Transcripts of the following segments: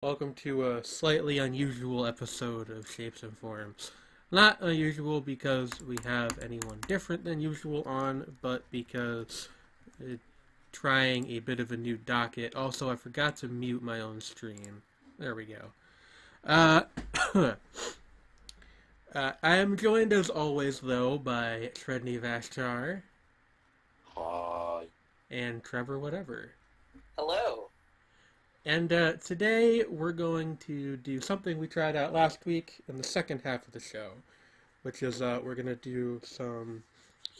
Welcome to a slightly unusual episode of Shapes and Forms. Not unusual because we have anyone different than usual on, but because trying a bit of a new docket. Also, I forgot to mute my own stream. There we go. Uh, I am joined as always, though, by Sredni Vashtar Hi. and Trevor Whatever. Hello. And today we're going to do something we tried out last week in the second half of the show, which is we're going to do some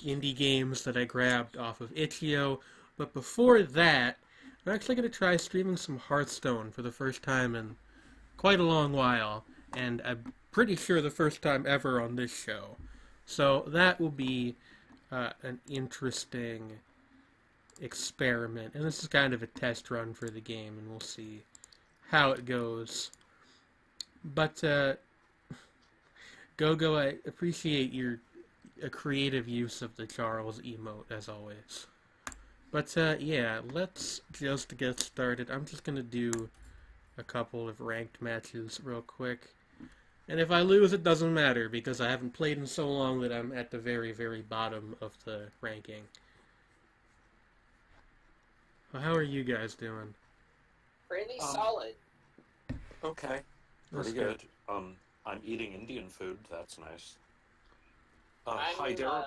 indie games that I grabbed off of itch.io. But before that, I'm actually going to try streaming some Hearthstone for the first time in quite a long while, and I'm pretty sure the first time ever on this show. So that will be an interesting experiment, and this is kind of a test run for the game, and we'll see how it goes. But Go, I appreciate your creative use of the Charles emote as always. But yeah, let's just get started. I'm just gonna do a couple of ranked matches real quick, and if I lose, it doesn't matter because I haven't played in so long that I'm at the very, very bottom of the ranking. Well, how are you guys doing? Pretty solid. Okay. That's Pretty good. I'm eating Indian food. That's nice. Hi, I'm, Daryl.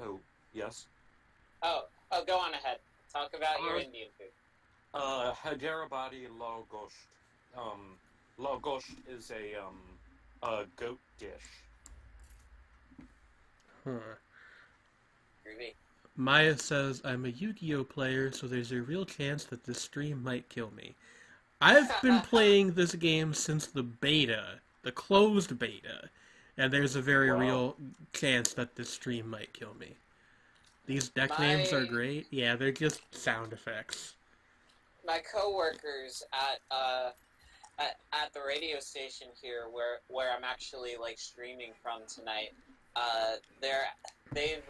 Oh, yes. Oh, go on ahead. Talk about your Indian food. Hyderabadi lal gosht. Lal gosht is a goat dish. Huh. Groovy. Maya says, I'm a Yu-Gi-Oh player, so there's a real chance that this stream might kill me. I've been playing this game since the beta, the closed beta, and there's a very real chance that this stream might kill me. These deck names are great. Yeah, they're just sound effects. My coworkers at the radio station here, where I'm actually streaming from tonight, they've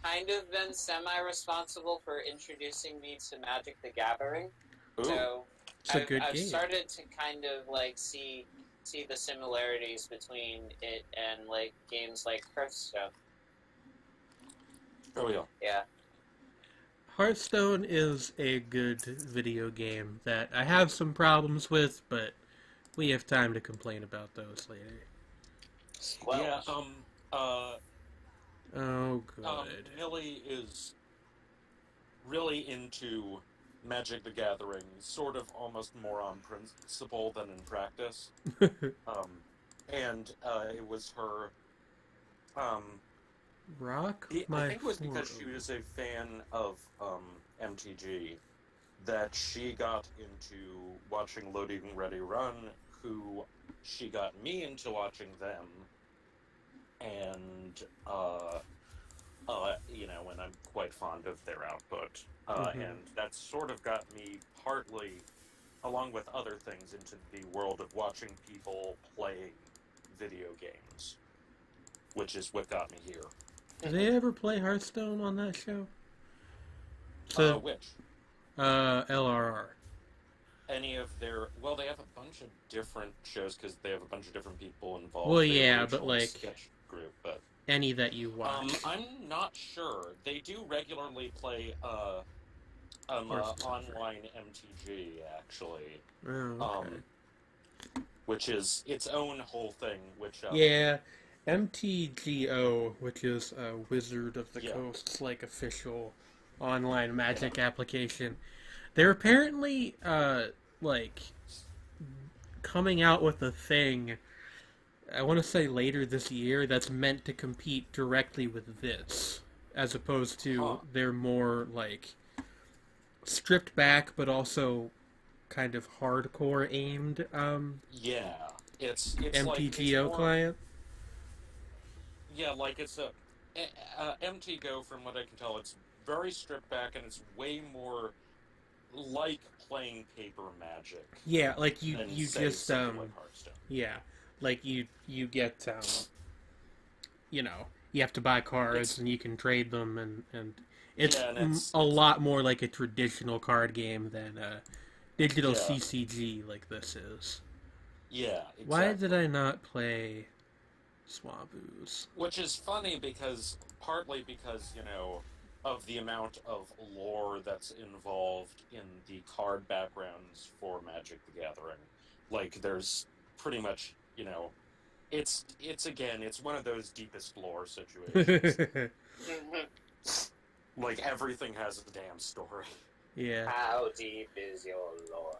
kind of been semi-responsible for introducing me to Magic the Gathering. Ooh. So It's a good I've game. started to kind of see the similarities between it and games like Hearthstone. Oh, yeah. Yeah. Hearthstone is a good video game that I have some problems with, but we have time to complain about those later. Yeah, Oh, good. Millie is really into Magic the Gathering, sort of almost more on principle than in practice. And it was her, Rock I my think it was because foot. she was a fan of MTG that she got into watching Loading Ready Run, who she got me into watching them, and and I'm quite fond of their output, and that sort of got me partly, along with other things, into the world of watching people play video games, which is what got me here. Did they ever play Hearthstone on that show? Which? LRR. Any of their... Well, they have a bunch of different shows because they have a bunch of different people involved. Well, They yeah, but originally sketch group, but any that you watch. I'm not sure. They do regularly play online MTG, actually. Oh, okay. Which is its own whole thing, which... Yeah, MTGO, which is Wizard of the Coast's official online Magic application. They're apparently coming out with a thing, I want to say later this year, that's meant to compete directly with this, as opposed to they're more stripped back but also kind of hardcore aimed it's MTGO more, client. Yeah, it's a MTGO, from what I can tell, it's very stripped back, and it's way more like playing paper Magic. Yeah, you just like Hearthstone. Yeah, you get you have to buy cards and you can trade them, and it's a lot more like a traditional card game than digital Yeah. CCG like this is. Yeah, Why did exactly. I not play Swaboos? Which is funny because partly because, of the amount of lore that's involved in the card backgrounds for Magic the Gathering. Like there's pretty much, it's again, it's one of those deepest lore situations. Like everything has a damn story. Yeah. How deep is your lore?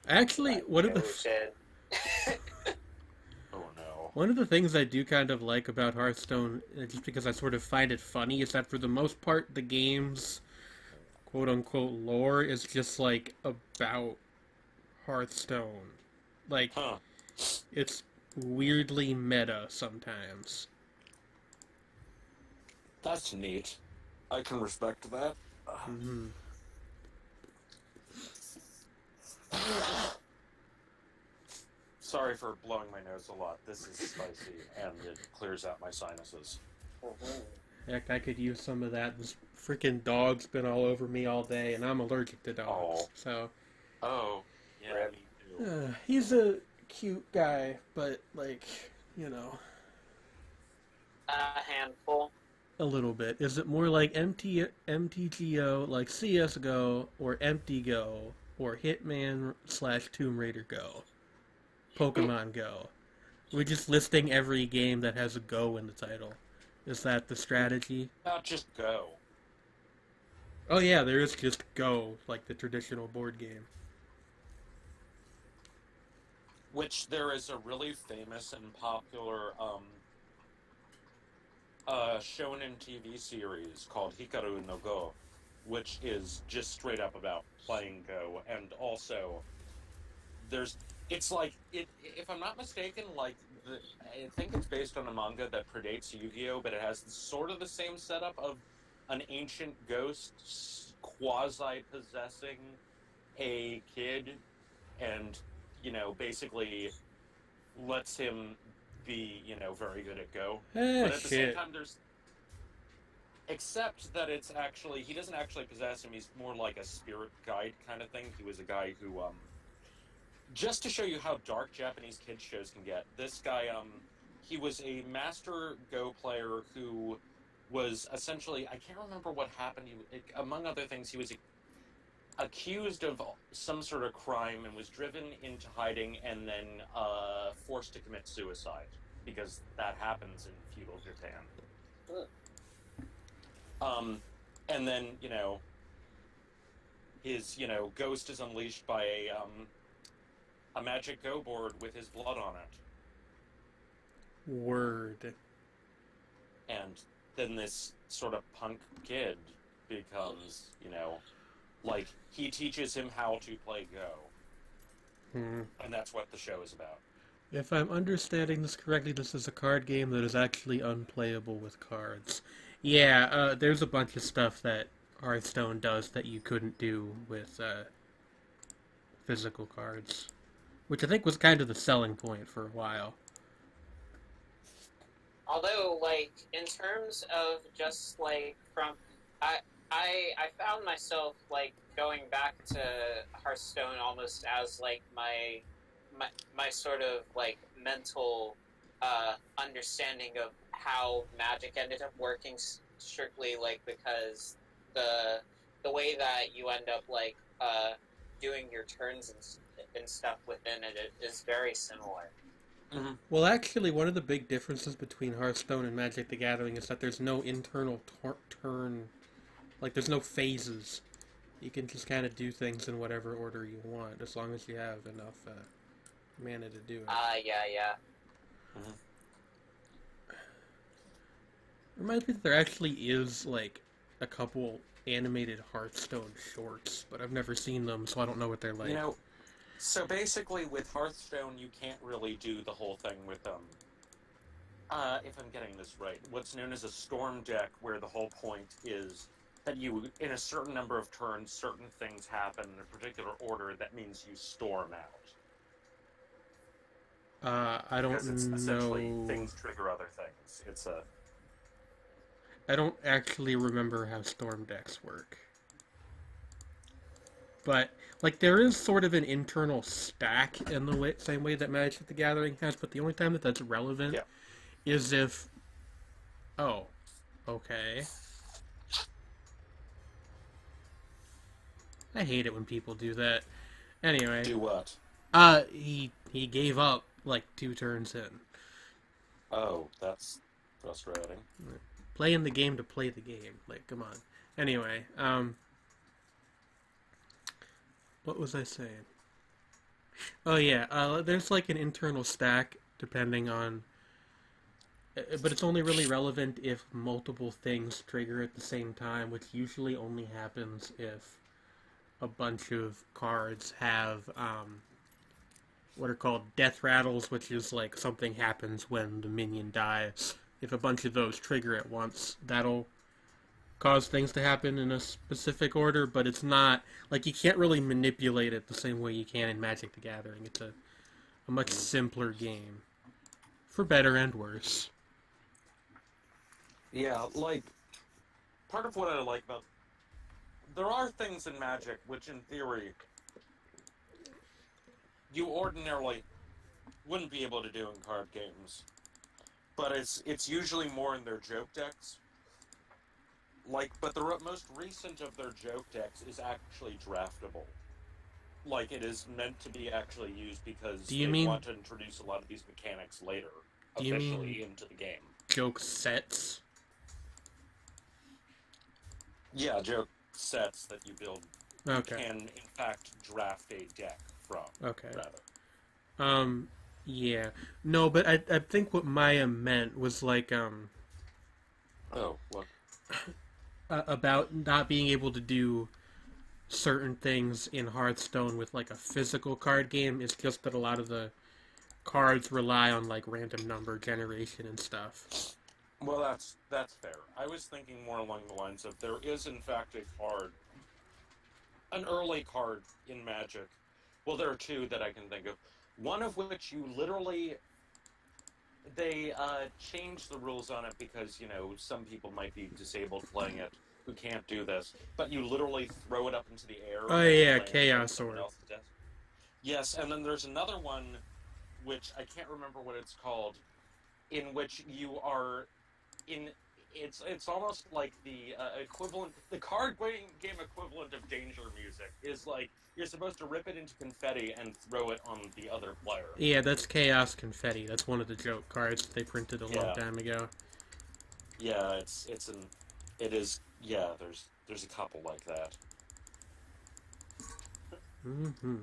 Actually, Like the ocean. Oh no. one of the things I do kind of like about Hearthstone, just because I sort of find it funny, is that for the most part, the game's quote unquote lore is just like about Hearthstone. Like, Huh. it's weirdly meta sometimes. That's neat. I can respect that. Hmm. Sorry for blowing my nose a lot. This is spicy and it clears out my sinuses. Heck, I could use some of that. This freaking dog's been all over me all day, and I'm allergic to dogs. Oh. So, Oh. Yeah, Rip. me too. he's a cute guy, but, like, you know, A handful. a little bit. Is it more like MTGO, like CSGO, or Empty Go, or Hitman slash Tomb Raider Go? Pokemon Go? We're just listing every game that has a Go in the title. Is that the strategy? Not just go. Oh yeah, there is just Go, like the traditional board game. Which there is a really famous and popular shonen TV series called Hikaru no Go, which is just straight up about playing Go, and also there's it's like it if I'm not mistaken, I think it's based on a manga that predates Yu-Gi-Oh, but it has sort of the same setup of an ancient ghost quasi possessing a kid, and basically lets him be very good at Go, Ah, but at the same shit. time there's except that it's actually he doesn't actually possess him. He's more like a spirit guide kind of thing. He was a guy who just to show you how dark Japanese kids shows can get, this guy he was a master Go player who was essentially, I can't remember what happened. Among other things, he was accused of some sort of crime and was driven into hiding and then forced to commit suicide because that happens in feudal Japan. And then his ghost is unleashed by a magic Go board with his blood on it, Word. and then this sort of punk kid becomes like he teaches him how to play Go, Hmm. and that's what the show is about. If I'm understanding this correctly, this is a card game that is actually unplayable with cards. Yeah, there's a bunch of stuff that Hearthstone does that you couldn't do with physical cards, which I think was kind of the selling point for a while. Although, like, in terms of just like from, I I found myself like going back to Hearthstone almost as like my sort of like mental understanding of how Magic ended up working strictly like because the way that you end up like doing your turns and stuff within it is very similar. Mm-hmm. Well, actually, one of the big differences between Hearthstone and Magic the Gathering is that there's no internal turn. Like, there's no phases. You can just kind of do things in whatever order you want, as long as you have enough mana to do it. Yeah. Mm-hmm. Reminds me that there actually is, like, a couple animated Hearthstone shorts, but I've never seen them, so I don't know what they're like. So basically with Hearthstone you can't really do the whole thing with if I'm getting this right, what's known as a storm deck, where the whole point is that you, in a certain number of turns, certain things happen in a particular order. That means you storm out. I don't Because it's essentially know. things trigger other things. I don't actually remember how storm decks work. But Like, there is sort of an internal stack in the same way that Magic the Gathering has, but the only time that that's relevant is if... Oh, okay. I hate it when people do that. Anyway. Do what? He gave up, like, 2 turns in. Oh, that's frustrating. Playing the game to play the game. Like, come on. Anyway, what was I saying? Oh, yeah, there's, like, an internal stack, depending on... But it's only really relevant if multiple things trigger at the same time, which usually only happens if a bunch of cards have, what are called death rattles, which is, like, something happens when the minion dies. If a bunch of those trigger at once, that'll cause things to happen in a specific order, but it's not, like, you can't really manipulate it the same way you can in Magic the Gathering. It's a much simpler game. For better and worse. Yeah, like, part of what I like about... There are things in Magic which, in theory, you ordinarily wouldn't be able to do in card games. But it's usually more in their joke decks. Like, but the most recent of their joke decks is actually draftable. Like, it is meant to be actually used because they want to introduce a lot of these mechanics later, officially, into the game. Joke sets? Yeah, joke sets that you build. Okay. You can, in fact, draft a deck from. Okay. Rather. Yeah. No, but I think what Maya meant was, like, Oh, what? About not being able to do certain things in Hearthstone with, like, a physical card game. It's just that a lot of the cards rely on, like, random number generation and stuff. Well, that's fair. I was thinking more along the lines of there is, in fact, a card, an early card in Magic. Well, there are 2 that I can think of. One of which you literally... They changed the rules on it because, you know, some people might be disabled playing it who can't do this. But you literally throw it up into the air. Oh, yeah, Chaos Sword. Yes, and then there's another one, which I can't remember what it's called, in which you are in... It's almost like the equivalent... The card game equivalent of danger music is like... You're supposed to rip it into confetti and throw it on the other player. Yeah, that's Chaos Confetti. That's one of the joke cards they printed a long time ago. Yeah, it is. Yeah, there's a couple like that. Mm-hmm.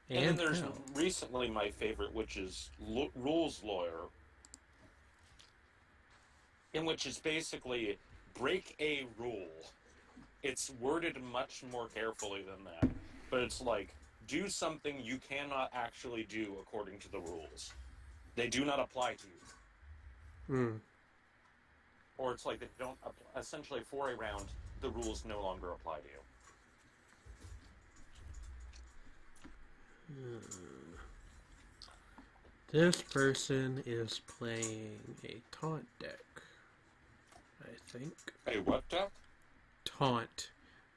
And then there's recently my favorite, which is Rules Lawyer, in which is basically break a rule. It's worded much more carefully than that, but it's like, do something you cannot actually do according to the rules. They do not apply to you. Or it's like they don't, essentially for a round, the rules no longer apply to you. This person is playing a taunt deck, I think. A what deck? Taunt.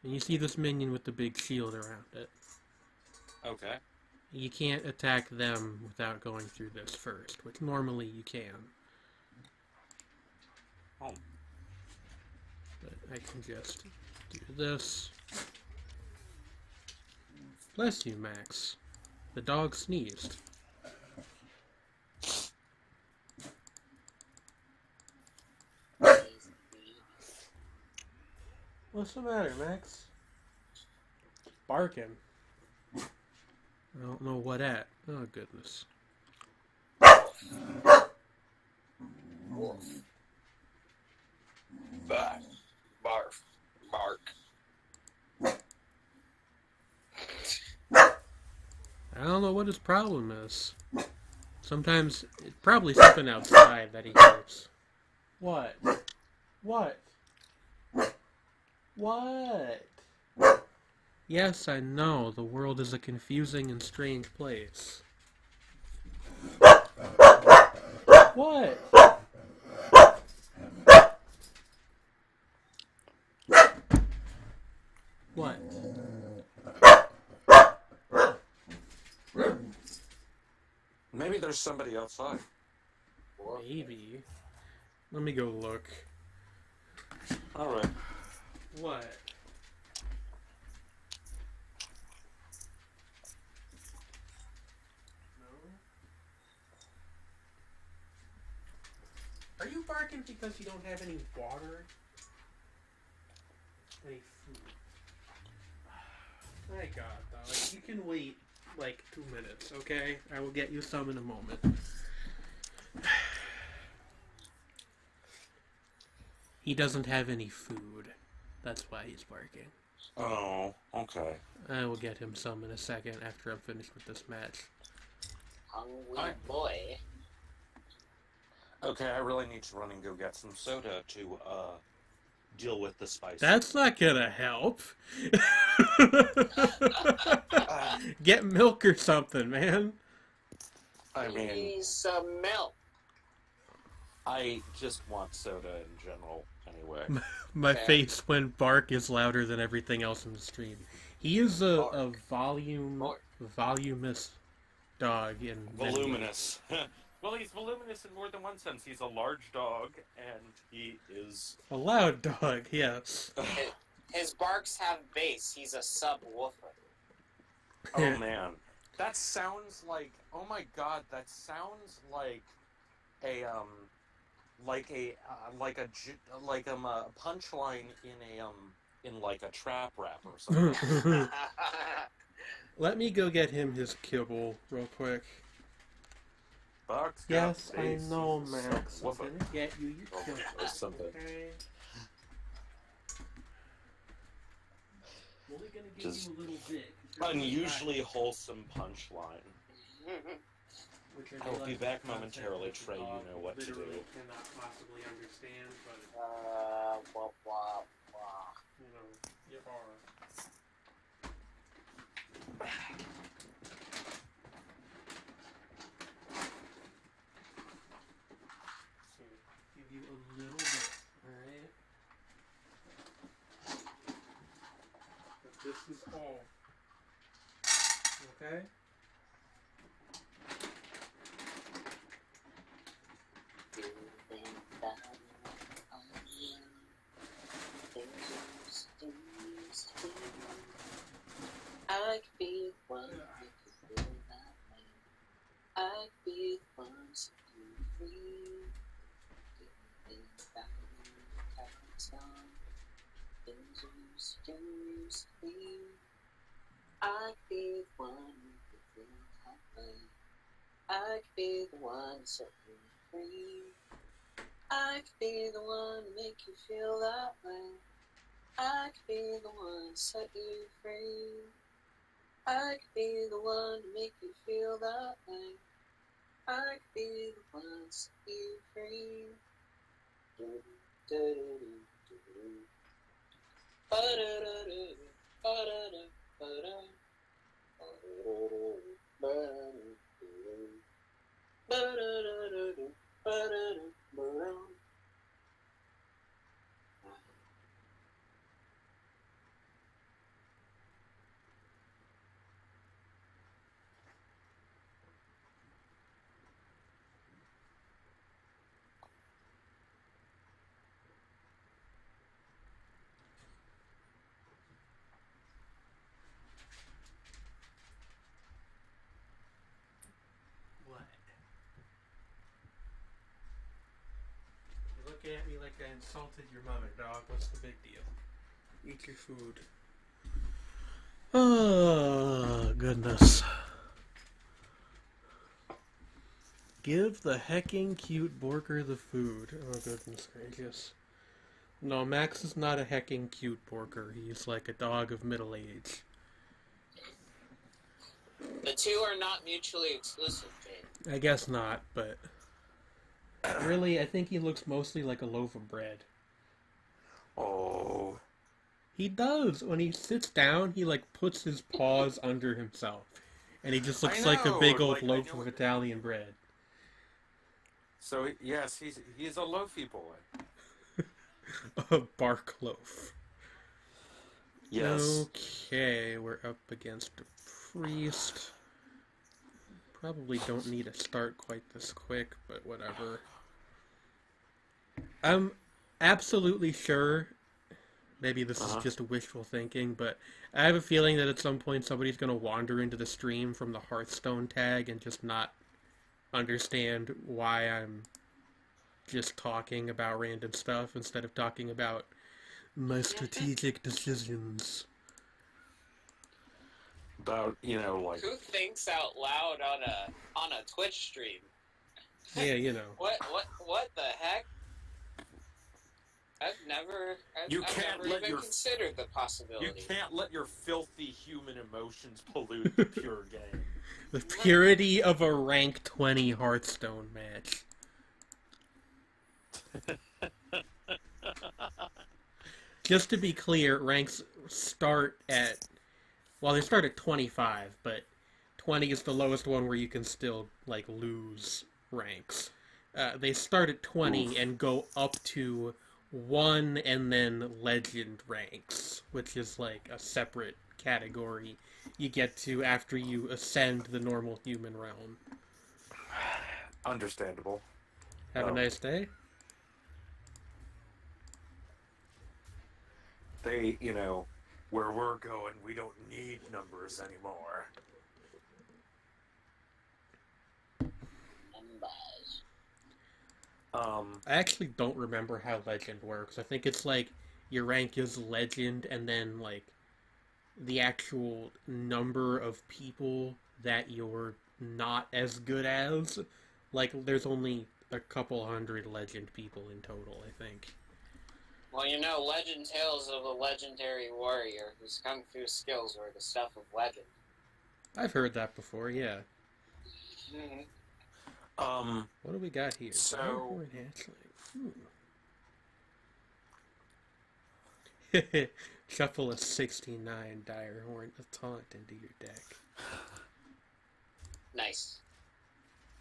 And you see this minion with the big shield around it. Okay. You can't attack them without going through this first, which normally you can. Oh. But I can just do this. Bless you, Max. The dog sneezed. What's the matter, Max? Barking. I don't know what at. Oh, goodness. Barf. Barf. Bark. I don't know what his problem is. Sometimes, it's probably something outside that he hears. What? What? What? Yes, I know. The world is a confusing and strange place. What? What? Maybe there's somebody outside. Maybe. Let me go look. All right. What? No? Are you barking because you don't have any water? Any food? My God, dog. You can wait like 2 minutes, okay? I will get you some in a moment. He doesn't have any food. That's why he's barking. Oh, okay. I will get him some in a second after I'm finished with this match. Hungry boy. Okay, I really need to run and go get some soda to deal with the spice. That's not gonna help. Get milk or something, man. I mean, Need some milk. I just want soda in general, anyway. My Okay. face when bark is louder than everything else in the stream. He is a voluminous dog in many ways. Voluminous. Well, he's voluminous in more than one sense. He's a large dog, and he is... A loud dog, yes. His barks have bass. He's a subwoofer. Oh, man. That sounds like... Oh, my God. That sounds like a punchline in like a trap rap or something. Let me go get him his kibble real quick. Buck's got Yes, I bass, know, he's a Max. I'm subwoofer. gonna get you your Oh, kibble. that was something. Okay. I'm only gonna give Just you a little bit. Unusually wholesome punchline. Which I I'll be realize back the concept momentarily, of the Trey, you dog know what to do. literally cannot possibly understand, but Blah, blah, blah. you know, you are. So, give you a little bit, alright? But this is all. Okay? I could be the one who make you feel that way. I could be the one set you free. Things about Hearthstone, things you used to be. I could be the one who make you feel that way. I could be the one to set you free. I could be the one to make you feel that way. I could be the one to set you free. I could be the one to make you feel that way. I could be the one to set you free. What? You look at me like I insulted your mother, dog. What's the big deal? Eat your food. Oh, goodness. Give the hecking cute Borker the food. Oh, goodness gracious. No, Max is not a hecking cute Borker. He's like a dog of middle age. The two are not mutually exclusive, Jane. I guess not, but... Really, I think he looks mostly like a loaf of bread. Oh. He does. When he sits down, he like puts his paws under himself. And he just looks like a know, big old like, I loaf know of it- Italian bread. So, yes, he's a loafy boy. A bark loaf. Yes. Okay, we're up against a priest. probably don't need to start quite this quick, but whatever. I'm absolutely sure, maybe this is just wishful thinking, but I have a feeling that at some point somebody's going to wander into the stream from the Hearthstone tag and just not understand why I'm just talking about random stuff instead of talking about my strategic decisions. About, like... Who thinks out loud on a Twitch stream? Yeah, you know. What the heck? I've never even considered the possibility. You can't let your filthy human emotions pollute the pure game. The purity of a rank 20 Hearthstone match. Just to be clear, ranks start at... Well, they start at 25, but 20 is the lowest one where you can still, lose ranks. They start at 20 and go up to 1 and then legend ranks, which is, a separate category you get to after you ascend the normal human realm. Understandable. Have a nice day. They, where we're going, we don't need numbers anymore. I actually don't remember how legend works. I think it's your rank is legend and then the actual number of people that you're not as good as. There's only a couple hundred legend people in total, I think. Well, legend tales of a legendary warrior whose kung fu skills were the stuff of legend. I've heard that before, yeah. Mm-hmm. What do we got here? So... Shuffle a 69 Dire Horn of Taunt into your deck. Nice.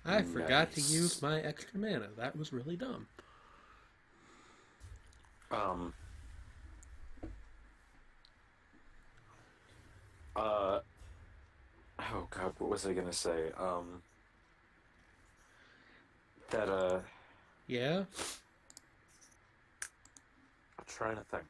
I forgot to use my extra mana. That was really dumb. Oh god, what was I gonna say? Yeah? I'm trying to think.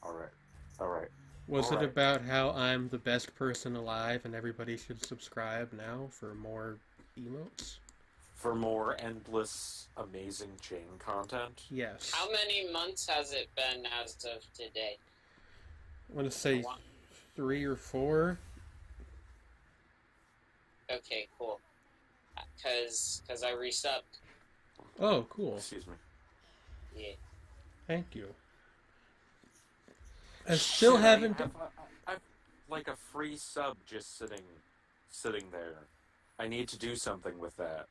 Alright. Was it about how I'm the best person alive and everybody should subscribe now for more emotes? For more endless, amazing chain content? Yes. How many months has it been as of today? I want to say 3 or 4. Okay, cool. Because I resubbed. Oh, cool. Excuse me. Yeah. Thank you. I still haven't... I've a free sub just sitting there. I need to do something with that.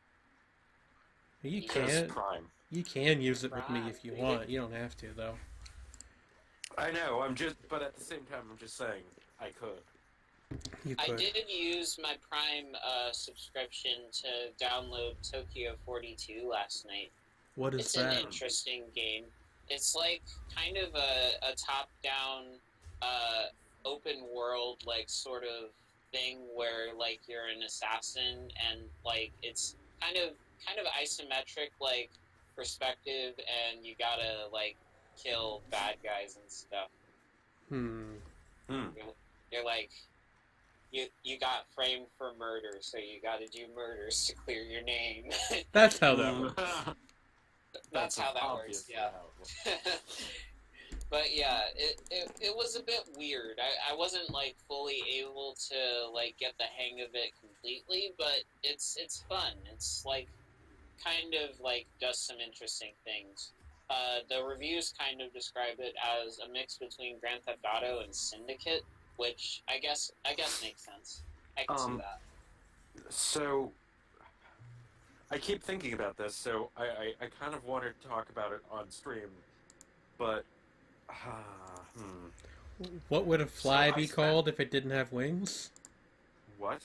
You can. Prime. You can use it with me if you want. You don't have to, though. I know, but at the same time, I'm just saying, I could. You could. I did use my Prime subscription to download Tokyo 42 last night. What is that? It's an interesting game. It's kind of a top-down, open world, sort of thing where, you're an assassin and, it's kind of isometric, perspective, and you gotta, kill bad guys and stuff. You're you got framed for murder, so you gotta do murders to clear your name. That's how that works. That's how that works, yeah. But yeah, it was a bit weird. I wasn't fully able to get the hang of it completely, but it's fun. It's kind of does some interesting things. The reviews kind of describe it as a mix between Grand Theft Auto and Syndicate, which I guess makes sense. I can see that. So I keep thinking about this, so I kind of wanted to talk about it on stream, but What would a fly be called if it didn't have wings? What?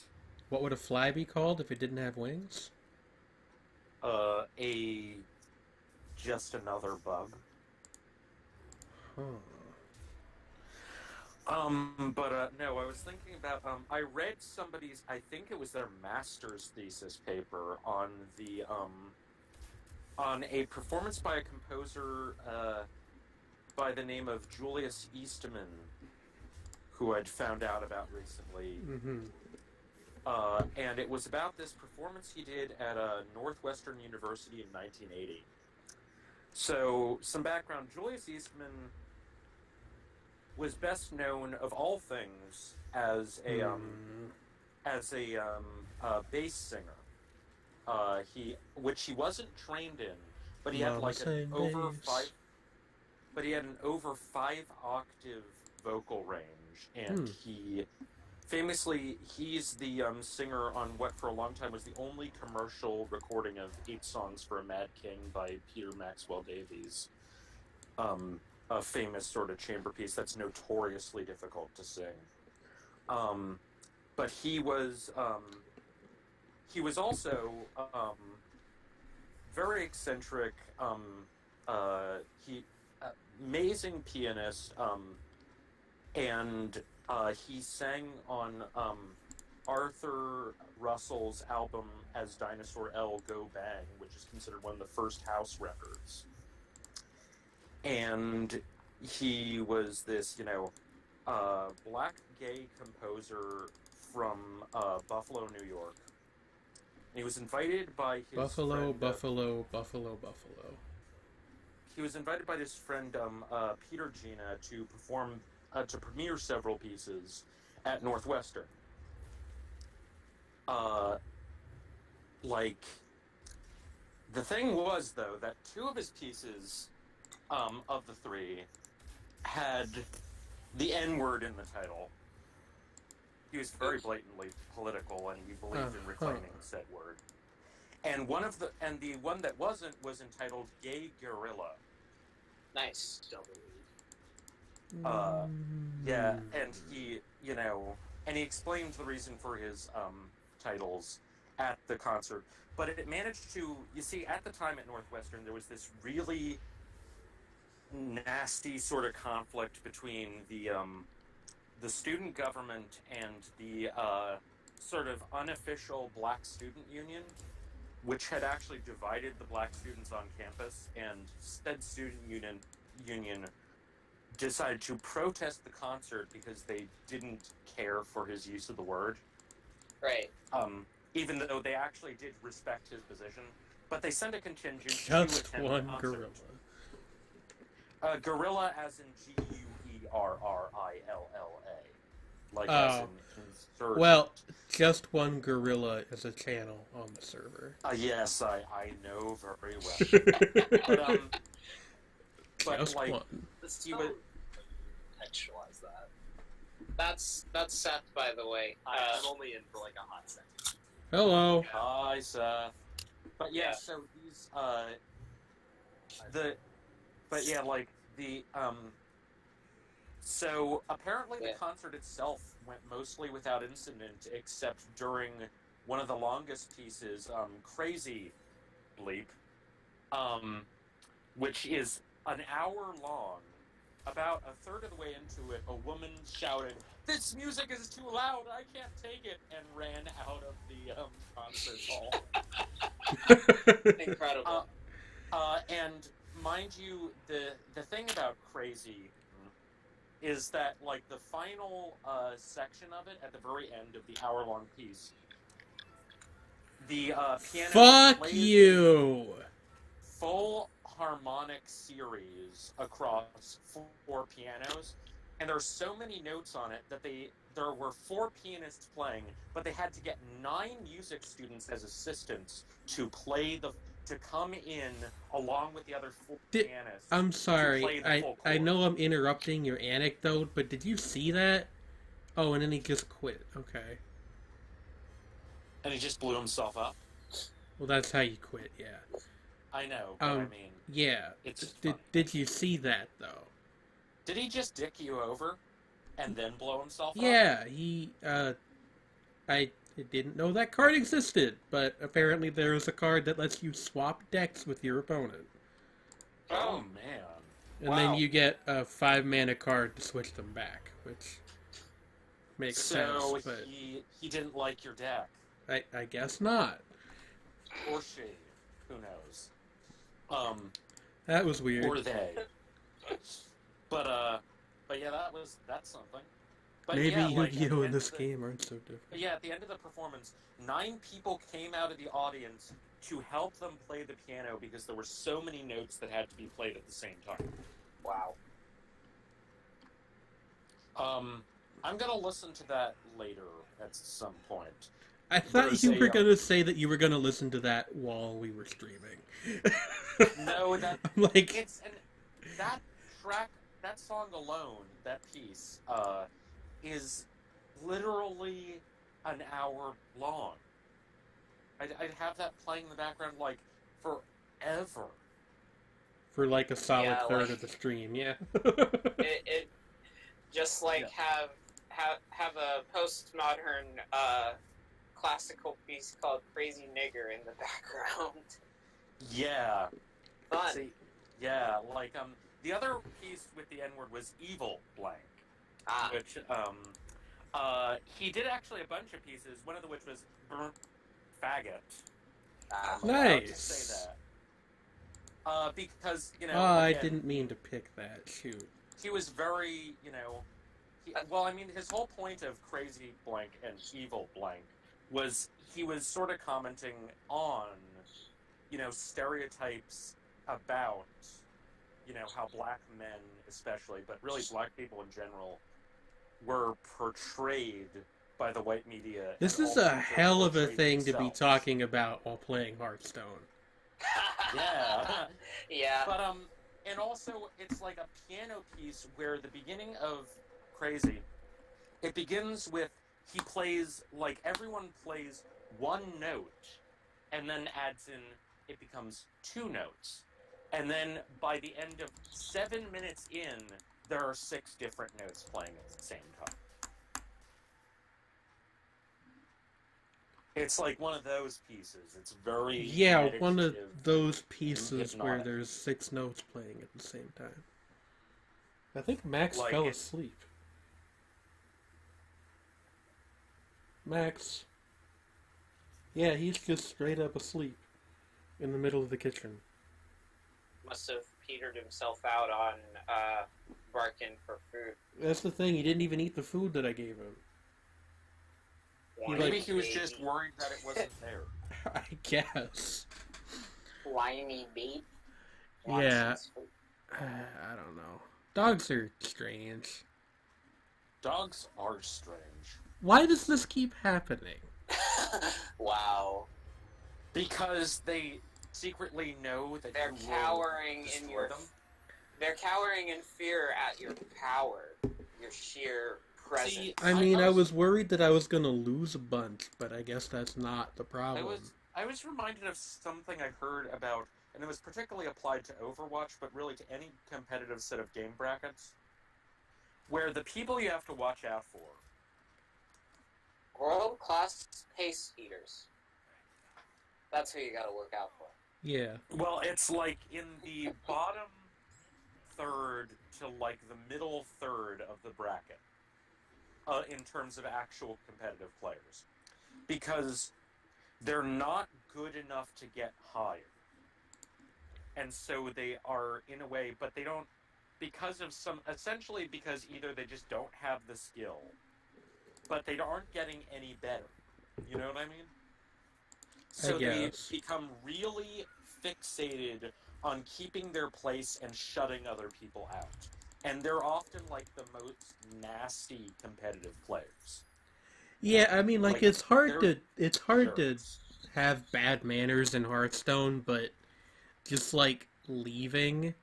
What would a fly be called if it didn't have wings? Just another bug. Huh. No, I was thinking about, I read somebody's, I think it was their master's thesis paper on a performance by a composer, by the name of Julius Eastman, who I'd found out about recently. Mm-hmm. And it was about this performance he did at Northwestern University in 1980. So, some background. Julius Eastman was best known, of all things, as a bass singer. Which he wasn't trained in, but he had like an over five. But he had an over 5-octave vocal range, and he's the singer on what for a long time was the only commercial recording of 8 Songs for a Mad King by Peter Maxwell Davies. A famous sort of chamber piece that's notoriously difficult to sing. But he was also very eccentric. He amazing pianist, and he sang on Arthur Russell's album As Dinosaur L Go Bang, which is considered one of the first house records. And he was this, black gay composer from Buffalo, New York. And he was invited by his friend, Buffalo. He was invited by his friend Peter Gina to perform, to premiere several pieces at Northwestern. The thing was, though, that 2 of his pieces, of the 3, had the N-word in the title. He was very blatantly political, and he believed in reclaiming said word. And the one that wasn't was entitled "Gay Gorilla." Nice. Yeah, and he explained the reason for his titles at the concert. But it managed to, you see, at the time at Northwestern, there was this really nasty sort of conflict between the student government and the sort of unofficial Black Student Union, which had actually divided the black students on campus, and said student union decided to protest the concert because they didn't care for his use of the word. Right. Even though they actually did respect his position, but they sent a contingent Just to attend one the concert. gorilla. Gorilla as in Guerrilla, like as in insurgent. Well, just one gorilla is a channel on the server. Yes, I know very well. But Just like, one. he would Contextualize that. That's Seth, by the way. I'm only in for like a hot second. Hello. Hi, Seth. But yeah, Yeah. so these so apparently the concert itself went mostly without incident, except during one of the longest pieces, Crazy Bleep, which is an hour long. About a third of the way into it, a woman shouted, "This music is too loud, I can't take it," and ran out of the concert hall. Incredible. And mind you, the thing about Crazy is that, like, the final section of it, at the very end of the hour-long piece, the piano Fuck plays you! full harmonic series across 4 pianos, and there's so many notes on it that there were 4 pianists playing, but they had to get 9 music students as assistants to come in along with the other 4 pianists. I'm to sorry, play the full I chord. know I'm interrupting your anecdote, but did you see that? Oh, and then he just quit. Okay. And he just blew himself up. Well, that's how you quit, yeah. I know, but I mean, yeah. it's funny. Did you see that, though? Did he just dick you over and then blow himself up? Yeah, I didn't know that card existed, but apparently there is a card that lets you swap decks with your opponent. Oh, man. And then you get a 5-mana card to switch them back, which makes sense. But he didn't like your deck. I guess not. Or she. Who knows? That was weird. Or they. But yeah, that's something. But Maybe yeah, like, Yu-Gi-Oh! In this game aren't so different. Yeah, at the end of the performance, 9 people came out of the audience to help them play the piano because there were so many notes that had to be played at the same time. Wow. I'm gonna listen to that later at some point. I thought you were gonna say that you were gonna listen to that while we were streaming. No, that I'm like that track, that song alone, that piece, is literally an hour long. I'd have that playing in the background like forever. For like a solid third like, of the stream, yeah. it just like have a postmodern classical piece called "Crazy Nigger" in the background. Yeah. Fun. See, yeah, like the other piece with the N-word was "Evil Blank," which he did actually a bunch of pieces. One of which was "Burnt Faggot." I'm allowed to say that. Because, you know... Oh, again, I didn't mean to pick that. Shoot. He was very, you know... well, I mean, his whole point of Crazy Blank and Evil Blank was he was sort of commenting on, you know, stereotypes about, you know, how black men especially, but really black people in general, were portrayed by the white media. This is a hell of a thing to be talking about while playing Hearthstone. Yeah. Yeah. But, and also, it's like a piano piece where the beginning of Crazy, it begins with, he plays, like, everyone plays one note, and then adds in, it becomes 2 notes. And then, by the end of 7 minutes in, there are 6 different notes playing at the same time. It's like one of those pieces. It's very one of those pieces where there's 6 notes playing at the same time. I think Max fell asleep. Max. Yeah, he's just straight up asleep in the middle of the kitchen. Must have petered himself out on barking for food. That's the thing, he didn't even eat the food that I gave him. Maybe he was just worried that it wasn't there. I guess. Whiny beat. Yeah. I don't know. Dogs are strange. Dogs are strange. Why does this keep happening? Wow. Because they secretly know that they're cowering in your them. They're cowering in fear at your power, your sheer presence. See, I mean, I was worried that I was gonna lose a bunch, but I guess that's not the problem. I was reminded of something I heard about, and it was particularly applied to Overwatch, but really to any competitive set of game brackets, where the people you have to watch out for. World-class pace eaters. That's who you gotta look out for. Yeah. Well, it's like in the bottom third to like the middle third of the bracket, in terms of actual competitive players. Because they're not good enough to get higher. And so they are, in a way, but they don't, essentially because either they just don't have the skill, but they aren't getting any better. You know what I mean? So they become really fixated on keeping their place and shutting other people out. And they're often like the most nasty competitive players. Yeah, I mean, like it's hard to have bad manners in Hearthstone, but just like leaving.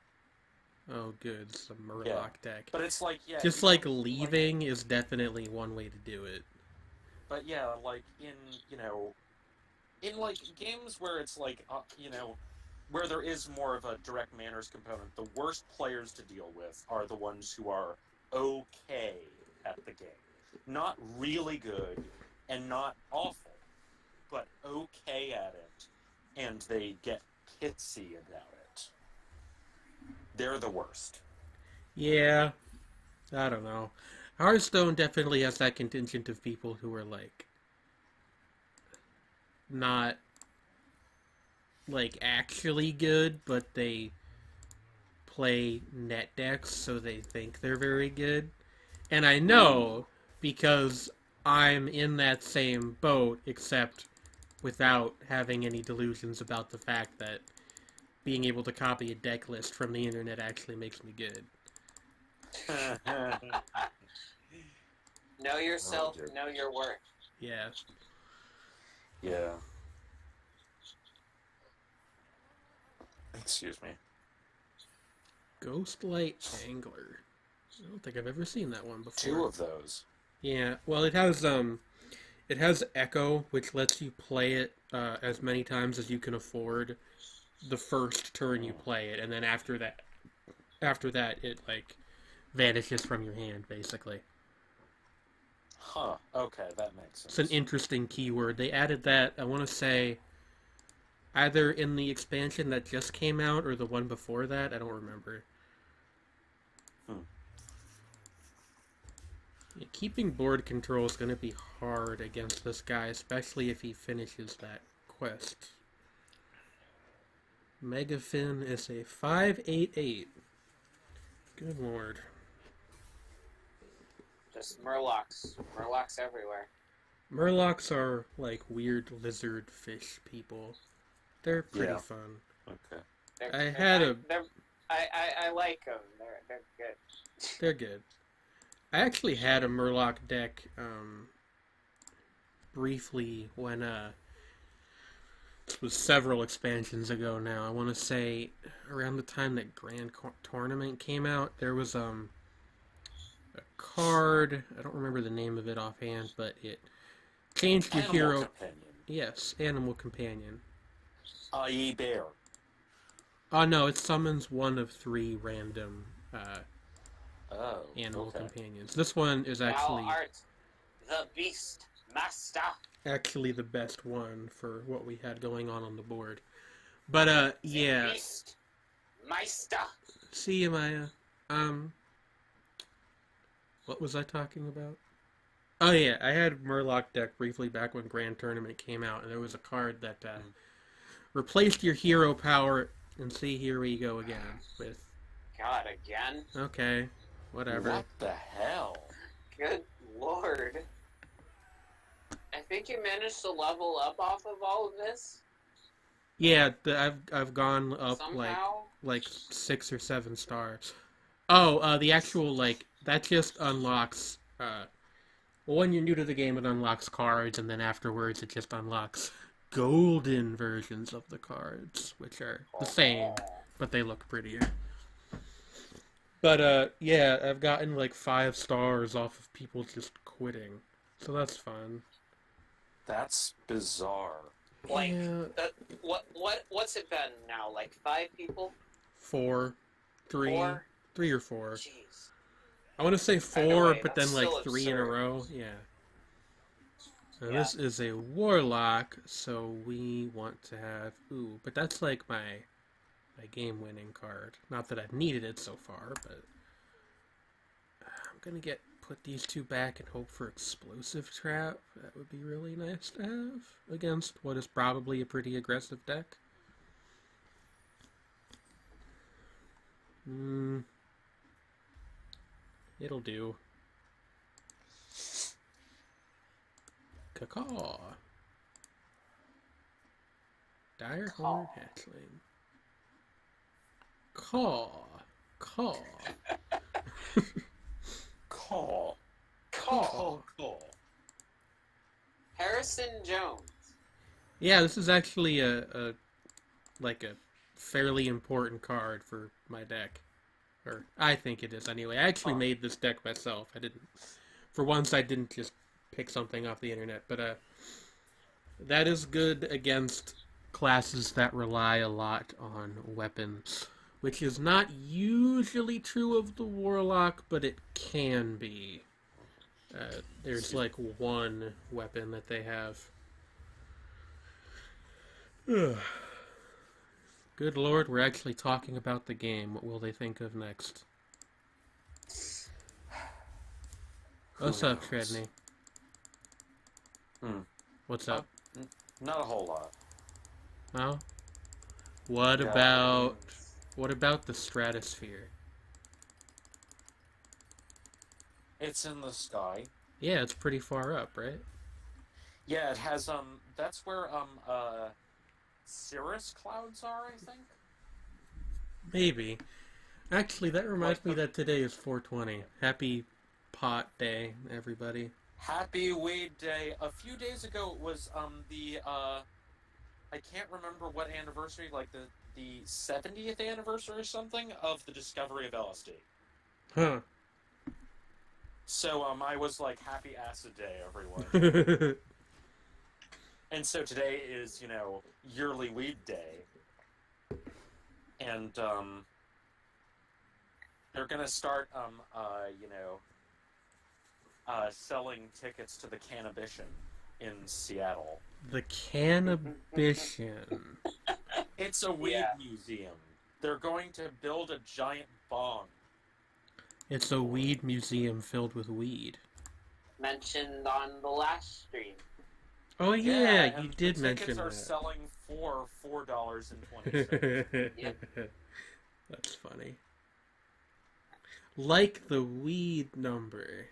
Oh, good, it's a Murloc deck. But it's like, just like leaving is definitely one way to do it. But yeah, like in like games where it's like where there is more of a direct manners component, the worst players to deal with are the ones who are okay at the game. Not really good and not awful, but okay at it, and they get pitsy about it. They're the worst. Yeah, I don't know. Hearthstone definitely has that contingent of people who are like not like actually good, but they play net decks, so they think they're very good. And I know because I'm in that same boat, except without having any delusions about the fact that being able to copy a deck list from the internet actually makes me good. Know yourself, dear. know your worth. Yeah. Yeah. Excuse me. Ghostlight Angler. I don't think I've ever seen that one before. 2 of those. Yeah. Well, it has Echo, which lets you play it as many times as you can afford the first turn you play it, and then after that it like vanishes from your hand basically. Huh. Okay, that makes sense. It's an interesting keyword. They added that, I want to say, either in the expansion that just came out or the one before that. I don't remember. Yeah, keeping board control is going to be hard against this guy, especially if he finishes that quest. Megafin is a 588. Good lord. Just Murlocs. Murlocs everywhere. Murlocs are like weird lizard fish people. They're pretty fun. Okay. I like them. They're good. They're good. I actually had a Murloc deck briefly when this was several expansions ago now. I want to say around the time that Grand Tournament came out, there was a card. I don't remember the name of it offhand, but it changed your Animal hero. companion. Yes, Animal Companion. I.e. bear. Oh no, it summons one of 3 random animal okay. companions. This one is actually Thou art the beast master. actually the best one for what we had going on the board. But yeah. Beast Meister. See you, Maya. What was I talking about? Oh yeah, I had Murloc deck briefly back when Grand Tournament came out, and there was a card that replaced your hero power. And see, here we go again with. God, again? Okay, whatever. What the hell? Good lord. I think you managed to level up off of all of this. Yeah, I've gone up Somehow? like 6 or 7 stars. Oh, the actual that just unlocks. Well, when you're new to the game, it unlocks cards, and then afterwards, it just unlocks golden versions of the cards, which are the same, but they look prettier. But yeah, I've gotten like 5 stars off of people just quitting, so that's fun. That's bizarre. Like, Yeah. what's it been now? Like 5 people? 4, 3, 4? 3 or 4. Jeez. I want to say 4, Anyway, but that's then like still 3 in a absurd. row. Yeah. Now Yeah. this is a warlock, so we want to have but that's like my game-winning card. Not that I've needed it so far, but I'm gonna put these 2 back and hope for explosive trap. That would be really nice to have against what is probably a pretty aggressive deck. It'll do. Caw. Dire Horn Hatchling. Caw. Call. Harrison Jones. Yeah, this is actually a fairly important card for my deck. Or I think it is anyway. I actually made this deck myself. For once I didn't just pick something off the internet, but that is good against classes that rely a lot on weapons, which is not usually true of the Warlock, but it can be. There's like 1 weapon that they have. Good lord, we're actually talking about the game. What will they think of next? What's up, Sredni? Hmm. What's up? Not a whole lot. Well, what Yeah, about the stratosphere? it's in the sky. Yeah, it's pretty far up, right? Yeah, it has that's where cirrus clouds are, I think. Maybe. Actually, that reminds Like me the that today is 420. Happy pot day, everybody. Happy Weed Day. A few days ago it was the I can't remember what anniversary, like the 70th anniversary or something of the discovery of LSD. Huh. So I was like, happy acid day, everyone. And so today is, yearly weed day. And they're gonna start selling tickets to the Cannabition in Seattle. The Cannabition. It's a weed museum. They're going to build a giant bong. It's a weed museum filled with weed. Mentioned on the last stream. Oh yeah, you and did the mention tickets are that. selling for $4.20. Yep. That's funny. Like the weed number.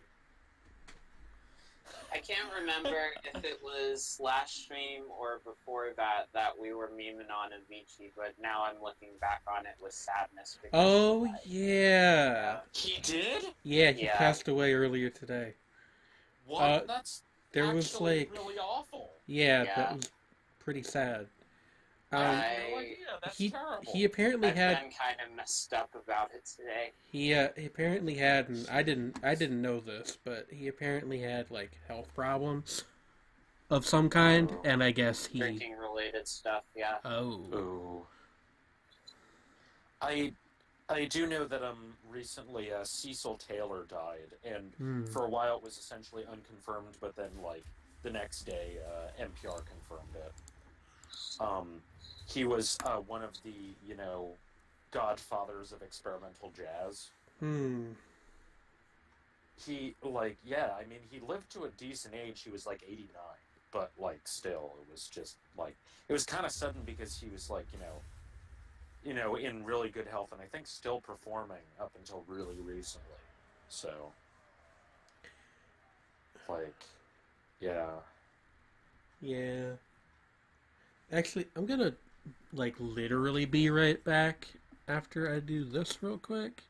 I can't remember if it was last stream or before that we were memeing on Avicii, but now I'm looking back on it with sadness. Oh yeah. He did? Yeah, he passed away earlier today. What? That's there actually was like really awful. Yeah, that was pretty sad. I had no idea. That's terrible. He apparently I've had been kind of messed up about it today. he apparently had, and I didn't know this, but he apparently had like health problems of some kind, and I guess he Drinking related stuff, yeah. Oh. I do know that recently Cecil Taylor died, and for a while it was essentially unconfirmed, but then like the next day NPR confirmed it. He was one of the, godfathers of experimental jazz. He, he lived to a decent age. He was, 89. But, still, it was just, it was kind of sudden because he was, in really good health, and I think still performing up until really recently. So, yeah. Yeah. Actually, I'm gonna, literally be right back after I do this real quick.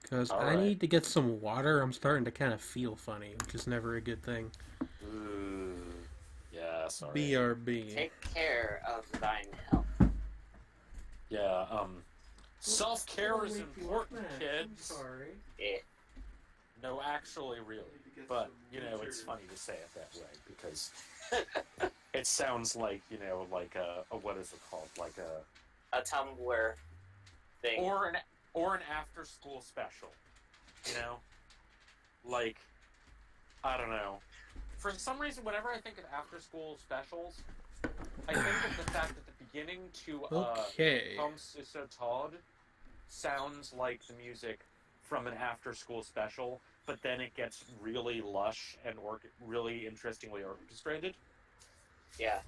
Because I need to get some water. I'm starting to kind of feel funny, which is never a good thing. Ooh. Yeah, sorry. BRB. Take care of thine health. Yeah, self-care is important, kids. Sorry. Yeah. No, actually, really. But, it's funny to say it that way, because it sounds like, like a what is it called? Like a Tumblr thing. Or an after-school special, Like, I don't know. For some reason, whenever I think of after-school specials, I think of the fact that the beginning to Comme C'est Todd sounds like the music from an after-school special, but then it gets really lush and really interestingly orchestrated. Yeah.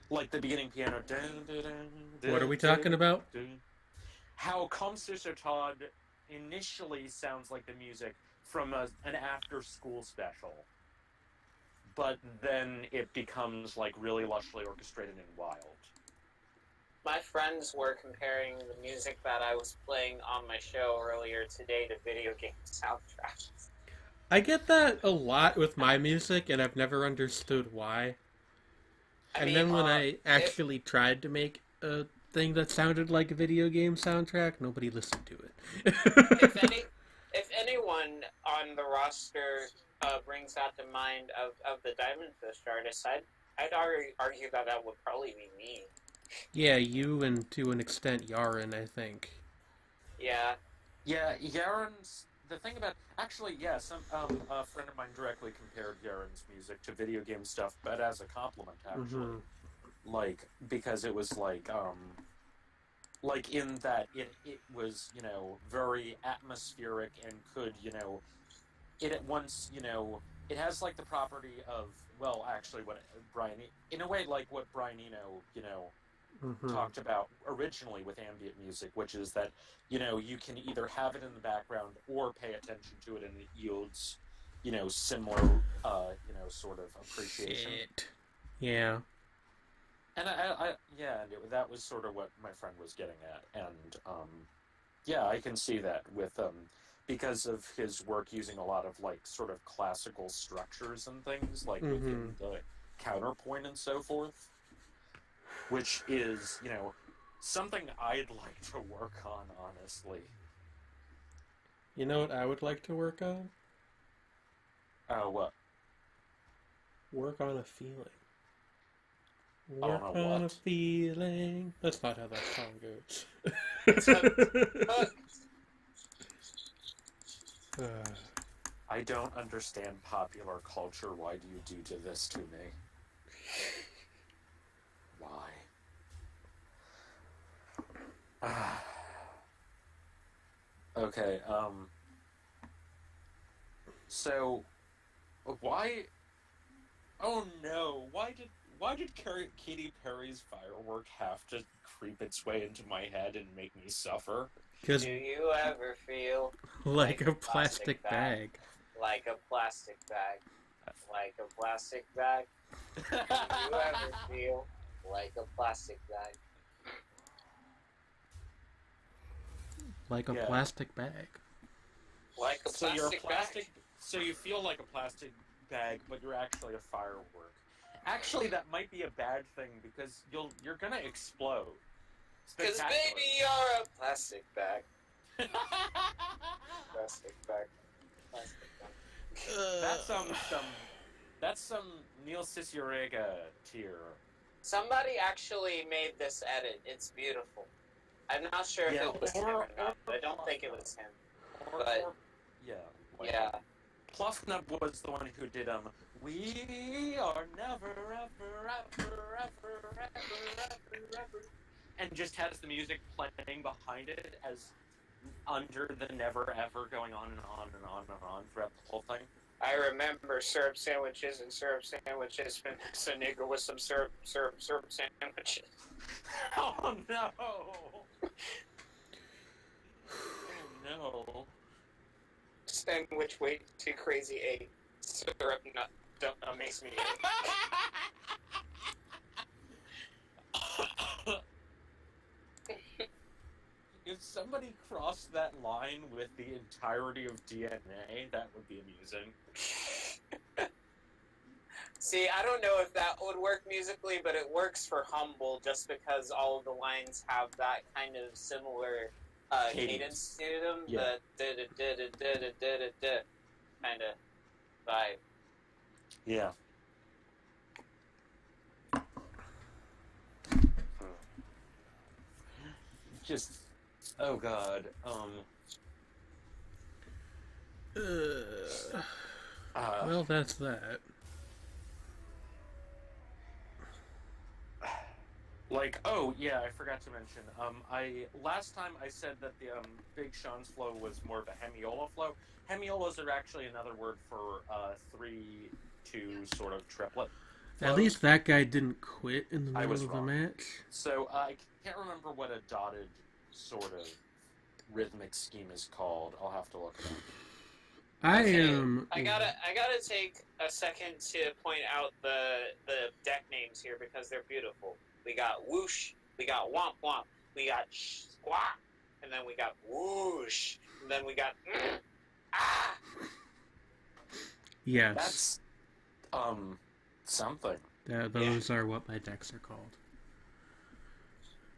Like the beginning piano. What are we talking about? How Comme C'est Todd initially sounds like the music from an after-school special, but then it becomes really lushly orchestrated and wild. My friends were comparing the music that I was playing on my show earlier today to video game soundtracks. I get that a lot with my music, and I've never understood why. Then when I actually tried to make a thing that sounded like a video game soundtrack, nobody listened to it. if anyone on the roster brings that to mind of the Diamond Fist artists, I'd argue that would probably be me. Yeah, you and to an extent Yaren, I think. Yeah. Yeah, Yaren's... The thing about... Actually, yeah, a friend of mine directly compared Yaren's music to video game stuff, but as a compliment, actually. Because it was in that it was, very atmospheric and could, it at once, it has like the property of, well, actually, what Brian, in a way, like what Brian Eno, Mm-hmm. talked about originally with ambient music, which is that, you can either have it in the background or pay attention to it, and it yields, similar, sort of appreciation. Shit. Yeah. And yeah, and that was sort of what my friend was getting at, and yeah, I can see that with because of his work using a lot of like sort of classical structures and things like Mm-hmm. within the counterpoint and so forth, which is something I'd like to work on, honestly. You know what I would like to work on? What? Work on a feeling. On Work a on a what? feeling. That's not how that song goes. I don't understand popular culture. Why do you do this to me? Why? Okay, so why? Oh no! Why did Katy Perry's Firework have to creep its way into my head and make me suffer? Because Do you ever feel like a plastic bag. like a plastic bag? Like a plastic bag? Do you ever feel like a plastic bag? Like a Yeah. plastic bag. Like a So you're a plastic plastic. bag? So you feel like a plastic bag, but you're actually a firework. Actually, that might be a bad thing because you're gonna explode. Because baby, you're a plastic bag. Plastic bag. Plastic bag. That's some Neil Cicerega tier. Somebody actually made this edit. It's beautiful. I'm not sure if it was him or not, but I don't think it was him. But yeah, yeah. Pluffnut was the one who did We are never ever ever ever ever ever, and just has the music playing behind it as under the never ever going on and on and on and on throughout the whole thing. I remember syrup sandwiches and syrup sandwiches. It's a nigger with some syrup sandwiches. Oh no! Oh no! Sandwich way too crazy. A syrup nut makes me. If somebody crossed that line with the entirety of DNA, that would be amusing. See, I don't know if that would work musically, but it works for Humble just because all of the lines have that kind of similar cadence to them. Yeah. The kind of vibe. Yeah. Just, oh god. Well, that's that. Like, oh yeah, I forgot to mention. Last time I said that the Big Sean's flow was more of a hemiola flow. Hemiolas are actually another word for 3-2 sort of triplet. Flows. At least that guy didn't quit in the I middle was of the wrong. match. So I can't remember what a dotted sort of rhythmic scheme is called. I'll have to look it up. I gotta take a second to point out the deck names here because they're beautiful. We got whoosh, we got womp womp, we got squawk, and then we got whoosh, and then we got ah. Yes. That's something. Those are what my decks are called.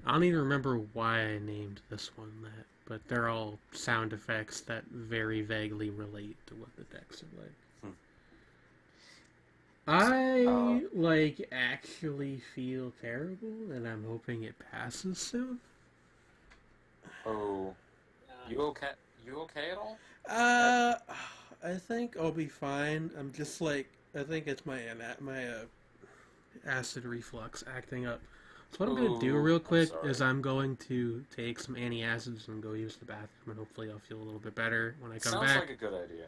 I don't even remember why I named this one that, but they're all sound effects that very vaguely relate to what the decks are like. I actually feel terrible, and I'm hoping it passes soon. Oh, you okay? You okay at all? I think I'll be fine. I'm just I think it's my acid reflux acting up. So what I'm gonna do real quick is I'm going to take some antacids and go use the bathroom, and hopefully I'll feel a little bit better when I come back. Sounds like a good idea.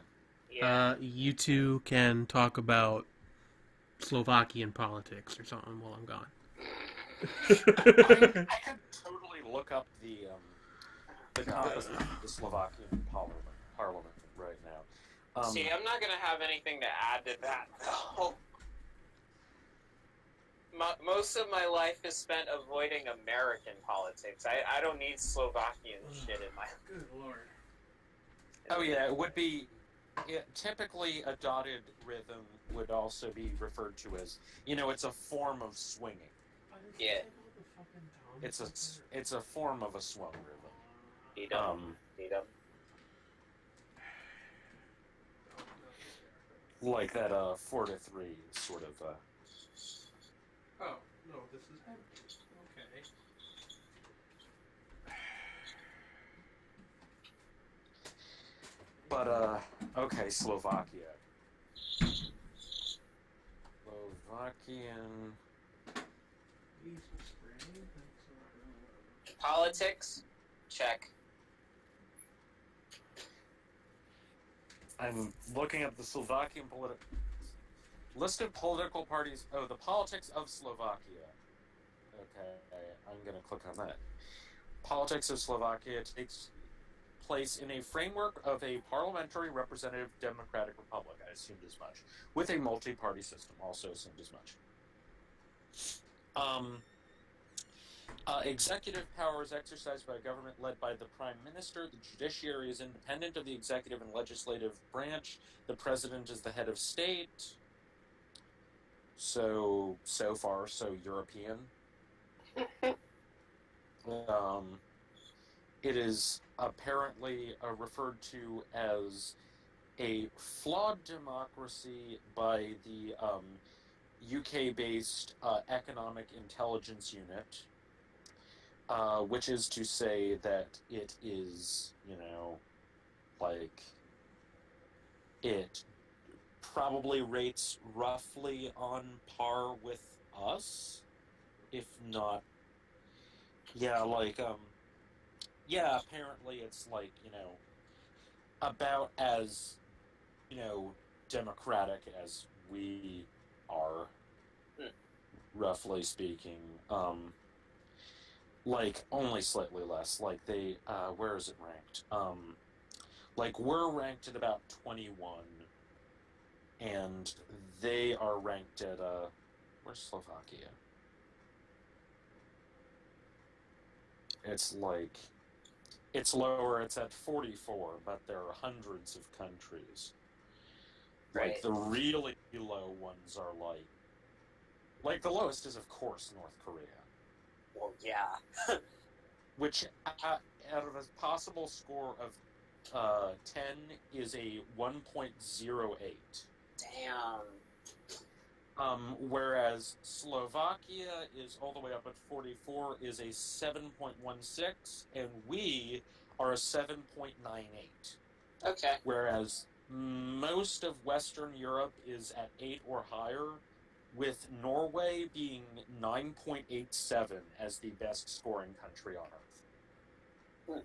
Yeah. you two can talk about Slovakian politics or something while I'm gone. I could totally look up the composition of the Slovakian parliament right now. See, I'm not gonna have anything to add to that though. Most of my life is spent avoiding American politics. I don't need Slovakian shit in my. Good lord. Oh yeah, it would be. Typically, a dotted rhythm would also be referred to as, it's a form of swinging. Yeah. It's a form of a swung rhythm. Need 'em. Like that 4-3 sort of. Oh no, this is empty. Okay. But okay, Slovakian. Politics, check. I'm looking at the Slovakian list of political parties. Oh, the politics of Slovakia. Okay, I'm gonna click on that. Politics of Slovakia takes place in a framework of a parliamentary representative democratic republic. I assumed as much. With a multi-party system, also assumed as much. Executive power is exercised by a government led by the Prime Minister. The judiciary is independent of the executive and legislative branch. The president is the head of state. So far, so European. It is apparently referred to as a flawed democracy by the UK-based Economic Intelligence Unit, which is to say that it is, it probably rates roughly on par with us, if not, apparently it's about as, democratic as we are, roughly speaking. Only slightly less. They, where is it ranked? We're ranked at about 21, and they are ranked at, where's Slovakia? It's lower, it's at 44, but there are hundreds of countries. Right. The really low ones are the lowest is, of course, North Korea. Well, yeah. Which, out of a possible score of 10, is a 1.08. Damn. Whereas Slovakia is all the way up at 44, is a 7.16, and we are a 7.98. Okay. Whereas most of Western Europe is at 8 or higher, with Norway being 9.87 as the best scoring country on Earth.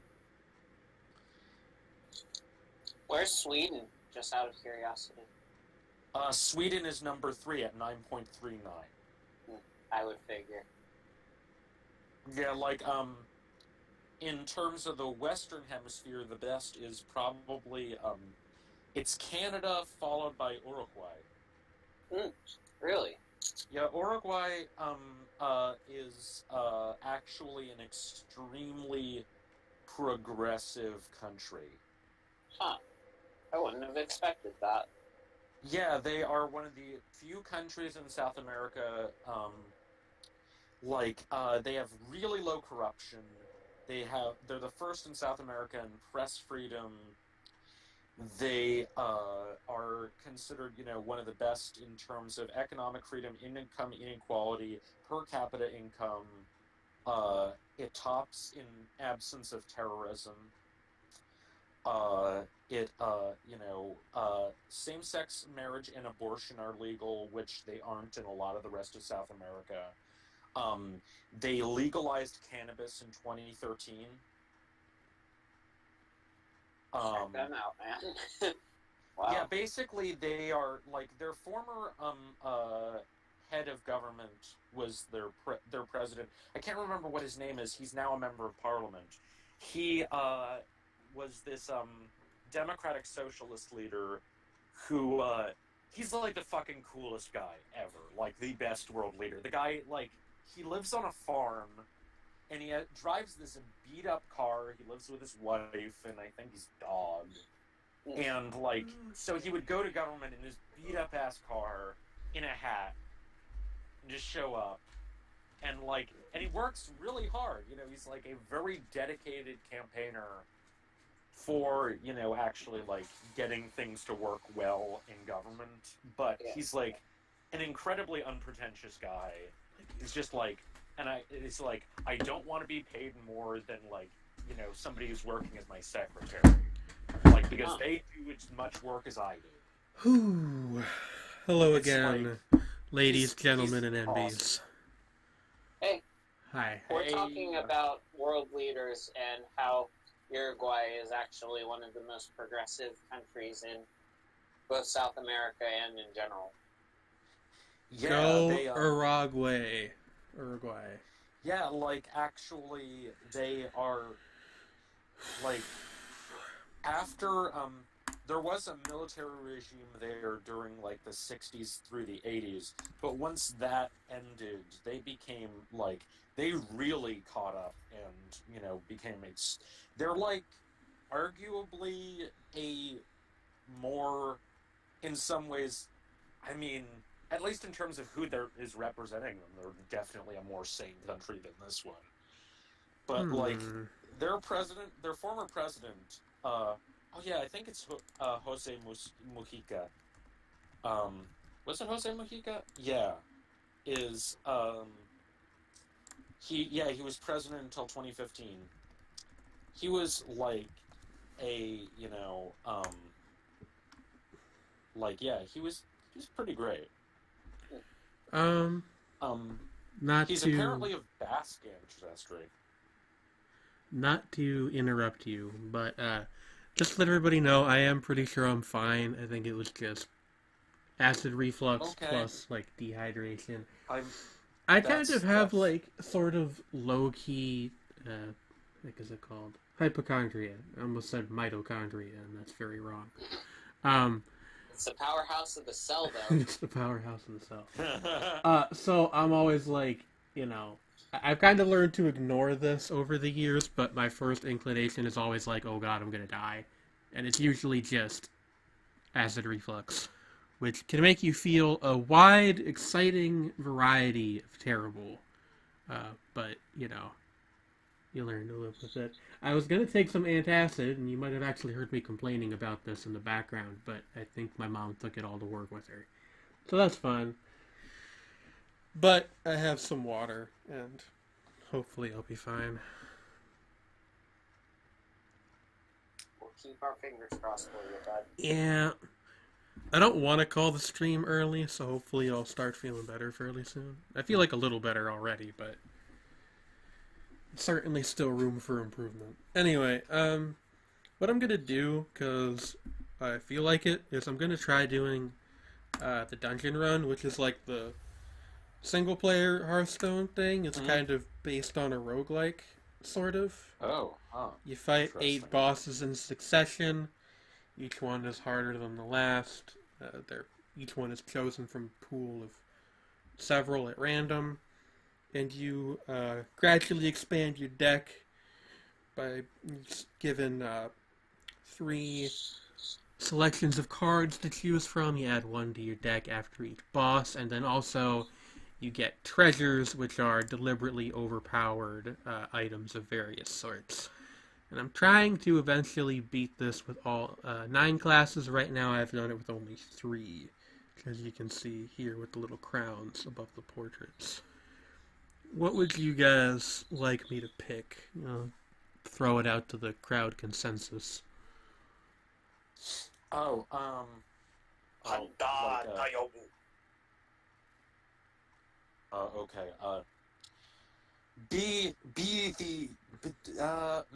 Where's Sweden? Just out of curiosity. Sweden is number 3 at 9.39. I would figure. Yeah, in terms of the Western Hemisphere, the best is probably, it's Canada, followed by Uruguay. Really? Yeah, Uruguay is actually an extremely progressive country. Huh. I wouldn't have expected that. Yeah, they are one of the few countries in South America, they have really low corruption. They're the first in South America in press freedom. They are considered, one of the best in terms of economic freedom, income inequality, per capita income. It tops in absence of terrorism. Same-sex marriage and abortion are legal, which they aren't in a lot of the rest of South America. They legalized cannabis in 2013. Check them out, man. Wow. Yeah, basically they are like their former head of government was their president. I can't remember what his name is. He's now a member of parliament. He was this democratic socialist leader who he's like the fucking coolest guy ever, like the best world leader. The guy like he lives on a farm and he drives this beat up car. He lives with his wife and I think his dog. And like, so he would go to government in his beat up ass car in a hat and just show up. And like, and he works really hard. You know, he's like a very dedicated campaigner for, you know, actually like getting things to work well in government. But he's like an incredibly unpretentious guy. He's just like, it's like, I don't want to be paid more than like, you know, somebody who's working as my secretary. Like, because they do as much work as I do. Whew. Hello It's again, like, ladies, gentlemen, and awesome. NBs. Hey, Hi. we're talking about world leaders and how Uruguay is actually one of the most progressive countries in both South America and in general. Yeah, Go they, Uruguay. yeah, like, actually, they are, like, after, there was a military regime there during, like, the 60s through the 80s, but once that ended, they became, like, they really caught up and, you know, they're, like, arguably a more, in some ways, I mean, at least in terms of who is representing them, they're definitely a more sane country than this one. But, like, their former president, oh yeah, I think it's Jose Mujica. Was it Jose Mujica? Yeah. He was president until 2015. He was, like, he was pretty great. He's apparently of Basque ancestry. Not to interrupt you, but just to let everybody know, I am pretty sure I'm fine. I think it was just acid reflux plus like dehydration. I kind of have like sort of low key, what is it called? Hypochondria. I almost said mitochondria, and that's very wrong. It's the powerhouse of the cell, though. It's the powerhouse of the cell. So I'm always like, you know, I've kind of learned to ignore this over the years, but my first inclination is always like, oh god, I'm gonna die. And it's usually just acid reflux, which can make you feel a wide, exciting variety of terrible. But, you know, you learn to live with it. I was going to take some antacid, and you might have actually heard me complaining about this in the background, but I think my mom took it all to work with her. So that's fun. But I have some water, and hopefully I'll be fine. We'll keep our fingers crossed for you, bud. Yeah. I don't want to call the stream early, so hopefully I'll start feeling better fairly soon. I feel like a little better already, but certainly still room for improvement. Anyway, what I'm going to do, because I feel like it, is I'm going to try doing the dungeon run, which is like the single-player Hearthstone thing. It's kind of based on a roguelike, sort of. Oh, huh. You fight 8 bosses in succession. Each one is harder than the last. Each one is chosen from a pool of several at random. And you gradually expand your deck by given 3 selections of cards to choose from. You add 1 to your deck after each boss, and then also you get treasures, which are deliberately overpowered items of various sorts. And I'm trying to eventually beat this with all 9 classes. Right now I've done it with only 3, as you can see here with the little crowns above the portraits. What would you guys like me to pick? You know, throw it out to the crowd consensus. Oh, okay. Be the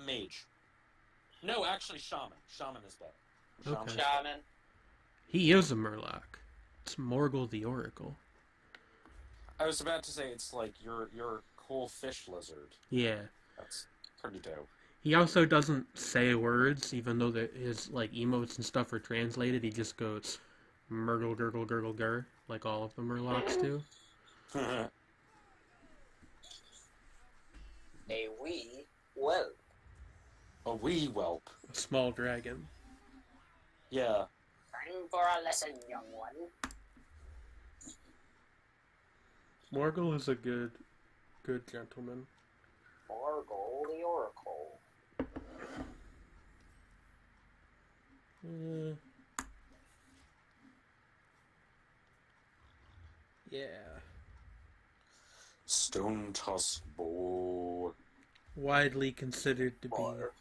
mage. No, actually, shaman. Shaman is better. Okay. Shaman. He is a Murloc. It's Morgul the Oracle. I was about to say it's like your cool fish lizard. Yeah. That's pretty dope. He also doesn't say words, even though his like emotes and stuff are translated. He just goes Murgle gurgle gurgle gur, like all of the Murlocs do. A wee whelp. A wee whelp. A small dragon. Yeah. Time for a lesson, young one. Morgul is a good gentleman. Morgul the Oracle. Yeah. Stone Tusk Boar. Widely considered to be Or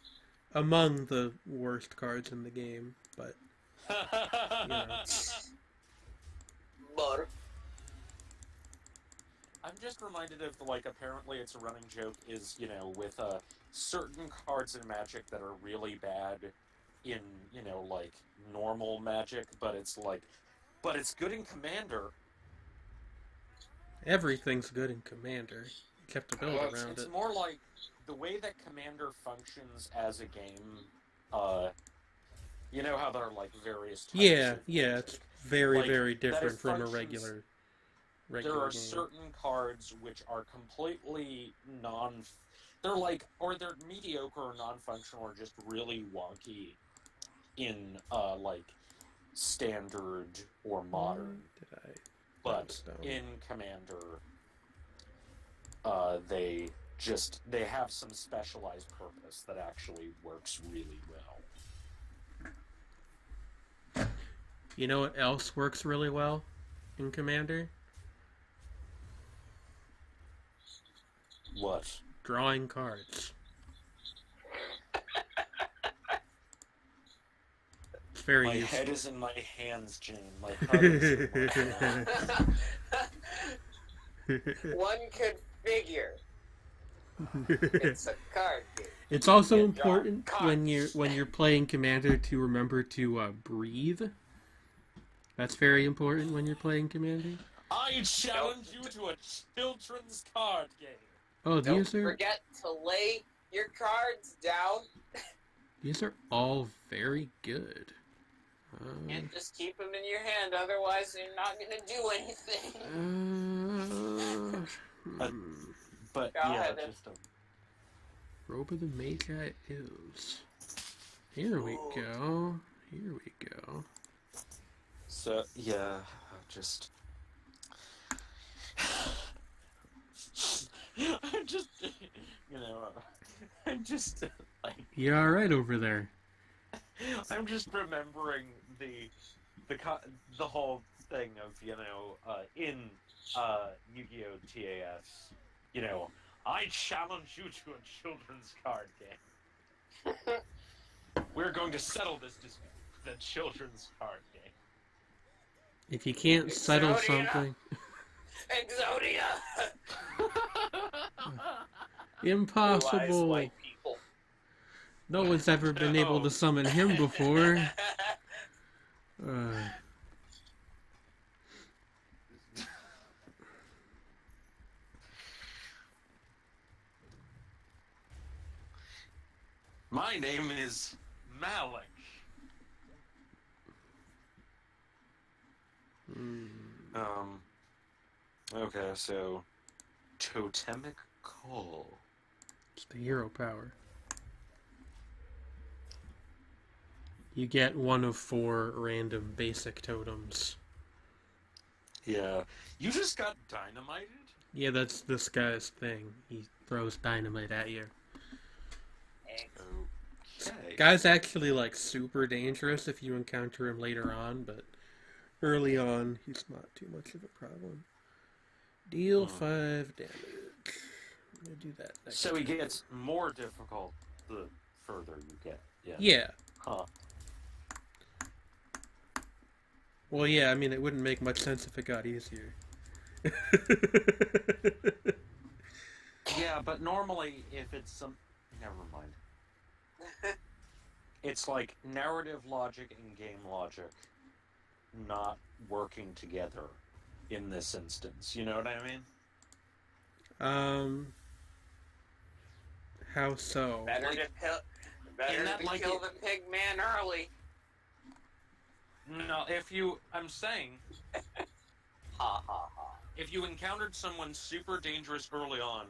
among the worst cards in the game, but Bur. I'm just reminded of, like, apparently it's a running joke is, you know, with certain cards in Magic that are really bad in, you know, like, normal Magic, but it's good in Commander. everything's good in Commander. You kept a build Well, around it's it. more like the way that Commander functions as a game, you know how there are, like, various types Yeah, of yeah, Magic. it's very, Like, very that different it from a functions- regular There are game. certain cards which are completely they're mediocre or non-functional or just really wonky in, like, standard or modern. Did I? But Hearthstone. in Commander, they have some specialized purpose that actually works really well. You know what else works really well in Commander? What? Drawing cards. It's very My useful. head is in my hands, Jane. My heart is in my hands. One could figure. It's a card game. It's also You draw important when you're playing Commander to remember to breathe. That's very important when you're playing Commander. I challenge you to a children's card game. Oh, Don't these are forget to lay your cards down all very good. and just keep them in your hand. Otherwise, you're not going to do anything. But Go yeah, ahead. just Robe of the Magi is. Here we Ooh. go. Here we go. so yeah, just. I'm just, you know, I'm just like. You all right over there? I'm just remembering the whole thing of, you know, in Yu-Gi-Oh! TAS, you know, I challenge you to a children's card game. We're going to settle this dispute. The children's card game. If you can't settle Exodia. something, Exodia! Blue eyes, impossible. white people. No one's ever been able to summon him before. My name is Malik. Okay, so Totemic Call. It's the hero power. You get one of 4 random basic totems. Yeah. You just got dynamited? Yeah, that's this guy's thing. He throws dynamite at you. Okay. Guy's actually like super dangerous if you encounter him later on, but early on he's not too much of a problem. Deal 5 damage. I'm gonna do that next So he turn. gets more difficult the further you get. Yeah. Yeah. Huh. Well, yeah, I mean, it wouldn't make much sense if it got easier. Yeah, but normally if it's some... Never mind. It's like narrative logic and game logic. not working together in this instance. You know what I mean? How so? Better Like, to like kill the pig man early. No, I'm saying, Ha ha ha. if you encountered someone super dangerous early on,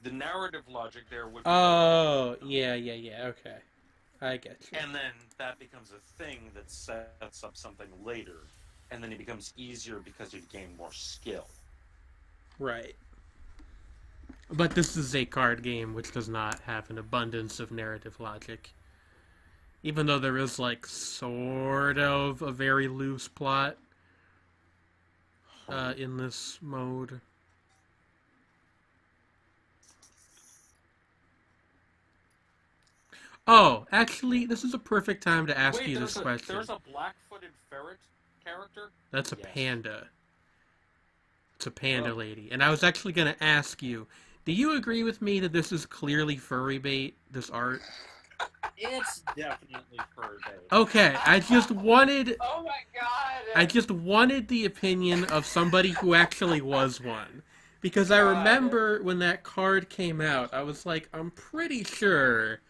the narrative logic there would be... Oh, yeah, okay. I get you. And then that becomes a thing that sets up something later, and then it becomes easier because you've gained more skill. Right. But this is a card game which does not have an abundance of narrative logic. Even though there is, like, sort of a very loose plot in this mode. Oh, actually, this is a perfect time to ask you this question. There's a black-footed ferret character? That's a Yes. panda. It's a panda lady. And I was actually going to ask you, do you agree with me that this is clearly furry bait, this art? It's definitely fur bait. Okay, I just wanted... Oh my god! I just wanted the opinion of somebody who actually was one. Because I remember when that card came out, I was like, I'm pretty sure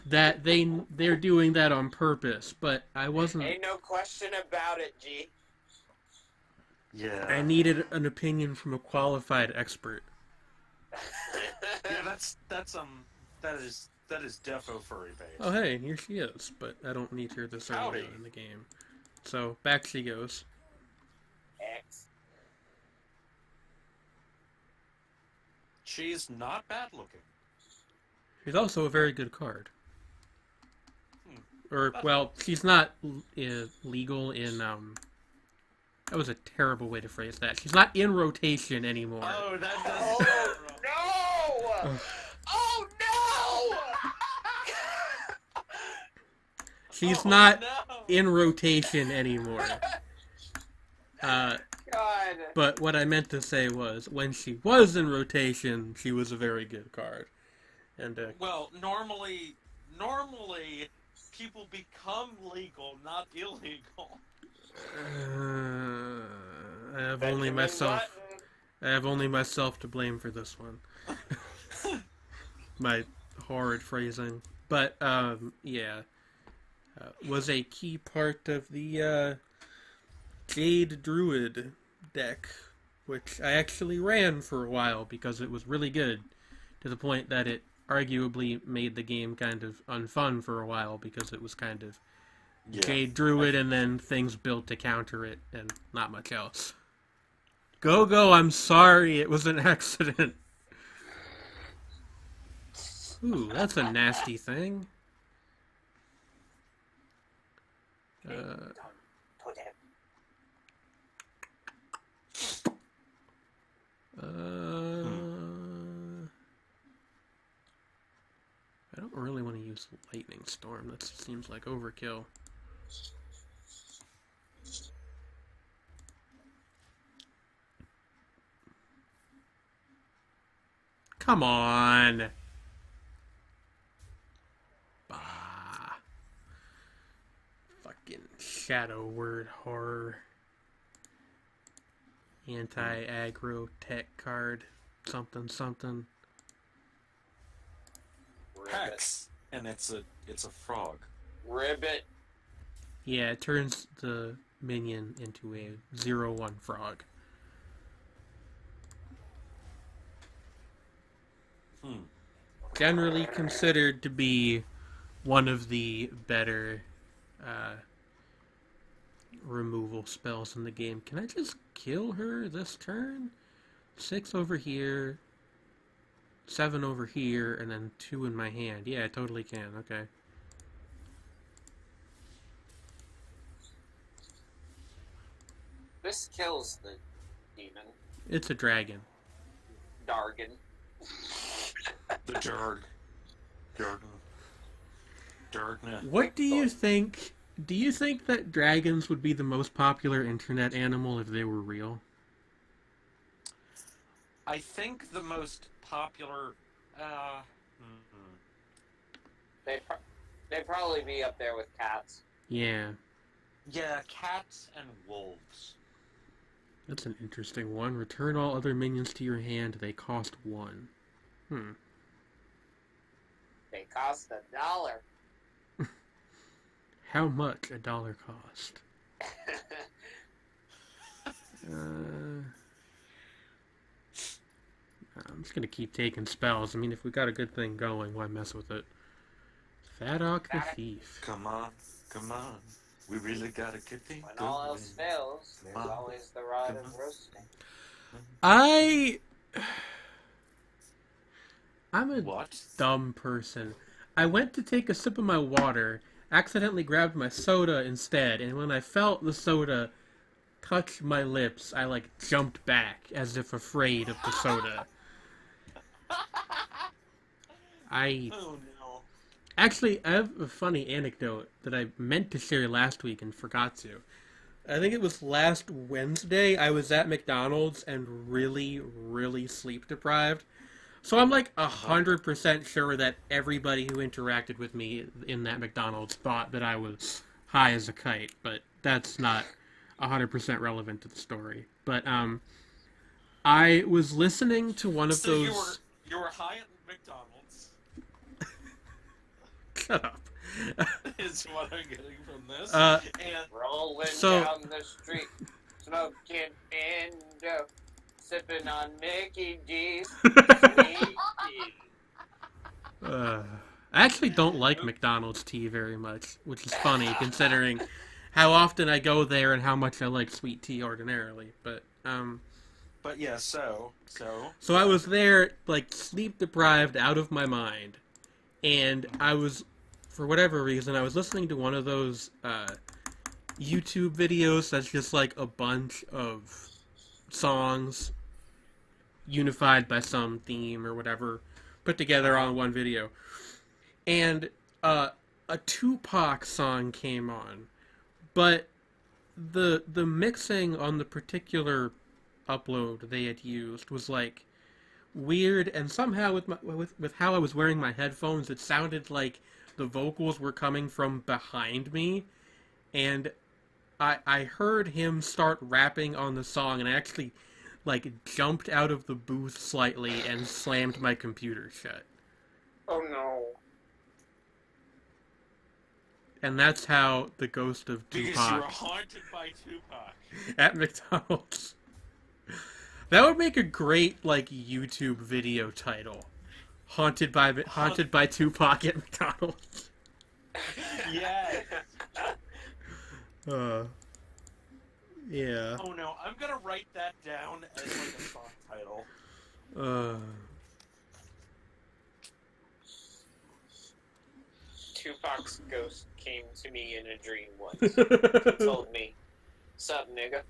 that they're doing that on purpose, but I wasn't... Ain't no question about it, G. Yeah. I needed an opinion from a qualified expert. Yeah, that is defo furry bait. Oh, hey, and here she is, but I don't need her this early Howdy. on in the game. So, back she goes. X. She's not bad looking. She's also a very good card. Or, well, she's not legal in, that was a terrible way to phrase that. She's not in rotation anymore. Oh, that does... Oh, no! Oh, no! She's not no! in rotation anymore. God. But what I meant to say was, when she was in rotation, she was a very good card. And, Well, normally, people become legal, not illegal. I have only myself. I have only myself to blame for this one. My horrid phrasing, but yeah, was a key part of the Jade Druid deck, which I actually ran for a while because it was really good, to the point that it arguably made the game kind of unfun for a while because it was kind of Jade Druid and then things built to counter it and not much else. Go, I'm sorry, it was an accident. Ooh, that's a nasty thing. I don't really want to use Lightning Storm. That seems like overkill. Come on. Bah. Fucking shadow word horror. Anti-aggro tech card. Something. Hex, and it's a frog. Ribbit. Yeah, it turns the minion into a 0/1 frog. Generally considered to be one of the better removal spells in the game. Can I just kill her this turn? 6 over here, 7 over here, and then 2 in my hand. Yeah, I totally can. Okay. This kills the demon. It's a dragon. Dargan. The Jarg. Dargna. What do you think? Do you think that dragons would be the most popular internet animal if they were real? I think the most popular... They'd probably be up there with cats. Yeah. Yeah, cats and wolves. That's an interesting one. Return all other minions to your hand. They cost 1. They cost $1. How much $1 cost? I'm just gonna keep taking spells. I mean, if we got a good thing going, why mess with it? Fadok the Thief. Come on. We really got a good thing When going. all else fails, there's always the rod of roasting. I'm a What? dumb person. I went to take a sip of my water, accidentally grabbed my soda instead, and when I felt the soda touch my lips, I jumped back as if afraid of the soda. Oh no. Actually, I have a funny anecdote that I meant to share last week and forgot to. I think it was last Wednesday. I was at McDonald's and really, really sleep deprived. So I'm 100% sure that everybody who interacted with me in that McDonald's thought that I was high as a kite, but that's not 100% relevant to the story. But I was listening to one of those. So you were high at McDonald's. Shut up. Is what I'm getting from this. And rolling so- down the street, smoking Indo, sipping on Mickey D's sweet tea. I actually don't like McDonald's tea very much, which is funny considering how often I go there and how much I like sweet tea ordinarily. But yeah, so I was there, sleep deprived, out of my mind, and I was, for whatever reason, I was listening to one of those YouTube videos that's just a bunch of songs unified by some theme or whatever, put together on one video. And a Tupac song came on, but the mixing on the particular upload they had used was weird, and somehow with how I was wearing my headphones, it sounded like the vocals were coming from behind me, and I heard him start rapping on the song, and I actually jumped out of the booth slightly and slammed my computer shut. Oh no. And that's how the ghost of because Tupac you were haunted by Tupac. at McDonald's. That would make a great YouTube video title. Haunted by Tupac at McDonald's. Yeah. Yeah. Oh no, I'm gonna write that down as a song title. Tupac's ghost came to me in a dream once. He told me, "Sup, nigga?"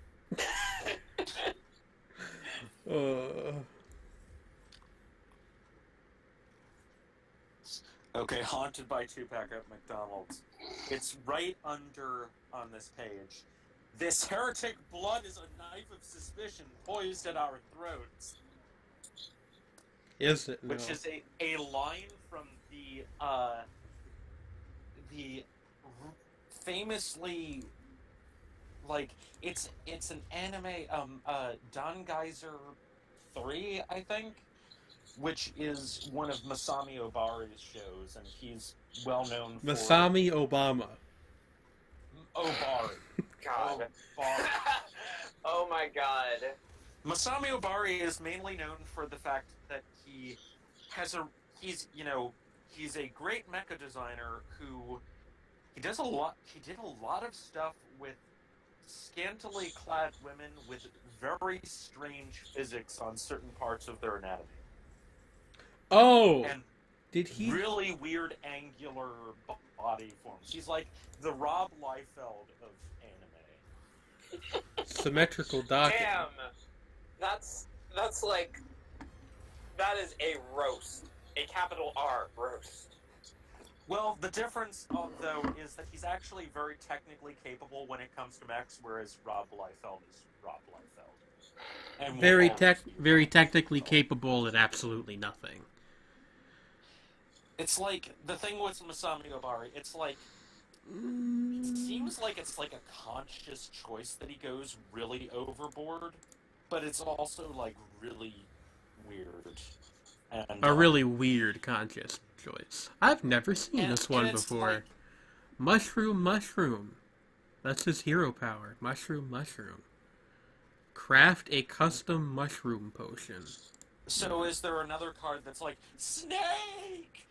Okay, haunted by Tupac at McDonald's. It's right under on this page. This heretic blood is a knife of suspicion poised at our throats. Is it? No. Which is a line from the famously it's an anime Don Geyser 3, I think, which is one of Masami Obari's shows, and he's well known for Masami Obama. Obari. God. Obari. Oh my god. Masami Obari is mainly known for the fact that he's a great mecha designer who he did a lot of stuff with scantily clad women with very strange physics on certain parts of their anatomy. Oh, And did he? really weird angular body forms. He's like the Rob Liefeld of anime. Symmetrical docking. Damn. That's that is a roast. A capital R roast. Well, the difference, though, is that he's actually very technically capable when it comes to mechs, whereas Rob Liefeld is Rob Liefeld. And Very technically capable at absolutely nothing. It's like, the thing with Masami Obari, it's like It seems like it's like a conscious choice that he goes really overboard, but it's also like really weird. And A really weird conscious choice. I've never seen this one it's before. like, Mushroom. That's his hero power. Mushroom. Craft a custom mushroom potion. so is there another card that's like Snake?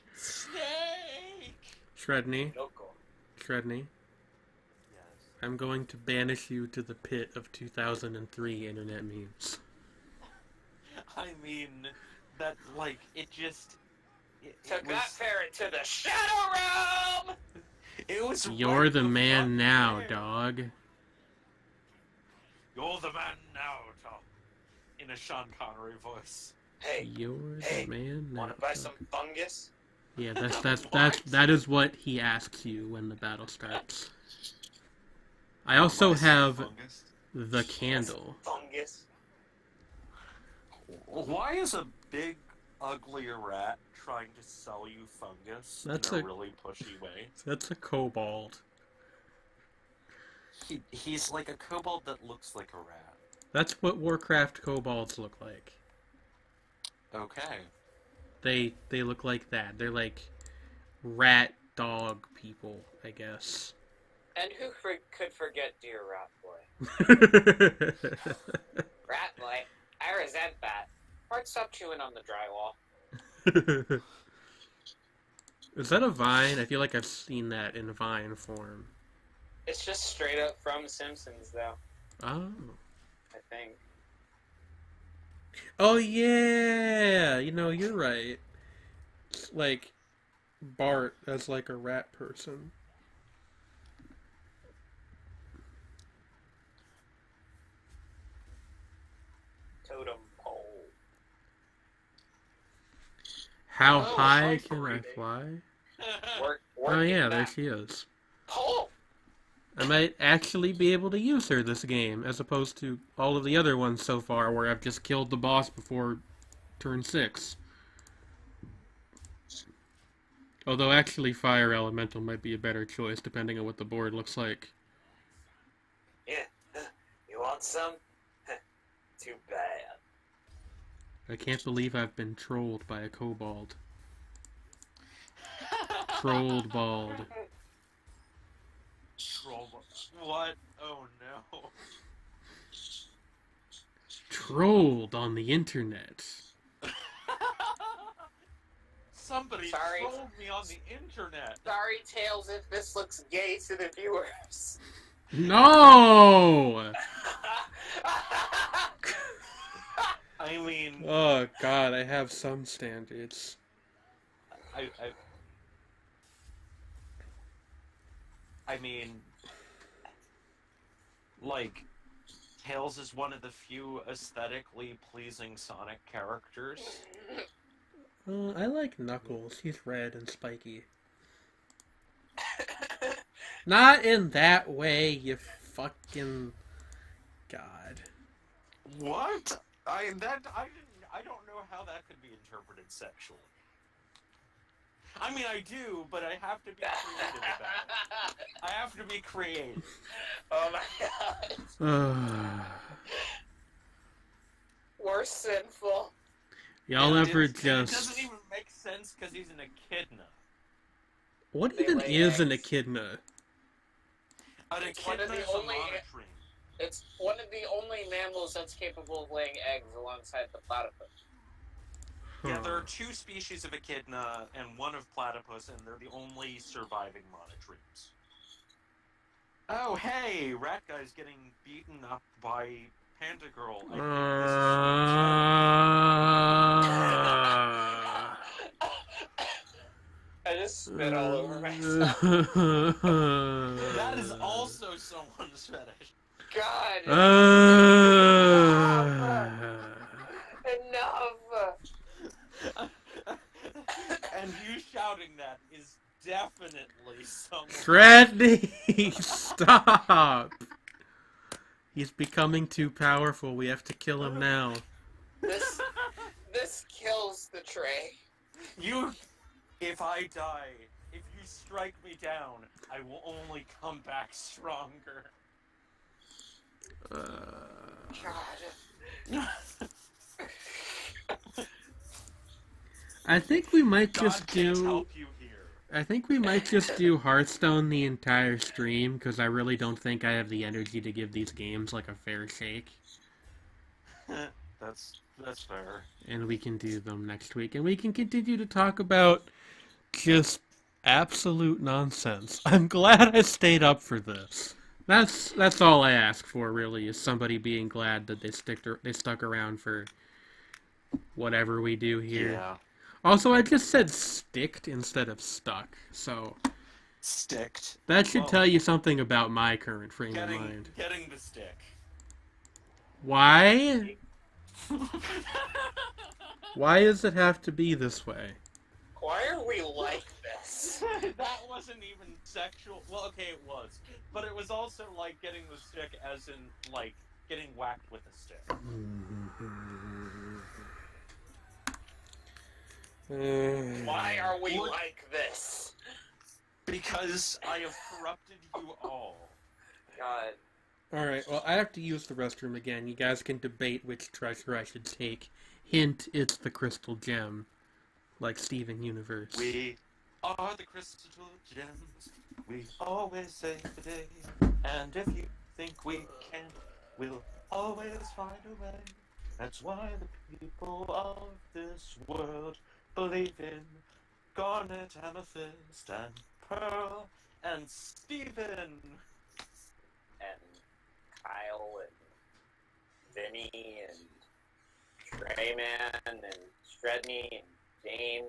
Sredni, Loco. Yes. I'm going to banish you to the pit of 2003 internet memes. I mean, that, like, it just... Took that parrot to the Shadow Realm! It was You're right the man fuck now, there. dog. You're the man now, Tom. In a Sean Connery voice. Hey, You're the man now. wanna buy some fungus? Yeah, that is what he asks you when the battle starts. I also have the candle. Fungus. Why is a big, ugly rat trying to sell you fungus That's in a a- really pushy way? That's a kobold. He's like a kobold that looks like a rat. That's what Warcraft kobolds look like. Okay. They look like that. They're like rat dog people, I guess. And who could forget Dear Rat Boy? Rat Boy, I resent that. Why'd stop chewing on the drywall? Is that a Vine? I feel like I've seen that in Vine form. It's just straight up from Simpsons, though, Oh. I think. Oh yeah! You know, you're right. It's like Bart as like a rat person. Totem pole. How Oh, high hi, can I Friday. fly? Work Oh yeah, it there back. she is. Pole! I might actually be able to use her this game, as opposed to all of the other ones so far where I've just killed the boss before turn 6. Although actually Fire Elemental might be a better choice depending on what the board looks like. Yeah. You want some? Too bad. I can't believe I've been trolled by a kobold. Trolled bald. What? Oh no. Trolled on the internet. Somebody Sorry. trolled me on the internet. Sorry, Tails, if this looks gay to the viewers. No! I mean, Oh god, I have some standards. I mean, like, Tails is one of the few aesthetically pleasing Sonic characters. I like Knuckles. He's red and spiky. Not in that way, you fucking god. What? I don't know how that could be interpreted sexually. I mean, I do, but I have to be creative about it. I have to be creative. Oh my god. We're sinful. Y'all And ever it just... doesn't even make sense because he's an echidna. What They even lay is an eggs. echidna? An It's one echidna of the is a only- monotreme. It's one of the only mammals that's capable of laying eggs alongside the platypus. Yeah, there Huh. are 2 species of echidna and 1 of platypus, and they're the only surviving monotremes. Oh, hey! Rat Guy's getting beaten up by Panda Girl. I I just spit all over myself. think this is... That is also someone's fetish. God! Enough! And you shouting that is definitely someone... Sredni, stop! He's becoming too powerful. We have to kill him now. This kills the tray. You... If I die... If you strike me down, I will only come back stronger. God. I think we might God just can't do. help you here. I think we might just do Hearthstone the entire stream because I really don't think I have the energy to give these games like a fair shake. That's fair. And we can do them next week, and we can continue to talk about just absolute nonsense. I'm glad I stayed up for this. That's all I ask for, really, is somebody being glad that they stuck around for whatever we do here. Yeah. Also, I just said sticked instead of stuck, so Sticked. that should Well, tell you something about my current frame of mind. Getting the stick. Why? Why does it have to be this way? Why are we like this? That wasn't even sexual. Well, okay, it was. But it was also like getting the stick as in, like, getting whacked with a stick. Why are we like this? Because I have corrupted you all. God. Alright, well, I have to use the restroom again. You guys can debate which treasure I should take. Hint, it's the crystal gem. Like Steven Universe. We are the crystal gems. We always save the day. And if you think we can't, we'll always find a way. That's why the people of this world believe in garnet, amethyst, and pearl, and Steven. And Kyle and Vinny and Treyman and Sredni and Jane,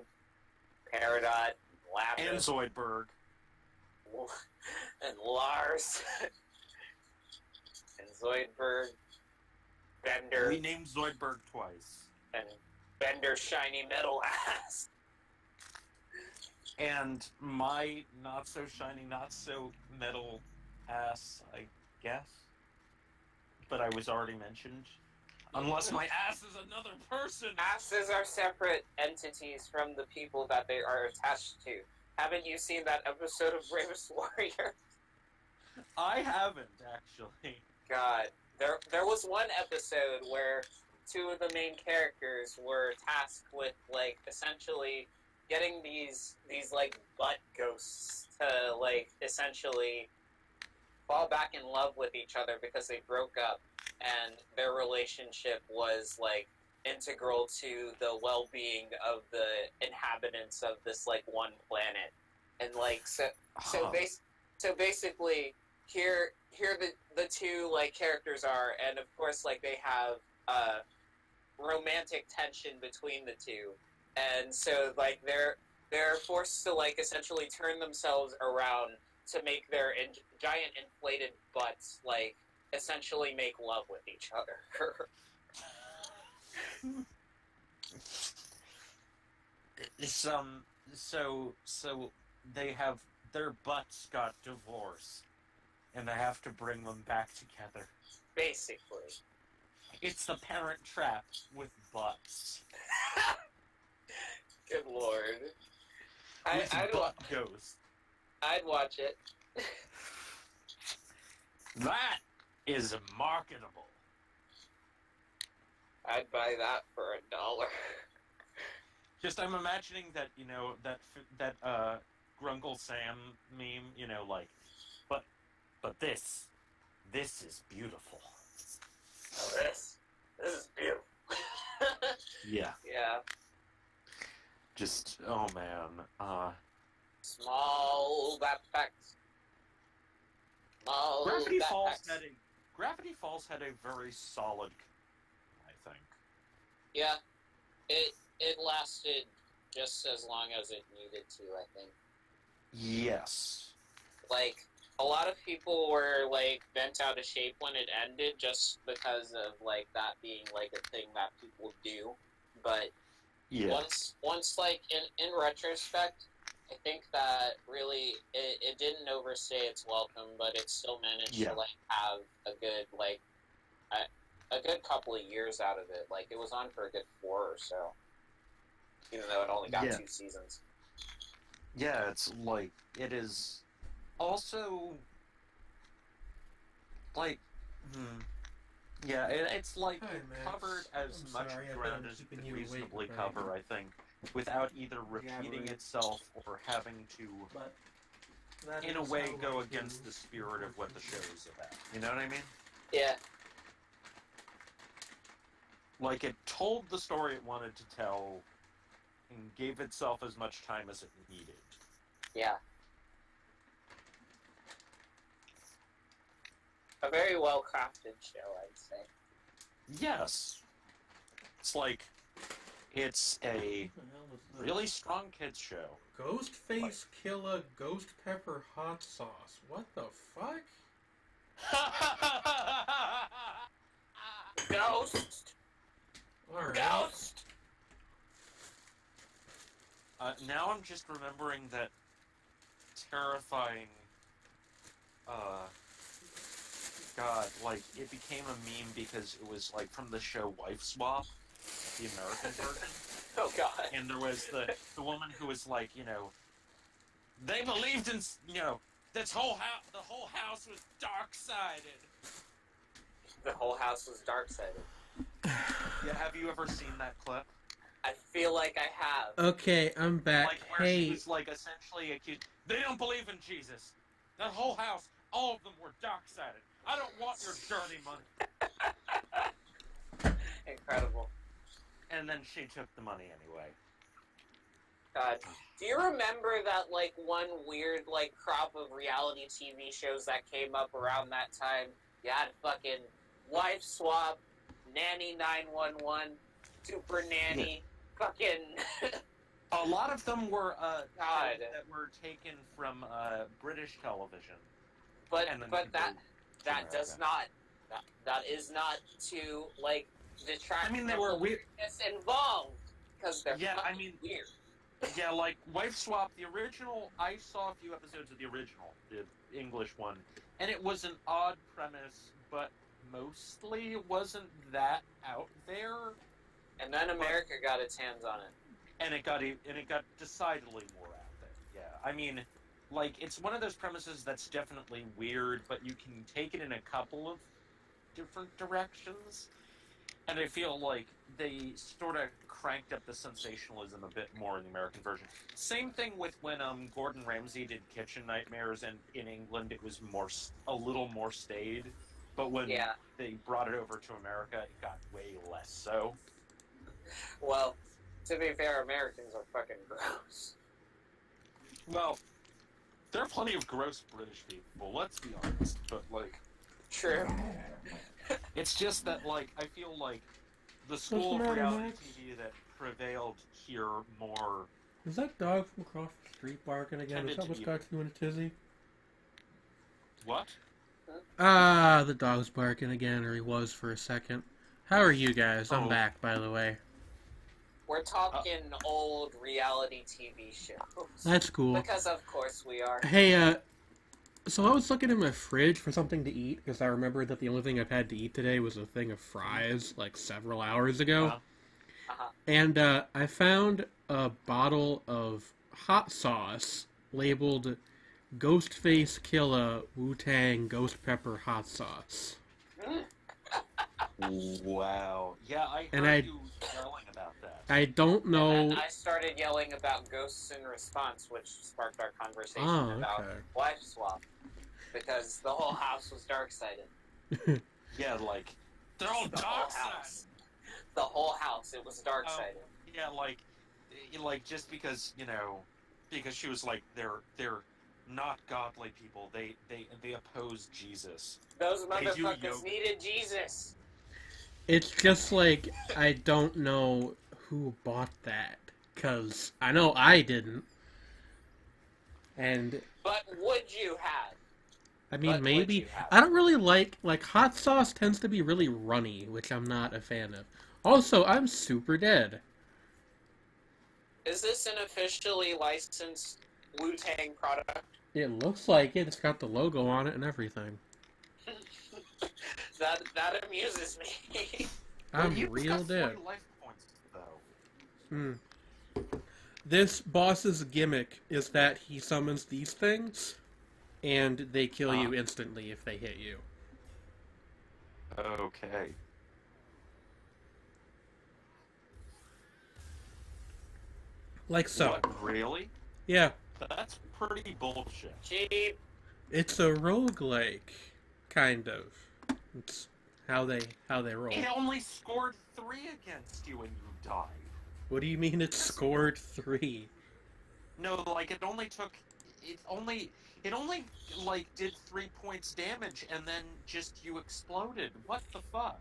Peridot, And Lapis, Zoidberg. and Lars, and Zoidberg, Bender, We named Zoidberg twice. and Bender shiny metal ass. And my not so shiny, not so metal ass, I guess. But I was already mentioned. Unless my ass is another person. Asses are separate entities from the people that they are attached to. Haven't you seen that episode of Bravest Warrior? I haven't, actually. God. There was one episode where two of the main characters were tasked with, like, essentially getting these like, butt ghosts to, like, essentially fall back in love with each other because they broke up, and their relationship was, like, integral to the well-being of the inhabitants of this, like, one planet. And, like, so basically, here the two, like, characters are, and of course, like, they have romantic tension between the two, and so, like, they're forced to, like, essentially turn themselves around to make their giant inflated butts, like, essentially make love with each other. So they have their butts got divorced, and they have to bring them back together. Basically. It's the Parent Trap with butts. Good lord. With butt ghost. I'd watch it. That is marketable. I'd buy that for $1. Just I'm imagining that, you know, that Grunkle Sam meme, you know, like, but this is beautiful. Oh, this is beautiful. Yeah. Yeah. Just oh man. Small backpacks. Small Gravity backpacks. Gravity Falls had a very solid, I think. Yeah. It lasted just as long as it needed to, I think. Yes. Like, a lot of people were, like, bent out of shape when it ended just because of, like, that being, like, a thing that people do. But Yeah. once like, in retrospect, I think that really it didn't overstay its welcome, but it still managed to, like, have a good, like, a good couple of years out of it. Like, it was on for a good 4 or so. Even though it only got 2 seasons. Yeah, it's like it is also like yeah, it's like Hi, it Max. covered as I'm much sorry, I've ground been as it keeping could you awake reasonably by cover, I think, without either repeating jabbering. itself or having to, But that in a is way, how go life against the is, spirit of what the show unfortunately. is about. You know what I mean? Yeah. Like, it told the story it wanted to tell and gave itself as much time as it needed. Yeah. A very well crafted show, I'd say. Yes. It's like, it's a What the hell is this? really strong kids show. Ghostface Killer Ghost Pepper Hot Sauce. What the fuck? Ghost! Alright. Ghost! Now I'm just remembering that terrifying, God, like, it became a meme because it was, like, from the show Wife Swap, the American version. Oh god. And there was the woman who was like, you know, they believed in, you know, the whole house was dark-sided. The whole house was dark-sided. Yeah, have you ever seen that clip? I feel like I have. Okay, I'm back. Like, where Hey, she was, like, essentially accused, they don't believe in Jesus. That whole house, all of them were dark-sided. I don't want your dirty money. Incredible. And then she took the money anyway. God. Do you remember that, like, one weird, like, crop of reality TV shows that came up around that time? You had fucking Wife Swap, Nanny 911, Super Nanny, fucking... A lot of them were God. that were taken from British television. But And then that does America. not... That is not to, like, detract I mean, they from were the weird. weirdness involved. Because they're Yeah, I fucking mean, weird. yeah, like Wife Swap, the original. I saw a few episodes of the original, the English one, and it was an odd premise, but mostly wasn't that out there. And then America got its hands on it. And it got decidedly more out there. Yeah, I mean, like, it's one of those premises that's definitely weird, but you can take it in a couple of different directions. And I feel like they sort of cranked up the sensationalism a bit more in the American version. Same thing with when Gordon Ramsay did Kitchen Nightmares, and in England it was a little more staid. But when they brought it over to America, it got way less so. Well, to be fair, Americans are fucking gross. Well, there are plenty of gross British people, let's be honest. But, like... True. It's just that, like, I feel like the school of reality TV that prevailed here more... Is that dog from across the street barking again? Is that what's got you in a tizzy? What? Ah, the dog's barking again, or he was for a second. How are you guys? I'm back, by the way. We're talking old reality TV shows. That's cool. Because of course we are. Hey, so I was looking in my fridge for something to eat, because I remembered that the only thing I've had to eat today was a thing of fries, like, several hours ago. And, I found a bottle of hot sauce labeled Ghostface Killa Wu-Tang Ghost Pepper Hot Sauce. Wow. Yeah, I heard you yelling about that. I don't know... And then I started yelling about ghosts in response, which sparked our conversation about Wife Swap. Because the whole house was dark-sided. Yeah, like, they're all dark-sided. The whole house, it was dark-sided. Yeah, like, just because, you know, because she was like, they're not godly people. They oppose Jesus. Those motherfuckers needed Jesus. It's just like, I don't know who bought that, because I know I didn't. And... But would you have? I mean, maybe. I don't really like hot sauce tends to be really runny, which I'm not a fan of. Also, I'm super dead. Is this an officially licensed Wu-Tang product? It looks like it. It's got the logo on it and everything. That amuses me. I'm real dead. Life points, though. This boss's gimmick is that he summons these things, and they kill you instantly if they hit you. Okay. Like so. What, really? Yeah. That's pretty bullshit. Cheap. It's a roguelike, kind of. It's how they roll. It only scored 3 against you and you died. What do you mean it scored 3? No, like it only like did 3 points damage and then just you exploded. What the fuck?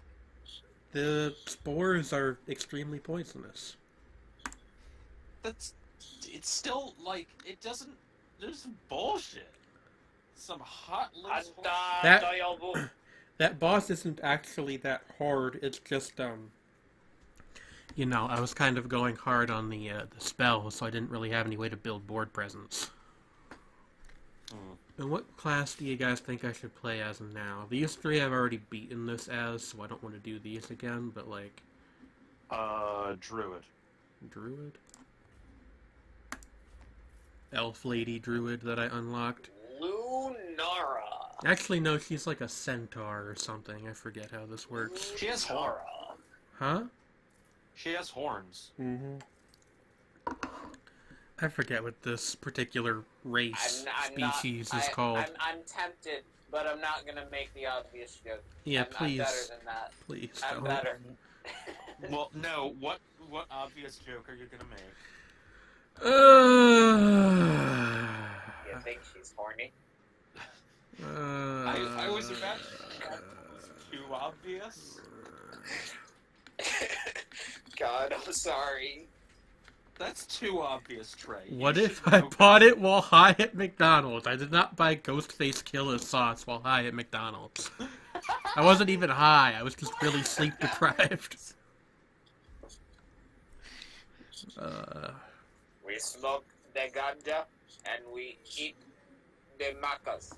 The spores are extremely poisonous. It's still like it doesn't. There's some bullshit. Some hot lips. That boss isn't actually that hard. It's just you know, I was kind of going hard on the spell, so I didn't really have any way to build board presence. And what class do you guys think I should play as now? These 3 I've already beaten this as, so I don't want to do these again, but like... Druid. Druid? Elf lady druid that I unlocked. Lunara. Actually, no, she's like a centaur or something. I forget how this works. She has horns. Huh? She has horns. Mm-hmm. I forget what this particular race species is called. I'm tempted, but I'm not gonna make the obvious joke. Yeah, I'm please. better than that. Please I'm don't. better. Well, no. What obvious joke are you gonna make? You think she's horny? I was about that was too obvious. God, I'm sorry. That's too obvious, Trey. What if I bought it while high at McDonald's? I did not buy Ghostface Killer sauce while high at McDonald's. I wasn't even high. I was just really sleep deprived. We smoke the ganja and we eat the macas.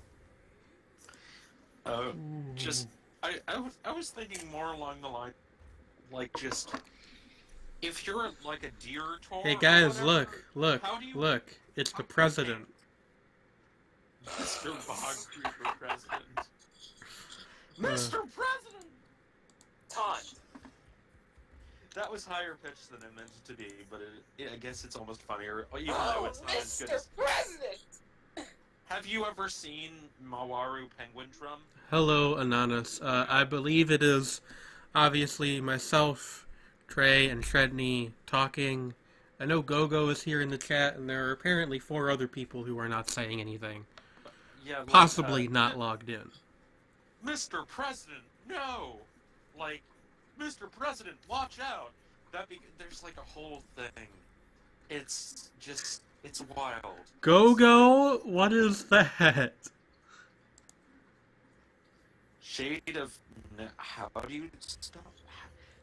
Just I was thinking more along the line, like just if you're like a deer tour. Hey guys, whatever, look! It's the president. Mr. Bog Trooper President. Mr. President. Taunt. That was higher pitched than it meant it to be, but I guess it's almost funnier, even though it's not as good Mr. as... President! Have you ever seen Mawaru Penguin Drum? Hello, Ananas. I believe it is obviously myself, Trey, and Sredni talking. I know Gogo is here in the chat, and there are apparently 4 other people who are not saying anything. Yeah, like, Possibly not logged in. Mr. President, no! Like, Mr. President, watch out! There's like a whole thing. It's just, it's wild. Gogo? What is that? Shade of... How do you stop?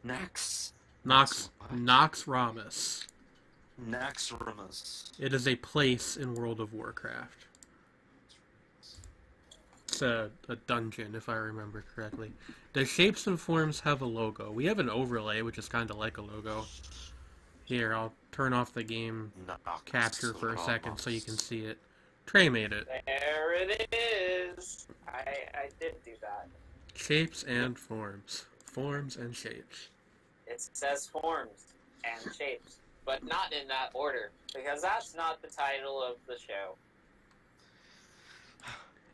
Nax Nox Naxxramas. It is a place in World of Warcraft. It's a dungeon, if I remember correctly. Does Shapes and Forms have a logo? We have an overlay, which is kind of like a logo. Here, I'll turn off the game capture for a second so you can see it. Trey made it. There it is. I did do that. Shapes and Forms. Forms and Shapes. It says forms and shapes, but not in that order, because that's not the title of the show.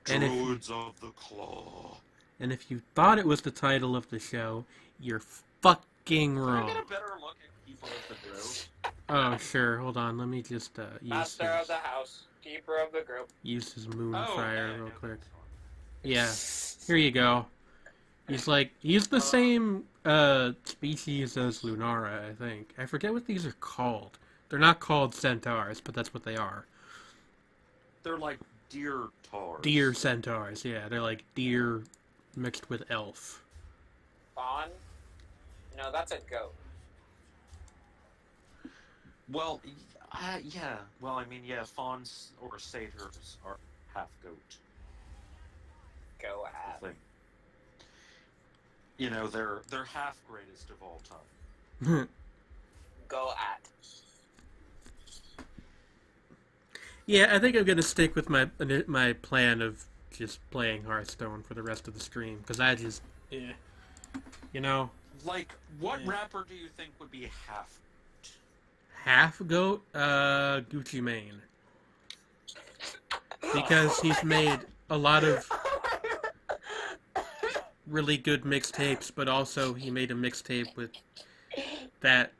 Druids of the Claw. And if you thought it was the title of the show, you're fucking Can I wrong. get a better look at People of the Grove? Oh, sure. Hold on. Let me just Master of the house, keeper of the group. use his Moonfire yeah, real yeah, quick. that's Yeah. Here you go. He's the same species as Lunara, I think. I forget what these are called. They're not called centaurs, but that's what they are. They're like deer tars. Deer centaurs, yeah. They're like deer mixed with elf. Fawn? No, that's a goat. Well, yeah. Well, I mean, yeah, fawns or satyrs are half goat. Go I at. think. You know, they're half greatest of all time. Go at. Yeah, I think I'm gonna stick with my plan of just playing Hearthstone for the rest of the stream because I just, you know, Like, what Yeah. rapper do you think would be half? half goat, Gucci Mane, because he's made a lot of really good mixtapes, but also he made a mixtape with that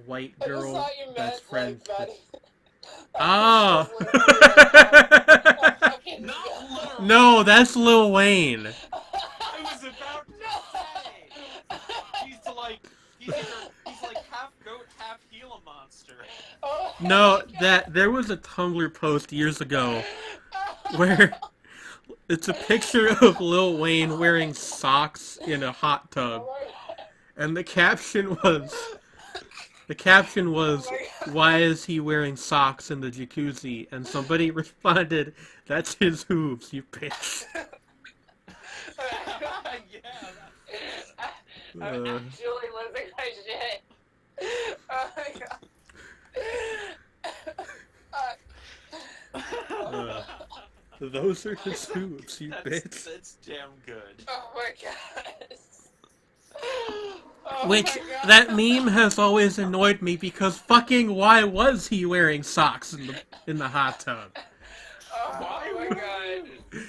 white I just girl thought you that's meant friends like that. with. I Oh! was just literally like, oh fucking Not god. literal. No, that's Lil Wayne. I was about to say. He's like half goat, half Gila monster. Oh No, my God. that there was a Tumblr post years ago where it's a picture of Lil Wayne wearing socks in a hot tub, Oh my God. and the caption was, Oh my "Why is he wearing socks in the jacuzzi?" And somebody responded, "That's his hooves, you bitch." Yeah. I'm actually losing my shit. Oh my god. Those are his hooves, you bitch. That's damn good. Oh my god. Oh Which, my God. that meme has always annoyed me because fucking why was he wearing socks in the hot tub? Oh my would god. you?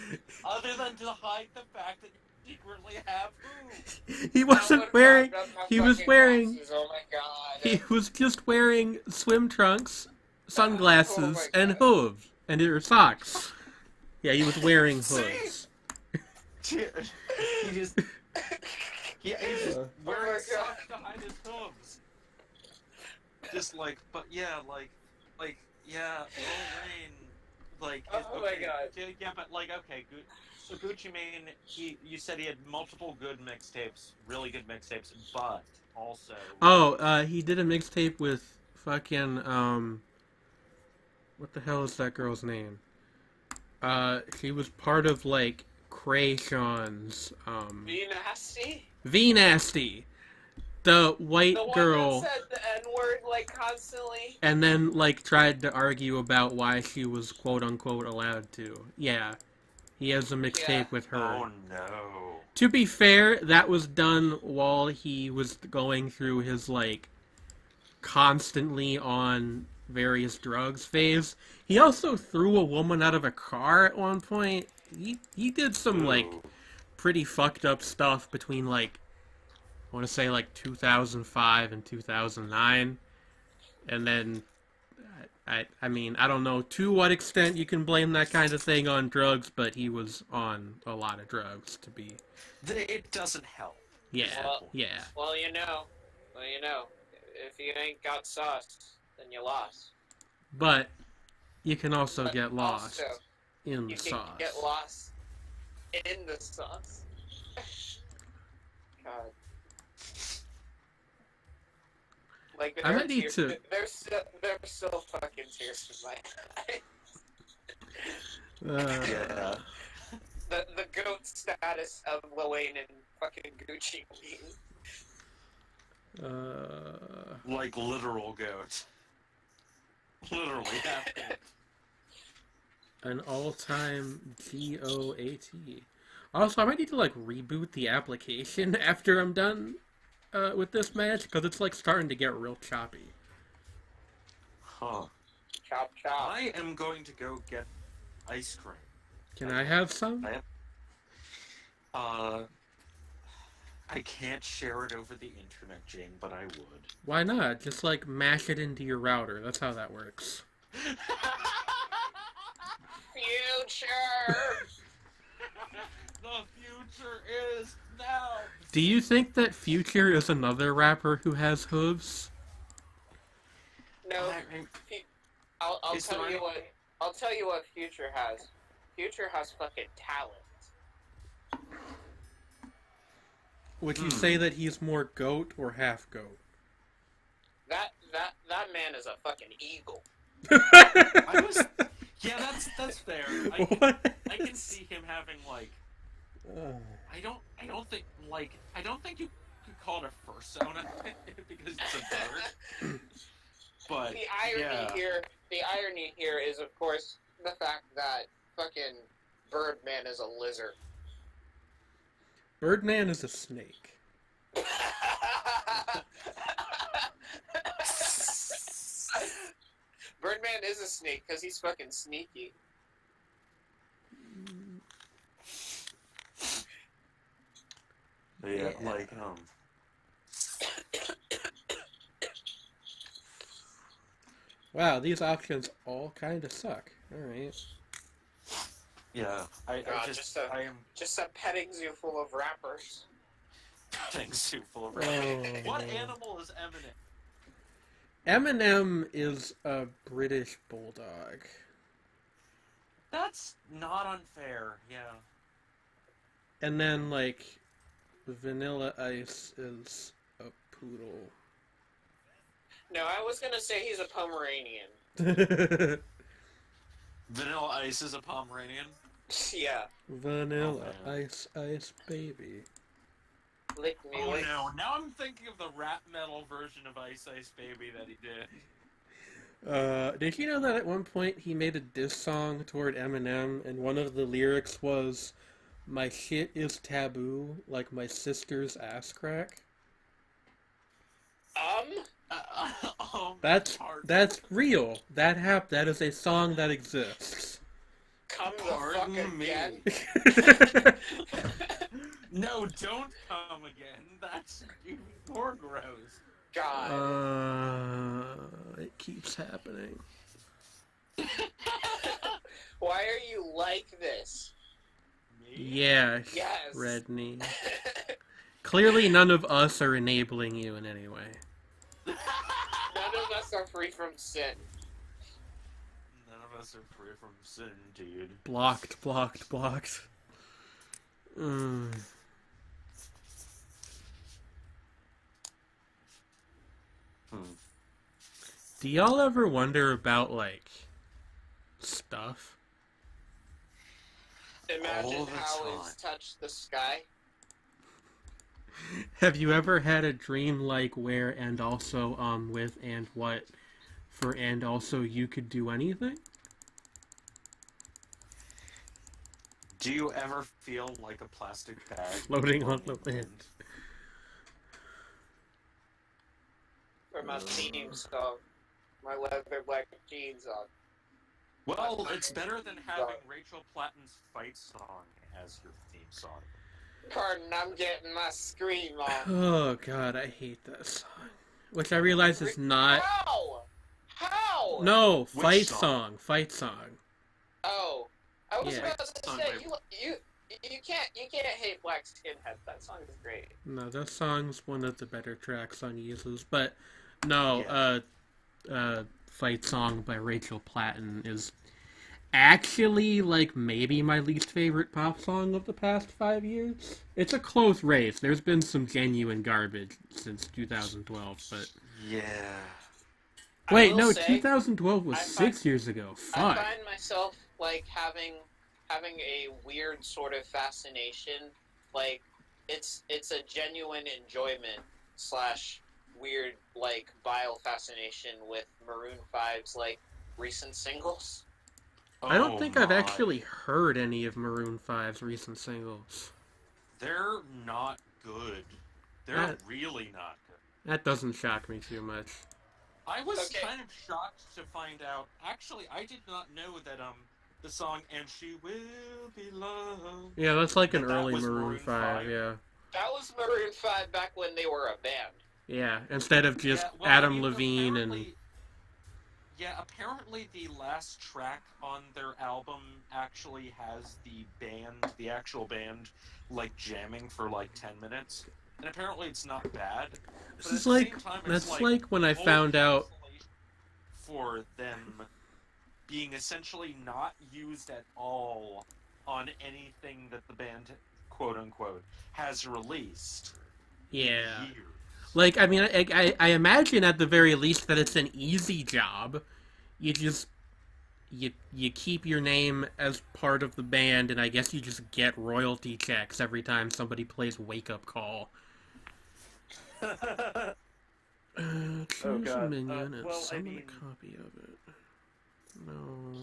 Other than to hide the fact that you secretly have boobs. He That wasn't would wearing, fuck up my he was fucking wearing, glasses. Oh my god. he was just wearing swim trunks, Oh sunglasses, my and God. hooves, and or socks. Yeah, he was wearing See? hooves. He just he's just Oh wearing my socks to hide his hooves. Just like, but yeah, yeah, Lil Wayne, like, is, Oh my okay, God. yeah, but like, okay, so Gucci Mane, you said he had multiple good mixtapes, really good mixtapes, but also, Oh, he did a mixtape with fucking, what the hell is that girl's name? She was part of, like, Krayshawn's, Be nasty. V Nasty, the white The one girl, that said the N word like constantly. and then, like, tried to argue about why she was quote unquote allowed to. Yeah, he has a mixtape Yeah. with her. oh no. To be fair, that was done while he was going through his, like, constantly on various drugs phase. He also threw a woman out of a car at one point. He did some, like, Ooh. pretty fucked up stuff between, like, I want to say, like, 2005 and 2009. And then, I mean, I don't know to what extent you can blame that kind of thing on drugs, but he was on a lot of drugs to be. It doesn't help. Yeah, Well- yeah. Well, you know. If you ain't got sauce, then you lost. But you can also But get lost also, in the You can sauce. get lost in the sauce. God. Like I might need tears, to- There's still fucking tears in my eyes. Yeah. The goat status of Lil Wayne and fucking Gucci Mane. Like literal goat. Literally half goat. An all-time GOAT. Also, I might need to, like, reboot the application after I'm done with this match, because it's, like, starting to get real choppy. Huh. Chop chop. I am going to go get ice cream. Can I have some? I can't share it over the internet, Jane, but I would. Why not? Just, like, mash it into your router. That's how that works. Future. The future is now. Do you think that Future is another rapper who has hooves? No. I'll Is tell there you any- what. I'll tell you what Future has. Future has fucking talent. Would you say that he's more goat or half goat? That man is a fucking eagle. Yeah, that's fair. What? I can see him having like. I don't think you could call it a fursona because it's a bird. But the irony here is, of course, the fact that fucking Birdman is a lizard. Birdman is a snake. Birdman is a snake because he's fucking sneaky. yeah, like Wow, these options all kind of suck. Alright. yeah. I am Just a petting zoo full of rappers. petting soup full of Oh. rabbits. What animal is Eminem? Eminem is a British bulldog. That's not unfair. Yeah. And then, like, Vanilla Ice is a poodle. No, I was gonna say he's a Pomeranian. Vanilla Ice is a Pomeranian. Yeah. Vanilla Oh, Ice Baby. Lick me, Oh lick. no! Now I'm thinking of the rap metal version of Ice Ice Baby that he did. Did you know that at one point he made a diss song toward Eminem, and one of the lyrics was, "My shit is taboo, like my sister's ass crack"? That's real. That is a song that exists. Come the fuck Pardon me. again. No, don't come again. That's even more gross. God. It keeps happening. Why are you like this? Me? Yeah, Yes. Sredni. Clearly none of us are enabling you in any way. None of us are free from sin. None of us are free from sin, dude. Blocked. Do y'all ever wonder about, like, stuff? Imagine All the how time. it's touched the sky. Have you ever had a dream like where and also with and what for and also you could do anything? Do you ever feel like a plastic bag Floating on the wind. For my theme song. My leather black jeans on. Well, it's better than having Rachel Platten's fight song as your theme song. Pardon, I'm getting my scream on. Oh god, I hate that song. Which I realize is not. How? How? No, Which fight song? song. Oh, I was Yeah. about to Song say by- you can't hate Black Skinhead. That song is great. No, that song's one of the better tracks on Yeezus, but no, Fight Song by Rachel Platten is actually, like, maybe my least favorite pop song of the past 5 years. It's a close race. There's been some genuine garbage since 2012, but... Yeah. Wait, will no, say, 2012 was I 6 years ago. I Fuck. find myself like having a weird sort of fascination. Like it's a genuine enjoyment / weird like bile fascination with Maroon 5's like recent singles. I don't think I've my. actually heard any of Maroon 5's recent singles. They're not good. They're That- really not good. That doesn't shock me too much. I was Okay. kind of shocked to find out. Actually, I did not know that the song "And She Will Be Loved." Yeah, that's like an That early was Maroon Maroon 5, 5? yeah. That was Maroon 5 back when they were a band. Yeah, instead of just Yeah, well, Adam I mean, Levine and... apparently- Yeah, apparently the last track on their album actually has the actual band, like jamming for like 10 minutes, and apparently it's not bad. This But is at the like, same time, that's it's like when I full found out... cancellation for them being essentially not used at all on anything that the band, quote unquote, has released. Yeah. In years. Like, I mean, I imagine at the very least that it's an easy job. You just... You keep your name as part of the band, and I guess you just get royalty checks every time somebody plays Wake Up Call. Choose a God. minion and Well, I summon mean, a copy of it. No.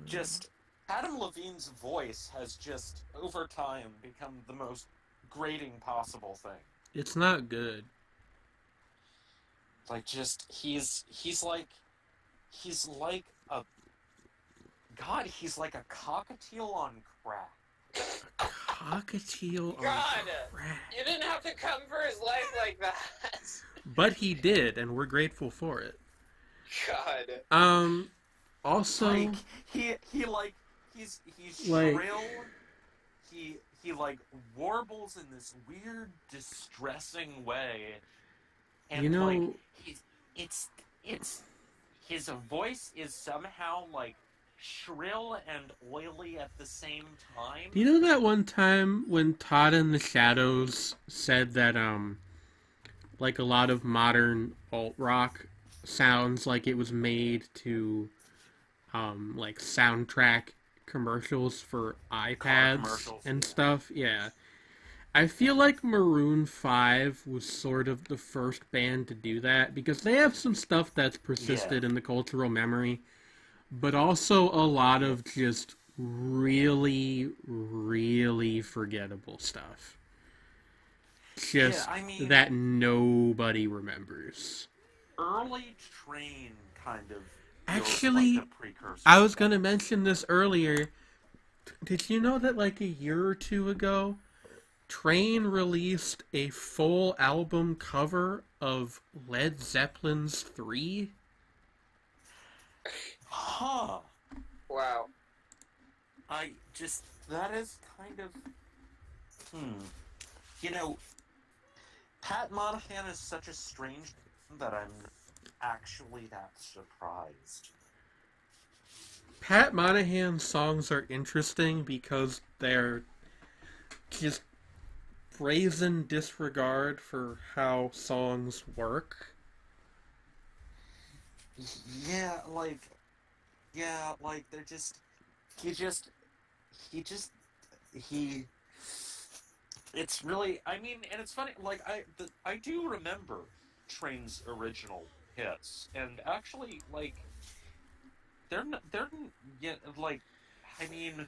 just Adam Levine's voice has just over time become the most grating possible thing. It's not good. Like, just he's like a god. He's like a cockatiel on crack. Cockatiel on God, crack. you didn't have to come for his life like that. But he did, and we're grateful for it. God. Also, Like he's Like- shrill. He like warbles in this weird, distressing way, and You know- like it's his voice is somehow like shrill and oily at the same time. do you know that one time when Todd in the Shadows said that, like a lot of modern alt rock sounds like it was made to, like soundtrack commercials for iPads commercials, and yeah. stuff? Yeah. I feel like Maroon 5 was sort of the first band to do that because they have some stuff that's persisted in the cultural memory, but also a lot of just really, really forgettable stuff. Just Yeah, I mean- that nobody remembers. Early Train kind of feels Actually, like the precursor. I was going to mention this earlier. Did you know that like a year or two ago, Train released a full album cover of Led Zeppelin's 3? Huh. Wow. That is kind of, you know, Pat Monahan is such a strange that I'm actually that surprised. Pat Monahan's songs are interesting because they're just brazen disregard for how songs work. Yeah, they're just, he, it's really, I mean, and it's funny, like, I do remember Train's original hits, and actually, like, yeah, like, I mean,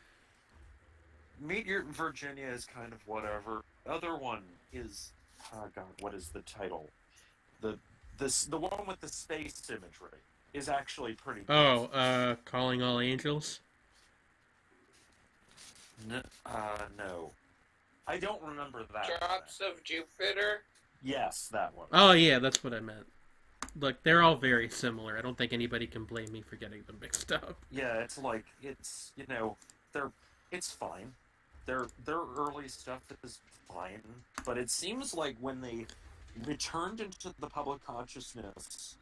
Meet Your Virginia is kind of whatever. The other one is, oh god, what is the title? The one with the space imagery is actually pretty good. Oh, Calling All Angels? No. I don't remember that. Drops of Jupiter. Yes, that one. Oh yeah, that's what I meant. Look, they're all very similar. I don't think anybody can blame me for getting them mixed up. Yeah, it's like, it's, you know, it's fine. Their early stuff is fine, but it seems like when they returned into the public consciousness,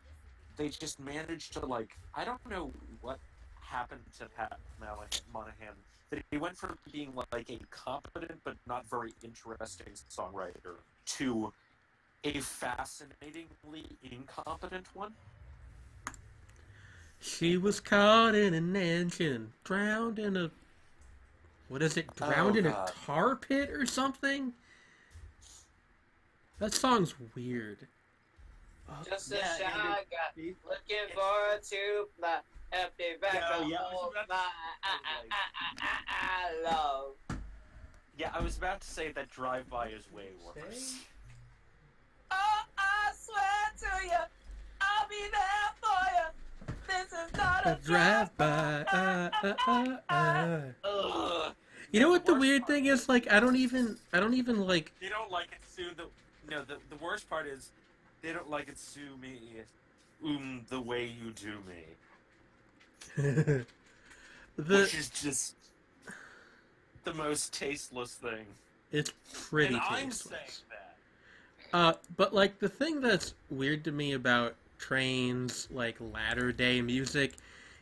they just managed to, like, I don't know what happened to Pat Monahan, but he went from being like a competent but not very interesting songwriter to a fascinatingly incompetent one. She was caught in an engine, drowned in a... What is it? Drowned in a God. tar pit or something? That song's weird. Just a Yeah, shotgun. Looking forward to my empty back of yeah, I was all about to my love. Yeah, I was about to say that Drive-By is way worse. Oh, I swear to you, I'll be there for you. This is not A drive-by. Ugh. You know what the worst weird part thing is? Like, I don't even like... They don't like it sue the worst part is they don't like it sue me the way you do me. Which is just the most tasteless thing. It's pretty And I'm tasteless. saying that. But like the thing that's weird to me about Train's like latter day music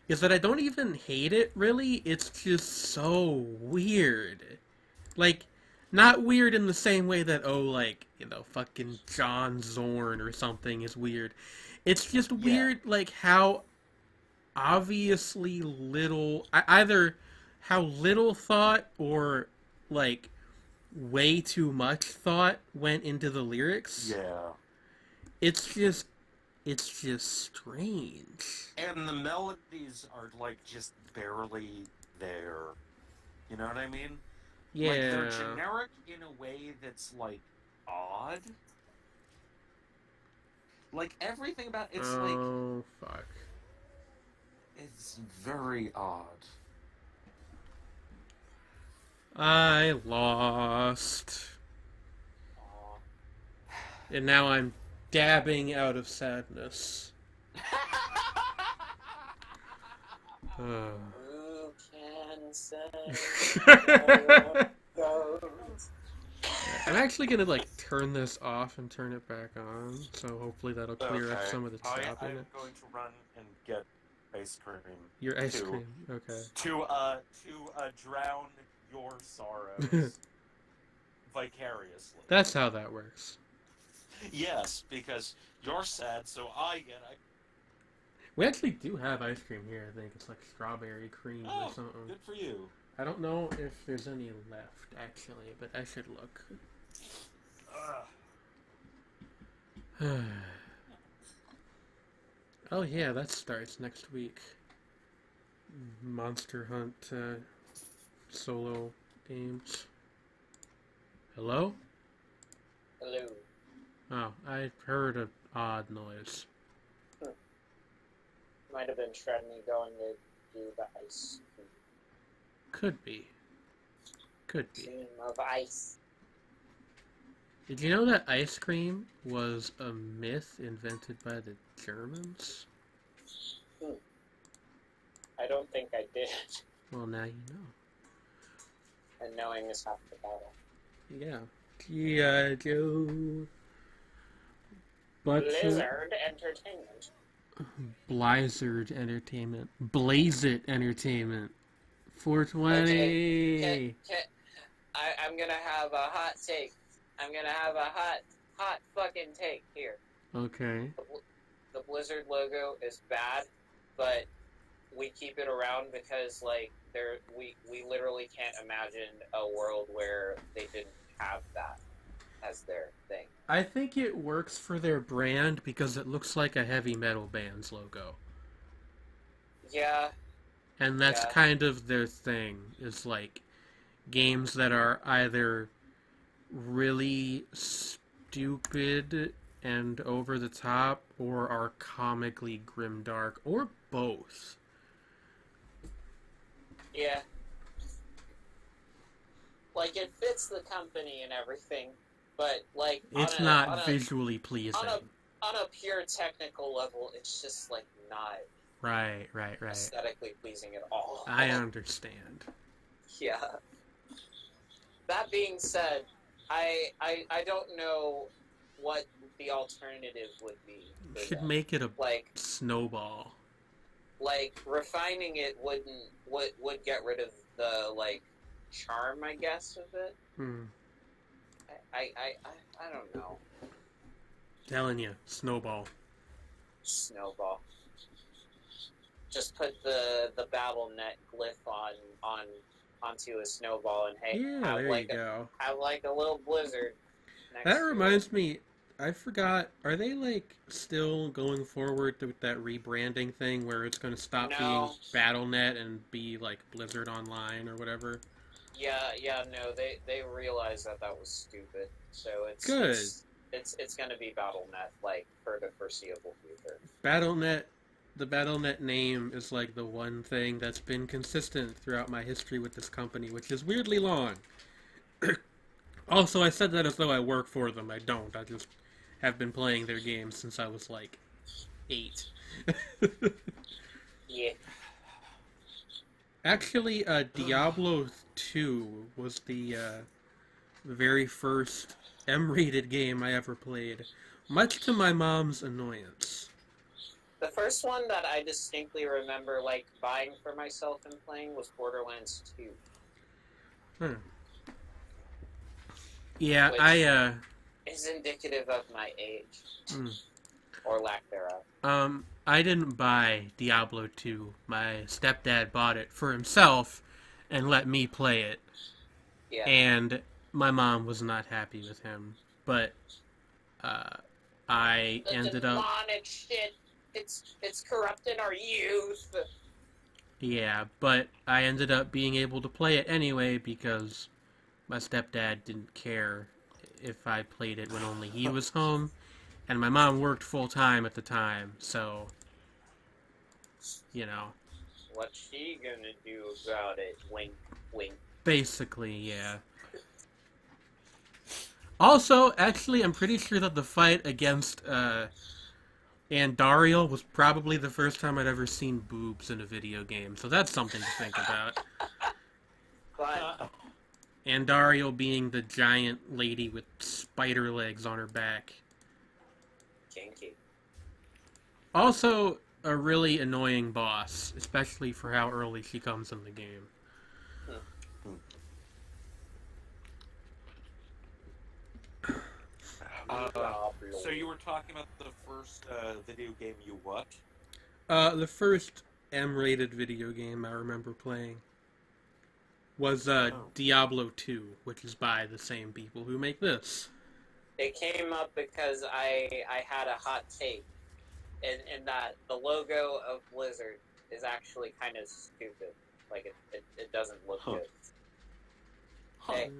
is that I don't even hate it really. It's just so weird. Like, not weird in the same way that like, you know, fucking John Zorn or something is weird. It's just weird like how obviously little either how little thought or like way too much thought went into the lyrics. Yeah. It's just it's just strange. And the melodies are, like, just barely there. You know what I mean? Yeah. Like, they're generic in a way that's, like, odd. Like, everything about it's, like... Oh, fuck. It's very odd. I lost. Aw. And now I'm dabbing out of sadness. Who can say goes? I'm actually gonna, like, turn this off and turn it back on, so hopefully that'll clear up some of the I'm choppiness. going to run and get ice cream. Your ice to- cream, okay. To drown your sorrows vicariously. That's how that works. Yes, because you're sad, so I get it. We actually do have ice cream here, I think. It's like strawberry cream Oh, or something. good for you. I don't know if there's any left, actually, but I should look. Oh yeah, that starts next week. Monster Hunt solo games. Hello? Hello. Oh, I heard an odd noise. Might have been Sredni going to do the ice cream. Could be. Could be. Cream of ice. Did you know that ice cream was a myth invented by the Germans? I don't think I did. Well, now you know. And knowing is half the battle. Yeah. G.I. Joe. But Blizzard Entertainment. Blizzard Entertainment. Blaze It Entertainment. 420. I'm gonna have a hot take. I'm gonna have a hot fucking take here. Okay. The Blizzard logo is bad, but we keep it around because, like, we literally can't imagine a world where they didn't have that as their thing. I think it works for their brand because it looks like a heavy metal band's logo. Yeah, And that's Yeah. kind of their thing, is like games that are either really stupid and over the top or are comically grimdark or both. yeah. Like, it fits the company and everything, but, like, It's not visually pleasing. on a pure technical level, it's just, like, not Right. aesthetically pleasing at all. I understand. Yeah. That being said, I don't know what the alternative would be. You for should them. make it a like snowball. refining it would get rid of the, like, charm, I guess, of it. I don't know. Telling you, snowball. Snowball. Just put the BattleNet glyph onto a snowball, and hey, Yeah, have there like you go. have like a little blizzard. Next That to reminds me, I forgot, are they, like, still going forward with that rebranding thing where it's going to stop No. being BattleNet and be, like, Blizzard Online or whatever? Yeah, no, they realized that was stupid. So it's Good. It's gonna be BattleNet, like, for the foreseeable future. BattleNet, the BattleNet name is, like, the one thing that's been consistent throughout my history with this company, which is weirdly long. Also, I said that as though I work for them. I don't. I just have been playing their games since I was, like, 8. Yeah. Actually, Diablo 2 was the very first M-rated game I ever played, much to my mom's annoyance. The first one that I distinctly remember, like, buying for myself and playing was Borderlands 2. Huh. Yeah, Which- Is indicative of my age. Mm. Or lack thereof. I didn't buy Diablo 2. My stepdad bought it for himself and let me play it. Yeah. And my mom was not happy with him. But I The ended up... demonic shit. It's corrupting our youth. Yeah, but I ended up being able to play it anyway because my stepdad didn't care if I played it when only he was home, and my mom worked full-time at the time, so, you know, What's she gonna do about it? Wink, wink. basically, yeah. Also, actually, I'm pretty sure that the fight against Andariel was probably the first time I'd ever seen boobs in a video game, so that's something to think about. But Andariel being the giant lady with spider legs on her back. kinky. Also, a really annoying boss, especially for how early she comes in the game. So you were talking about the first video game you what? The first M-rated video game I remember playing was Diablo 2, which is by the same people who make this. It came up because I had a hot take, in that the logo of Blizzard is actually kind of stupid. Like it doesn't look Huh. good. Huh. Hey,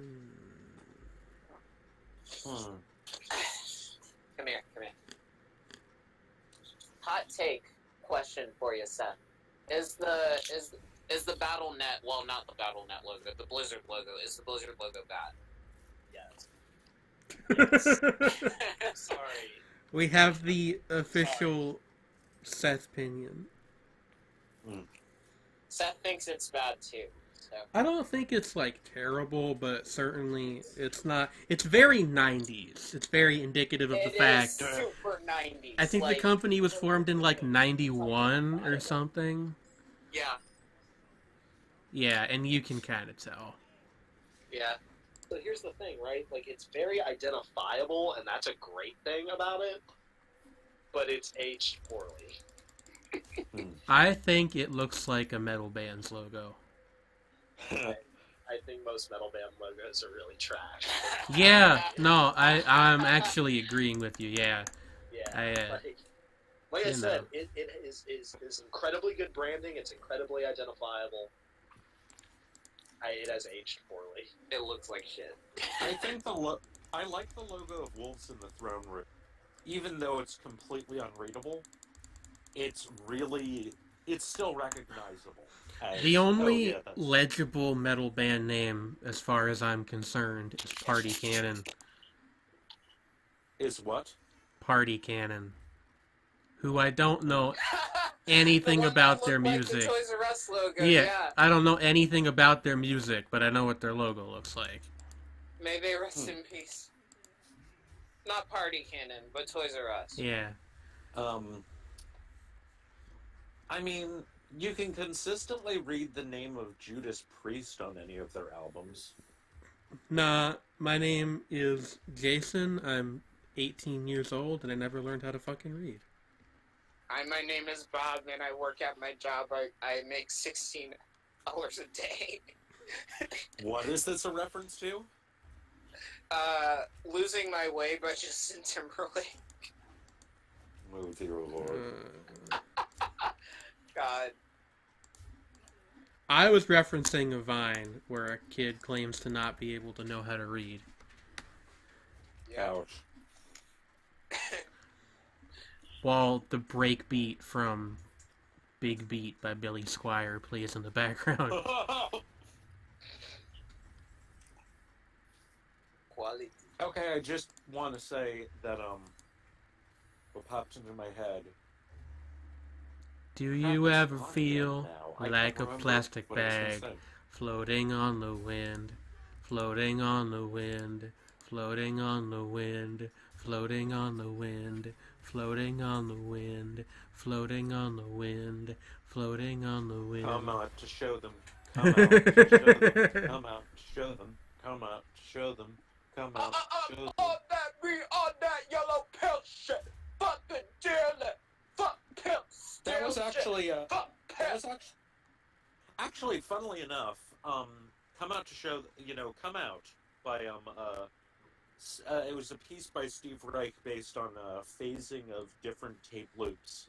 Hmm. come here. Hot take question for you, Seth. Is the BattleNet, well, not the BattleNet logo, the Blizzard logo, is the Blizzard logo bad? Yes. Sorry. We have the official Seth opinion. Seth thinks it's bad too. So. I don't think it's, like, terrible, but certainly it's not... It's very 90s. It's very indicative of the fact... It is super 90s. I think like, the company was formed in, like, 91 or something. Yeah. Yeah, and you can kind of tell. Yeah. So here's the thing, right? Like, it's very identifiable, and that's a great thing about it, but it's aged poorly. I think it looks like a metal band's logo. I think most metal band logos are really trash. Yeah, no, I'm actually agreeing with you, yeah. Yeah. Like I you said, know. it is incredibly good branding. It's incredibly identifiable. It has aged poorly. It looks like shit. I think I like the logo of Wolves in the Throne Room. Even though it's completely unreadable, it's still recognizable. The only Oh, yeah, legible metal band name, as far as I'm concerned, is Party Cannon. Is what? Party Cannon. Who I don't know anything The one about that their looked music. Like the Toys R Us logo, Yeah, I don't know anything about their music, but I know what their logo looks like. May they rest in peace. Not Party Cannon, but Toys R Us. Yeah. I mean, you can consistently read the name of Judas Priest on any of their albums. Nah, my name is Jason. I'm 18 years old, and I never learned how to fucking read. My name is Bob, and I work at my job. I make $16 a day. What is this a reference to? Losing My Way by Justin Timberlake. Oh, dear Lord. God. I was referencing a Vine where a kid claims to not be able to know how to read. Yeah. Ouch. While the breakbeat from Big Beat by Billy Squier plays in the background. Quality. Okay, I just want to say that, what popped into my head. Do you ever Happens feel now. I like can't a remember plastic what I was gonna bag say. floating on the wind, floating on the wind, floating on the wind, floating on the wind, floating on the wind, floating on the wind, floating on the wind? Come out to show them. Come out to show them. Come out to show them. Come out to show them. Come out to show them. On that yellow pill shit. Fuck the dealer. Fuck pills. That was actually Fuck that pills. was actually funnily enough, come out to show, Come Out by It was a piece by Steve Reich based on phasing of different tape loops.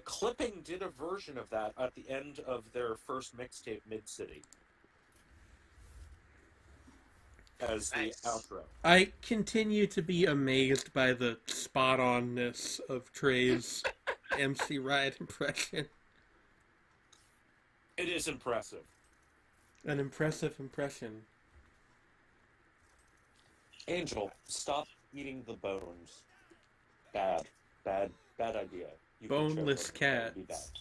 Clipping did a version of that at the end of their first mixtape, Mid-City, as the Nice. outro. I continue to be amazed by the spot-onness of Trey's MC Riot impression. It is impressive. An impressive impression. Angel, stop eating the bones. Bad idea. You could choke Boneless on them. That would be cats.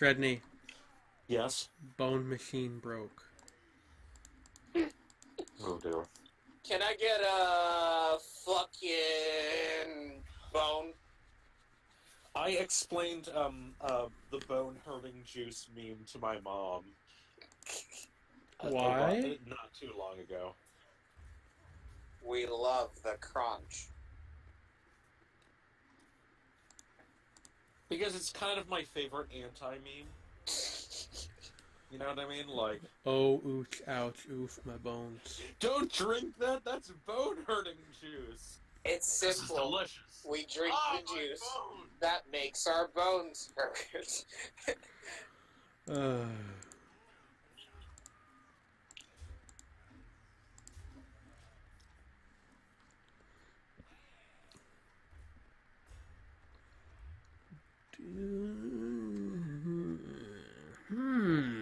bad. Sredni, Yes? bone machine broke. Oh dear. Can I get a fucking bone? I explained the bone hurting juice meme to my mom. Why? Not too long ago. We love the crunch. Because it's kind of my favorite anti-meme. You know what I mean? Like, Oh, ooch, ouch, oof, my bones. don't drink that! That's bone-hurting juice! It's This is simple. delicious. We drink Ah, the my juice. bone! That makes our bones hurt. Uh, hmm.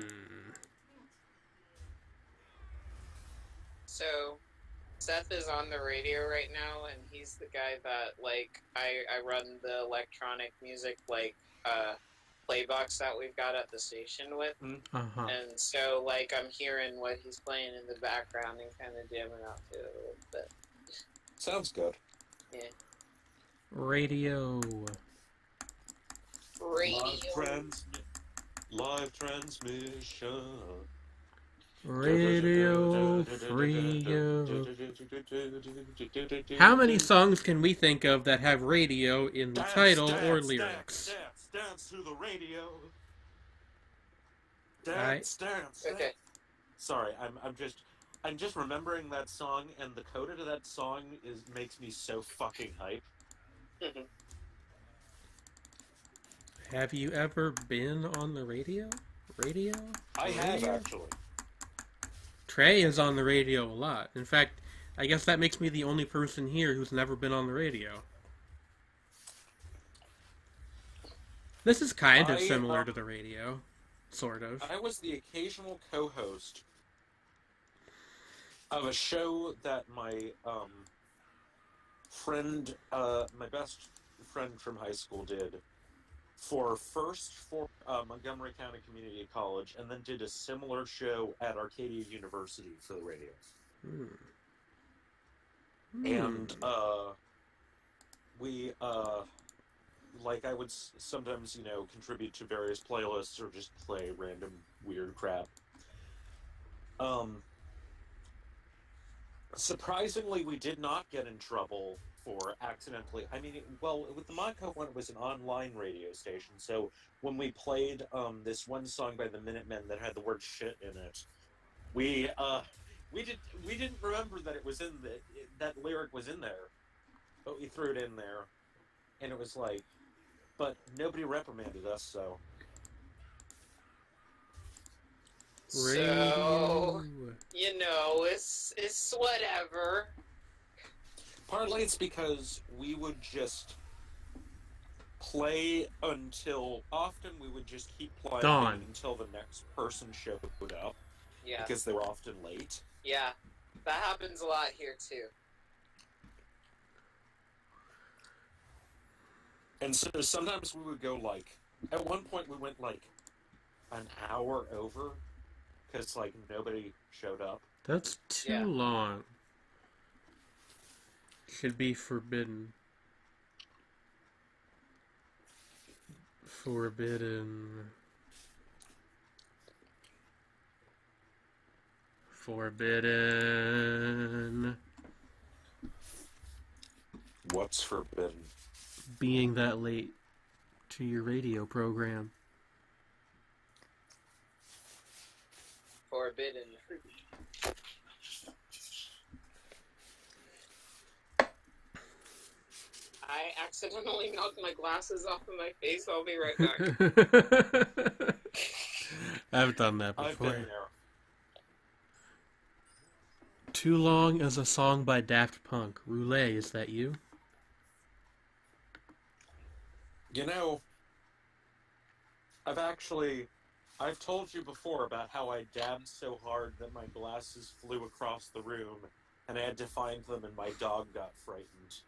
So, Seth is on the radio right now, and he's the guy that, like, I run the electronic music, like, playbox that we've got at the station with. Uh-huh. And so, like, I'm hearing what he's playing in the background and kind of jamming out to it a little bit. Sounds good. Radio. Live transmission. Radio Frio. How many songs can we think of that have radio in the title or lyrics? Dance to the radio. Alright. Dance. Okay. Sorry, I'm just remembering that song, and the coda to that song makes me so fucking hype. Have you ever been on the radio? Radio? I have Radio? actually. Trey is on the radio a lot. In fact, I guess that makes me the only person here who's never been on the radio. This is kind of similar to the radio. Sort of. I was the occasional co-host of a show that my friend, my best friend from high school did for Montgomery County Community College, and then did a similar show at Arcadia University for the radio. And we like I would sometimes contribute to various playlists or just play random weird crap. Surprisingly, we did not get in trouble for accidentally. I mean, with the Monco one, it was an online radio station. So when we played this one song by the Minutemen that had the word "shit" in it, we didn't remember that it was in that lyric was in there, but we threw it in there, and it was like, but nobody reprimanded us, so. Radio. So, it's whatever. Partly it's because we would just play often we would just keep playing Dawn. until the next person showed up. Yeah. Because they were often late. Yeah. That happens a lot here, too. And so sometimes we would go at one point we went an hour over because nobody showed up. That's too long. Should be forbidden. Forbidden. Forbidden. What's forbidden? Being that late to your radio program. Forbidden fruit. I accidentally knocked my glasses off of my face. I'll be right back. I've done that I've been before. there. Too Long is a song by Daft Punk. Roulette, is that you? You know, I've told you before about how I dabbed so hard that my glasses flew across the room, and I had to find them, and my dog got frightened.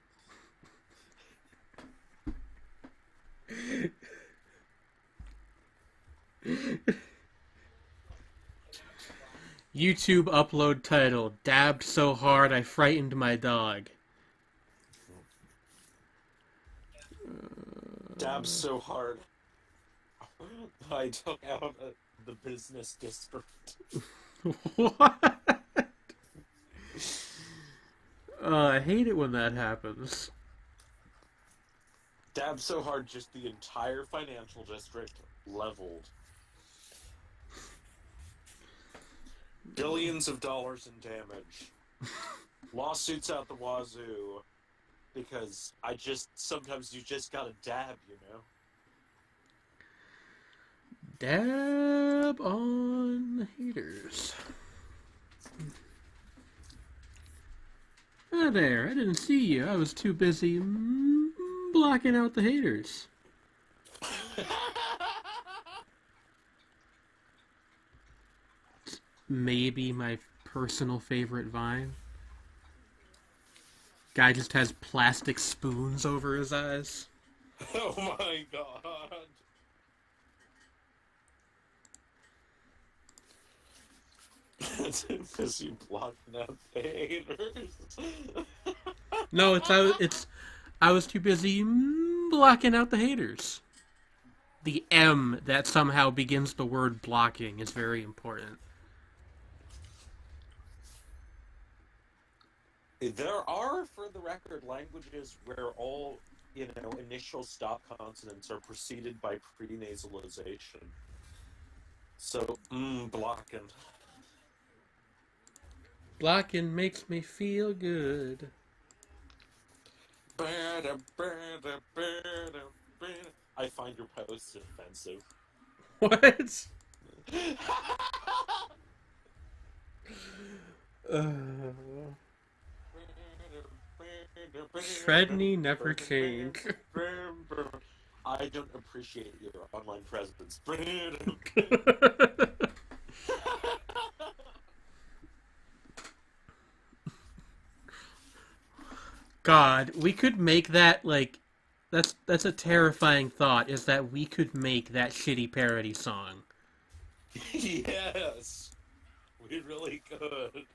YouTube upload title: Dabbed so hard I frightened my dog. Dabbed so hard I took out the business district. What? I hate it when that happens. Dabbed so hard just the entire financial district leveled. Billions of dollars in damage. Lawsuits out the wazoo. Because sometimes you just gotta dab, you know? Dab on the haters. Ah, there, I didn't see you. I was too busy blocking out the haters. Maybe my personal favorite Vine. Guy just has plastic spoons over his eyes. Oh my god. Because you blocking out the haters. No, I was too busy blocking out the haters. The M that somehow begins the word blocking is very important. There are, for the record, languages where all, initial stop consonants are preceded by prenasalization. So, blocking. Blocking makes me feel good. I find your posts offensive. What? Sredni never change. I don't appreciate your online presence. God, we could make that, like, that's a terrifying thought, is that we could make that shitty parody song. Yes, we really could.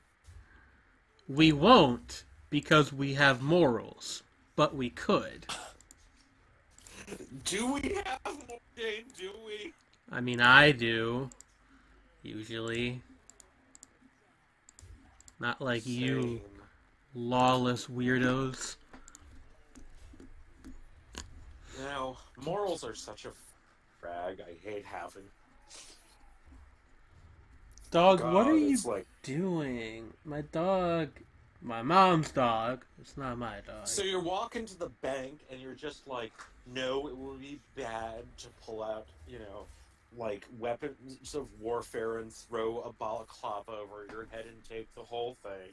We won't, because we have morals, but we could. Do we have more, Jane? Do we? I mean, I do, usually. Not like you Same. lawless weirdos. Now, morals are such a frag. I hate having. Dog, God, what are you it's like... doing? My dog, my mom's dog. It's not my dog. So you're walking to the bank and you're just like, no, it will be bad to pull out, like weapons of warfare and throw a balaclava over your head and take the whole thing.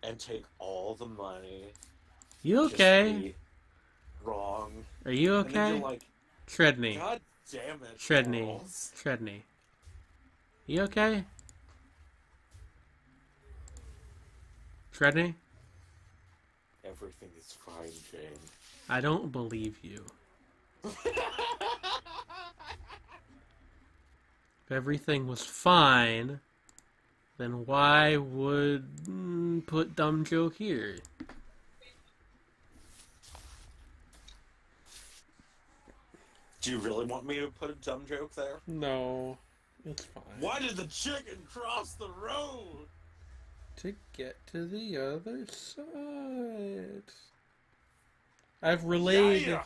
And take all the money. You okay? Just be wrong. Are you And then okay? you're like, Sredni. God damn it. Sredni. morals. Sredni. You okay? Sredni? Everything is fine, Jane. I don't believe you. If everything was fine, then why would put dumb joke here? Do you really want me to put a dumb joke there? No, it's fine. Why did the chicken cross the road? To get to the other side. I've relayed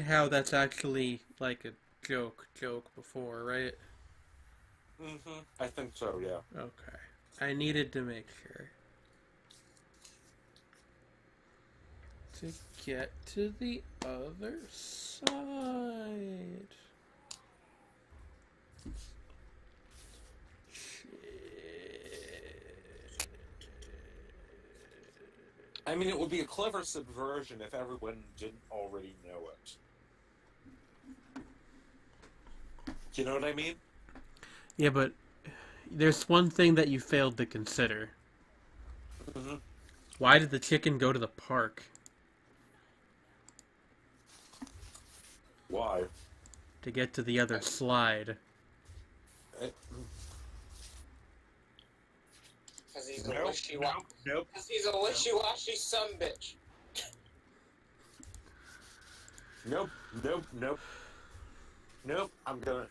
how that's actually like a joke before, right? I think so, yeah. Okay. I needed to make sure. To get to the other side. I mean, it would be a clever subversion if everyone didn't already know it. Do you know what I mean? Yeah, but there's one thing that you failed to consider. Mm-hmm. Why did the chicken go to the park? Why? To get to the other slide. Because he's a Nope, wishy-washy. nope. Because he's a wishy-washy sumbitch. Nope. I'm gonna.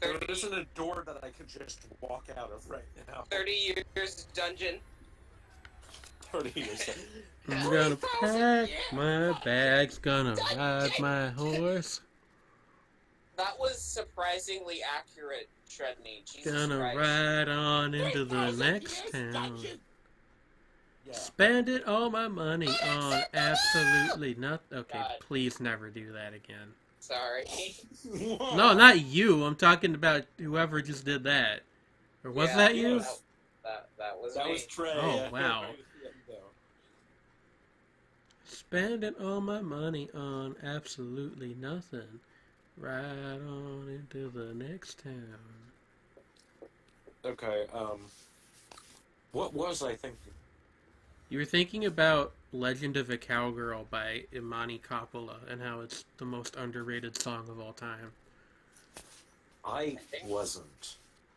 There isn't a door that I could just walk out of right now. 30 years dungeon. 30 years. I'm gonna pack my bags, gonna ride my horse. That was surprisingly accurate, Sredni. Jesus Gonna Christ. ride on into the next town. Yeah. Spending all my money on absolutely nothing. Okay, God. please never do that again. Sorry. No, not you. I'm talking about whoever just did that. Or was Yeah, that you? That was That me. was Trey. Oh, yeah. wow. Spending all my money on absolutely nothing. Right on into the next town. Okay, what was I thinking? You were thinking about Legend of a Cowgirl by Imani Coppola and how it's the most underrated song of all time. I wasn't.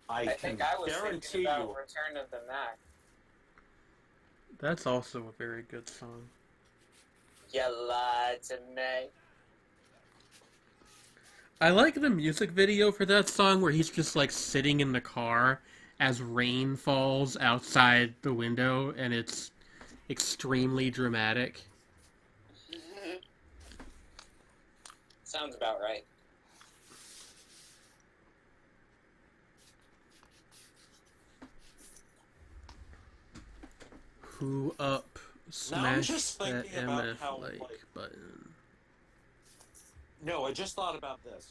I can think I was guarantee thinking about you. Return of the Mac. That's also a very good song. You lied to me. I like the music video for that song where he's just like sitting in the car as rain falls outside the window and it's extremely dramatic. Sounds about right. Who up? Now I'm Smash just that thinking about MF how, like like- button. No, I just thought about this.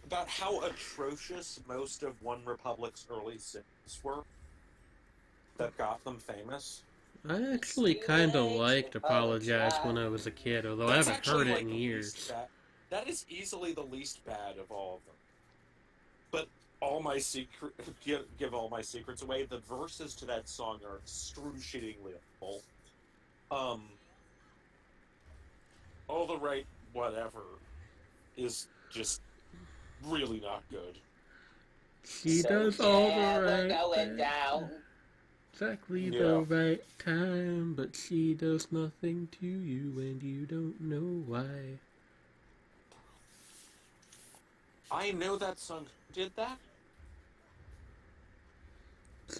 About how atrocious most of One Republic's early singles were that got them famous. I actually kind of liked Apologize when I was a kid, although I That's haven't actually, heard it like, in the years. least bad. That is easily the least bad of all of them. But all my secret, give all my secrets away. The verses to that song are excruciatingly awful. All the right whatever is just really not good. She does all the we're right going thing. down. Exactly Yeah. the right time, but she does nothing to you and you don't know why. I know that song. Who did that? It's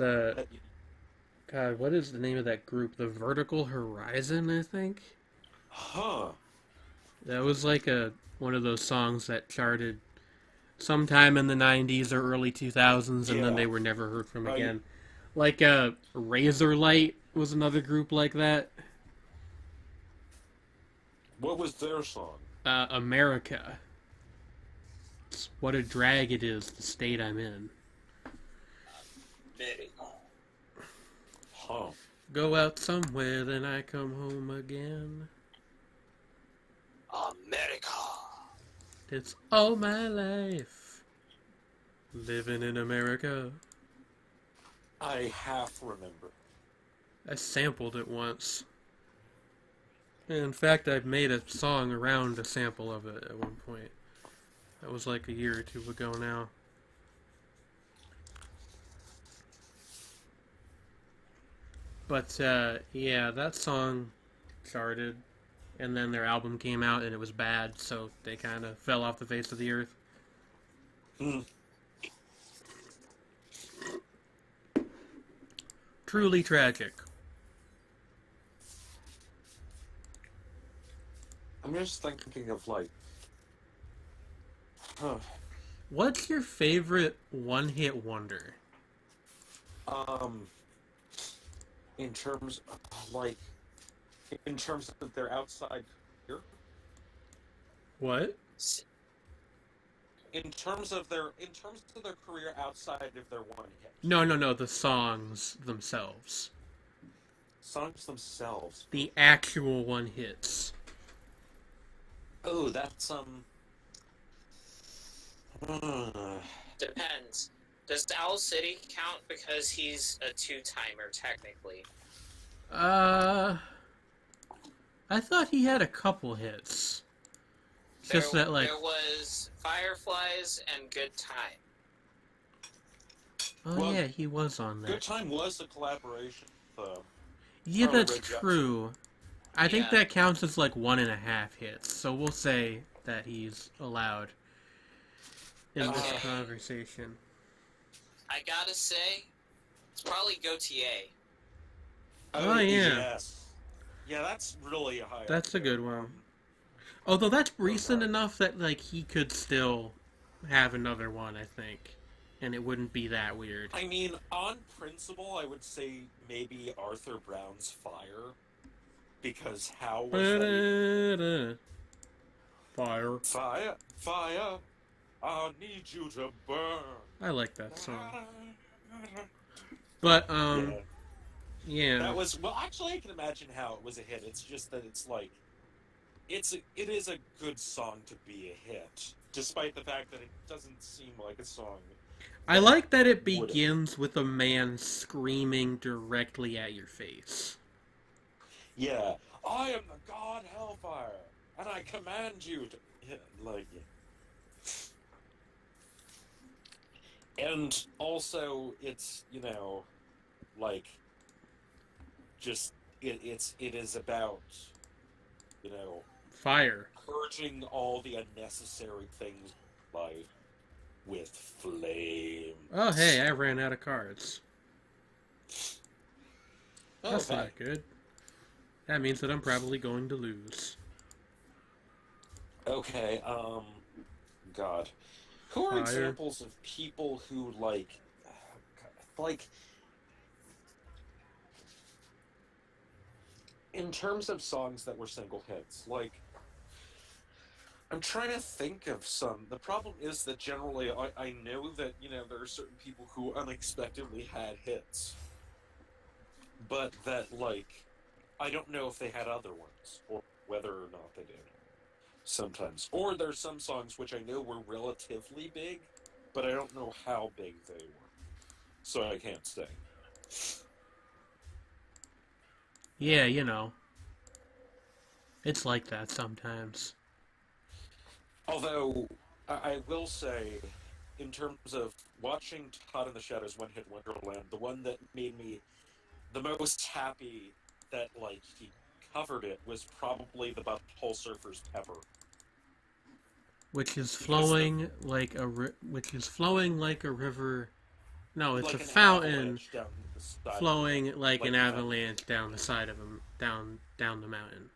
God, what is the name of that group? The Vertical Horizon, I think? Huh. That was like one of those songs that charted sometime in the 90s or early 2000s, and then Yeah. they were never heard from Right. again. Like Razorlight was another group like that. What was their song? America. It's what a drag it is, the state I'm in. Huh. Go out somewhere, then I come home again. America. It's all my life living in America. I half remember. I sampled it once. In fact, I've made a song around a sample of it at one point. That was like a year or two ago now. But, yeah, that song charted, and then their album came out and it was bad, so they kind of fell off the face of the earth. Hmm. Truly tragic. I'm just thinking of, like... Huh. What's your favorite one-hit wonder? Um, in terms of, in terms of their outside career, What? in terms of their career outside of their one hit. No, the songs themselves. Songs themselves. The actual one hits. Oh, that's Depends. Does Owl City count because he's a two-timer technically? I thought he had a couple hits. It's just that, like, there was Fireflies and Good Time. oh Well, yeah, he was on Good that. Time was a collaboration with, Yeah, Carly that's Rae Jepsen. true. I think Yeah. that counts as like 1.5 hits, so we'll say that he's allowed in this Okay. conversation. I gotta say, it's probably Gautier. Oh, yeah. Yes. Yeah, that's really high. That's up a there. good one. Although that's recent right. enough that like he could still have another one, I think, and it wouldn't be that weird. I mean, on principle, I would say maybe Arthur Brown's Fire, because how was that? Fire. Fire, fire, I need you to burn. I like that song. But yeah. That was, well, actually, I can imagine how it was a hit. It's just that it's like, it is a good song to be a hit, despite the fact that it doesn't seem like a song. I like that it Would it? begins with a man screaming directly at your face. Yeah, I am the god Hellfire, and I command you to, yeah, like, and also it's, you know, like, just it is about, you know, Fire. purging all the unnecessary things in life with flames. Oh hey, I ran out of cards. That's Okay. not good. That means that I'm probably going to lose. Okay, God. Who are Fire. examples of people who, like, in terms of songs that were single hits, like, I'm trying to think of some. The problem is that generally I know that, you know, there are certain people who unexpectedly had hits, but that, like, I don't know if they had other ones, or whether or not they did. Sometimes. Or there's some songs which I know were relatively big, but I don't know how big they were. So I can't say. Yeah, you know. It's like that sometimes. Although, I will say, in terms of watching Todd in the Shadows One Hit Wonderland, the one that made me the most happy that, like, he covered it was probably the Butthole Surfer's Pepper. Which is Because flowing like a river. No, it's like a an fountain avalanche down the side. flowing like an an avalanche down the side of him, down the mountain.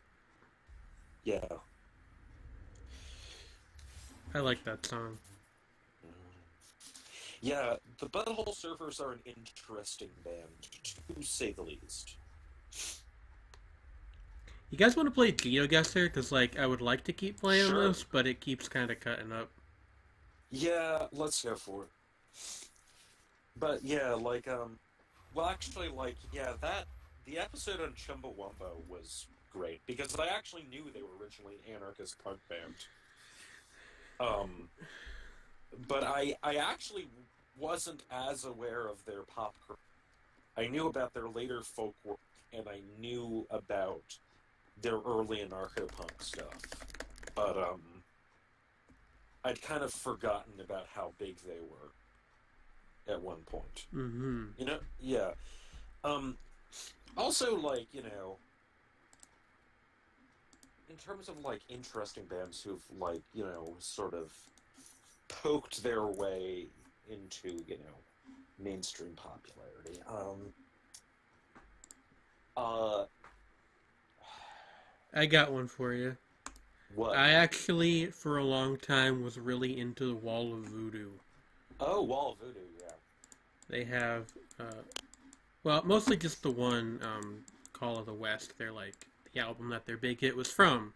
Yeah. I like that song. Yeah, the Butthole Surfers are an interesting band, to say the least. You guys want to play GeoGuessr? Because, like, I would like to keep playing Sure. this, but it keeps kind of cutting up. Yeah, let's go for it. But yeah, like, well, actually, like, yeah, the episode on Chumbawamba was great, because I actually knew they were originally an anarchist punk band. But I actually wasn't as aware of their pop career. I knew about their later folk work, and I knew about their early anarcho-punk stuff. But, I'd kind of forgotten about how big they were at one point. Mm-hmm. You know? Yeah. Also, like, you know, in terms of, like, interesting bands who've, like, you know, sort of poked their way into, you know, mainstream popularity. I got one for you. What? I actually, for a long time, was really into the Wall of Voodoo. Oh, Wall of Voodoo, yeah. They have, well, mostly just the one, Call of the West. They're like, the album that their big hit was from.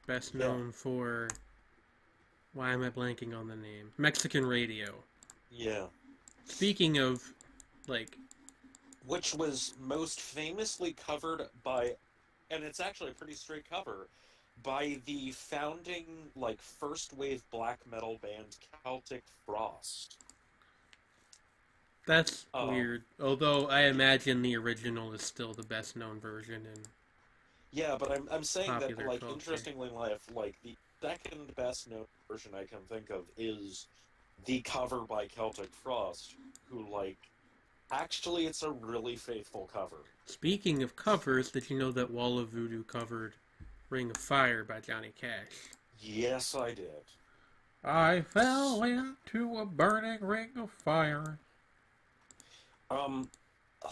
Best Yeah. known for, why am I blanking on the name? Mexican Radio. Yeah. Speaking of, like, Which was most famously covered by, and it's actually a pretty straight cover, by the founding, like, first wave black metal band Celtic Frost. that's Oh. weird. Although I imagine the original is still the best known version. And Yeah, but I'm saying that, Popular like, culture. interestingly enough, like, the second best known version I can think of is the cover by Celtic Frost, who, like, actually it's a really faithful cover. speaking of covers, did you know that Wall of Voodoo covered Ring of Fire by Johnny Cash? Yes, I did. I fell into a burning ring of fire.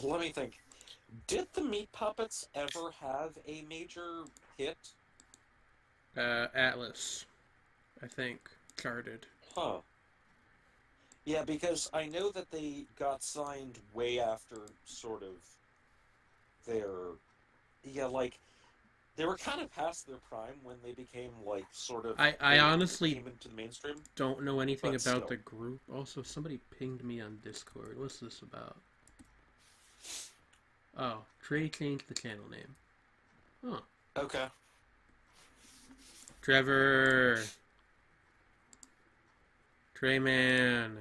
Let me think. Did the Meat Puppets ever have a major hit? Atlas, I think, charted. Huh. Yeah, because I know that they got signed way after sort of their... Yeah, like, they were kind of past their prime when they became, like, sort of... I they honestly came into the mainstream. don't know anything But about still. the group. Also, somebody pinged me on Discord. What's this about? Oh, Trey changed the channel name. Oh, Okay. Trevor. Trey man.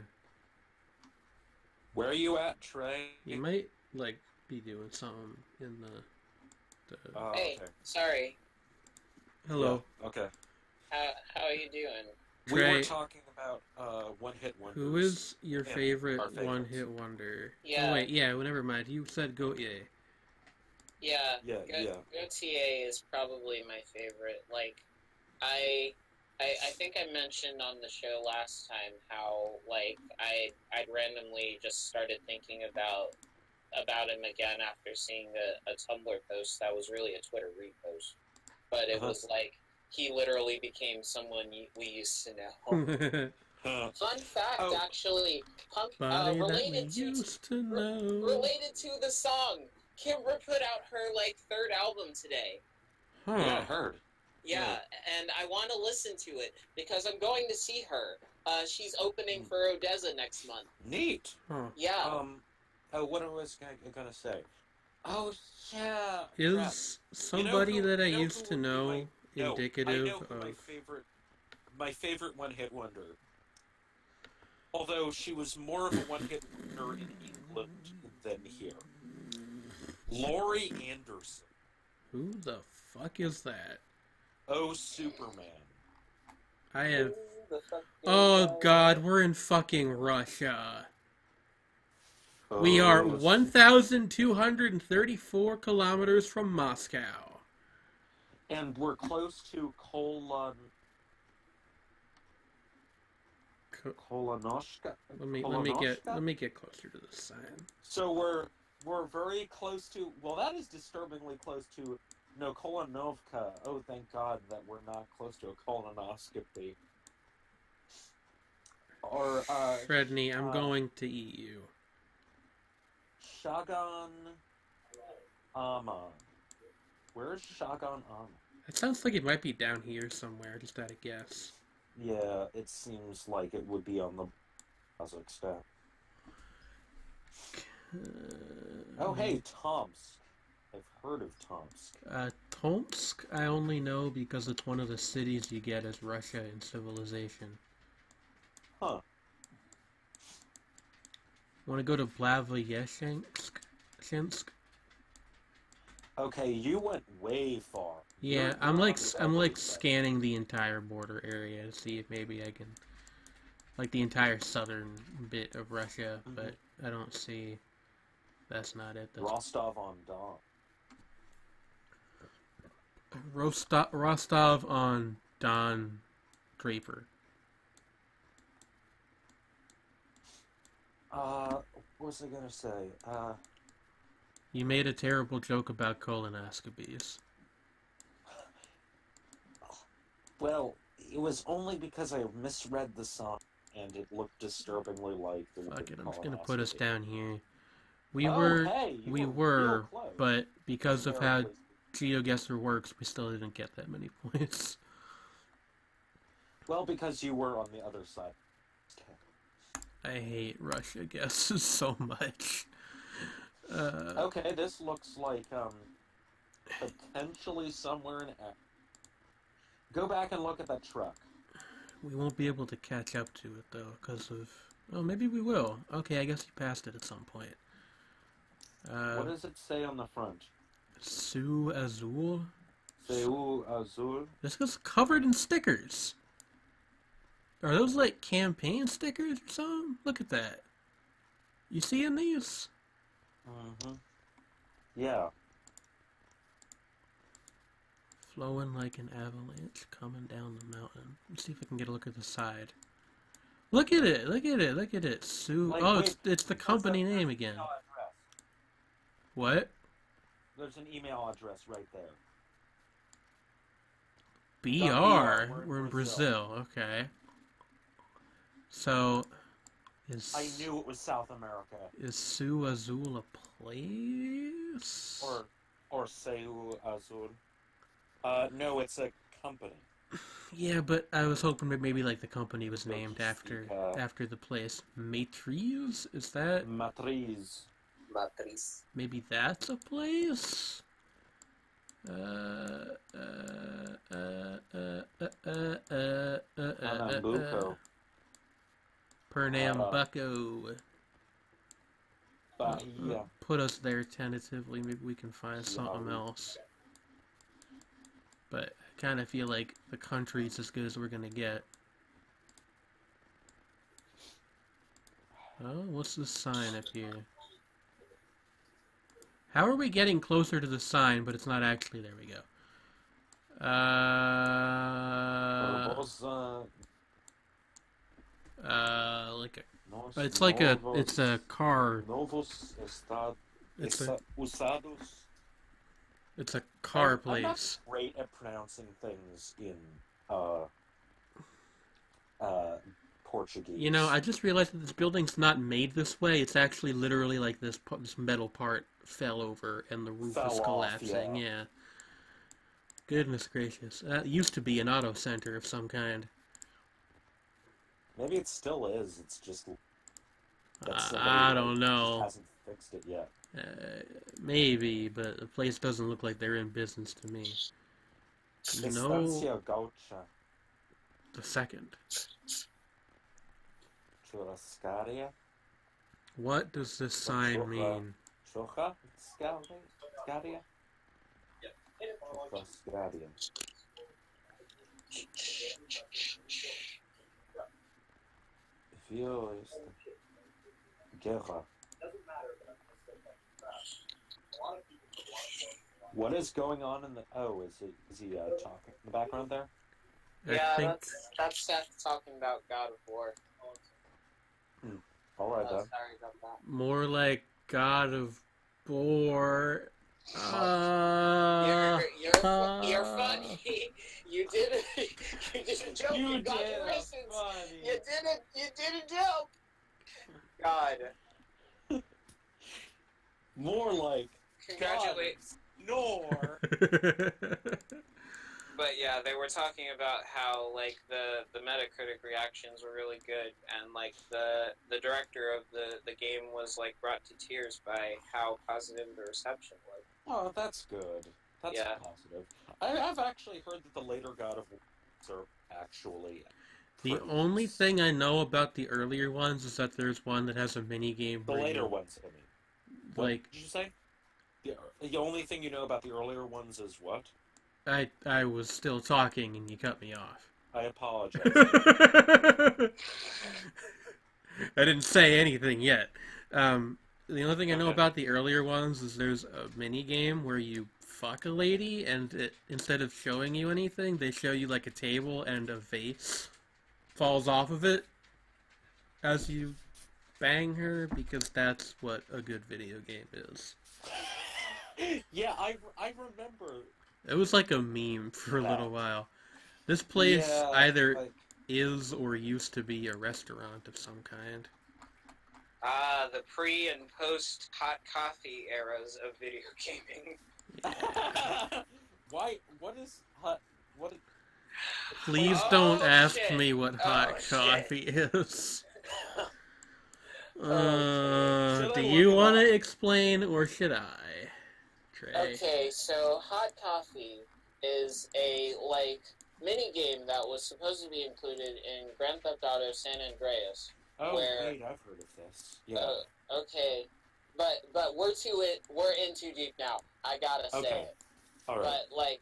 Where are you at, Trey? You might, like, be doing something in the Oh, Hey, okay. sorry. Hello. Yeah, okay. How are you doing? We were Trey, talking about one-hit wonders. who is your and favorite our favorites. one-hit wonder? Yeah. Oh, wait, yeah, well, never mind. You said Gautier. Yeah, Yeah, yeah. Gautier is probably my favorite. Like, I think I mentioned on the show last time how, like, I'd randomly just started thinking about him again after seeing a Tumblr post that was really a Twitter repost. But it was like, he literally became someone we used to know. Huh. Fun fact, Oh. actually, punk Body that we related to used to know. related to the song. Kimber put out her like third album today. Huh. Yeah, I heard. Yeah, and I want to listen to it because I'm going to see her. She's opening for Odessa next month. Neat. Huh. Yeah. Oh, what was I gonna say? Oh, yeah. crap. Is somebody that I you know used who to would be know my- no, indicative I know who of... my favorite one-hit wonder. Although she was more of a one-hit wonder in England than here. Laurie Anderson. Who the fuck is that? Oh, Superman. I have... Who the fuck is Oh that? god, we're in fucking Russia. We are Oh, 1,234 kilometers from Moscow. and we're close to Kolonoshka. Let me get closer to the sign. So we're very close to. Well, that is disturbingly close to Kolonovka. Oh, thank God that we're not close to a colonoscopy. Or Sredni, I'm going to eat you. Shagan Aman. Where's Shagan Aman? It sounds like it might be down here somewhere, just at a guess. Yeah, it seems like it would be on the Kazakhstan. Oh, hey, Tomsk. I've heard of Tomsk. Tomsk, I only know because it's one of the cities you get as Russia in Civilization. Huh. Want to go to Blagoyeshensk? Okay, you went way far. Yeah, You're I'm on like the scanning the entire border area to see if maybe I can, like the entire southern bit of Russia, but I don't see. That's not it. That's Rostov-on-Don. Rostov on Don Draper. What was I gonna say? You made a terrible joke about colonoscopies. Well, it was only because I misread the sign, and it looked disturbingly like the word Fuck it, I'm just gonna put us colonoscopy. down here. We Oh, were, hey, you we were real were, close. but because of how Numerically. GeoGuessr works, we still didn't get that many points. Well, because you were on the other side. I hate Russia guesses so much. Okay, this looks like, potentially somewhere in Africa. Go back and look at that truck. We won't be able to catch up to it, though, because of... Oh, maybe we will. Okay, I guess you passed it at some point. What does it say on the front? Sul Azul? Seu Azul? This is covered in stickers. Are those, like, campaign stickers or something? Look at that. You seeing these? Mm-hmm. Yeah. Flowing like an avalanche coming down the mountain. Let's see if I can get a look at the side. Look at it! Look at it! Look at it! Like, oh, wait, it's the company name again. What? There's an email address right there. BR? We're in We're in Brazil. Brazil. Okay. So, is... I knew it was South America. Is Sul Azul a place? Or Seu Azul. No, it's a company. Yeah, but I was hoping that maybe like the company was named Logistica. after the place. Matriz? Is that Matriz. Matriz. maybe that's a place? Pernambuco. Pernambuco. Bahia. Put us there tentatively. Maybe we can find something Yeah. else. But I kind of feel like the country's as good as we're gonna get. Oh, what's this sign up here? How are we getting closer to the sign, but it's not actually? There we go. Like a, it's like a, it's a car. Novos Estado. It's a, Usados. it's a car I'm place. not great at pronouncing things in Portuguese. You know, I just realized that this building's not made this way. It's actually literally like this metal part fell over and the roof Fell is off, collapsing. yeah. Yeah. Goodness gracious. That used to be an auto center of some kind. Maybe it still is. It's just that somebody, I don't know. just hasn't fixed it yet. Maybe, but the place doesn't look like they're in business to me. No, Estancia Gaucha. the second. Churrascaria. What does this sign mean? Churra? Scaria? Churrascaria. Vio esta. Guerra. What is going on in the... Oh, is he talking in the background there? Yeah, I think that's Seth talking about God of War. Alright Oh, then. sorry about that. more like God of War. You're funny. You did it. You did a joke. You got did your it. license. Funny. You did it. You did a joke. God. More like... Congratulations. Nor... But yeah, they were talking about how like the Metacritic reactions were really good, and like the director of the game was like brought to tears by how positive the reception was. Oh, that's good. That's Yeah. positive. I've actually heard that the later God of War are actually... The praised. only thing I know about the earlier ones is that there's one that has a mini game. The later ones, I mean. What Like, did you say? The only thing you know about the earlier ones is what? I was still talking and you cut me off. I apologize. I didn't say anything yet. The only thing I know Okay. about the earlier ones is there's a mini game where you fuck a lady, and instead of showing you anything, they show you like a table and a vase falls off of it as you bang her, because that's what a good video game is. Yeah, I remember. It was like a meme for a Yeah. little while. This place Yeah, either like, is or used to be a restaurant of some kind. The pre and post hot coffee eras of video gaming. why? What is hot? What? Please Oh, don't ask shit. me what hot Oh, shit. coffee is. Should Do I you look it want up? to explain or should I? Trey. Okay, so hot coffee is a mini game that was supposed to be included in Grand Theft Auto San Andreas. Oh where wait, I've heard of this. Yeah. okay, but we're in too deep now. I gotta say Okay. it. All right. But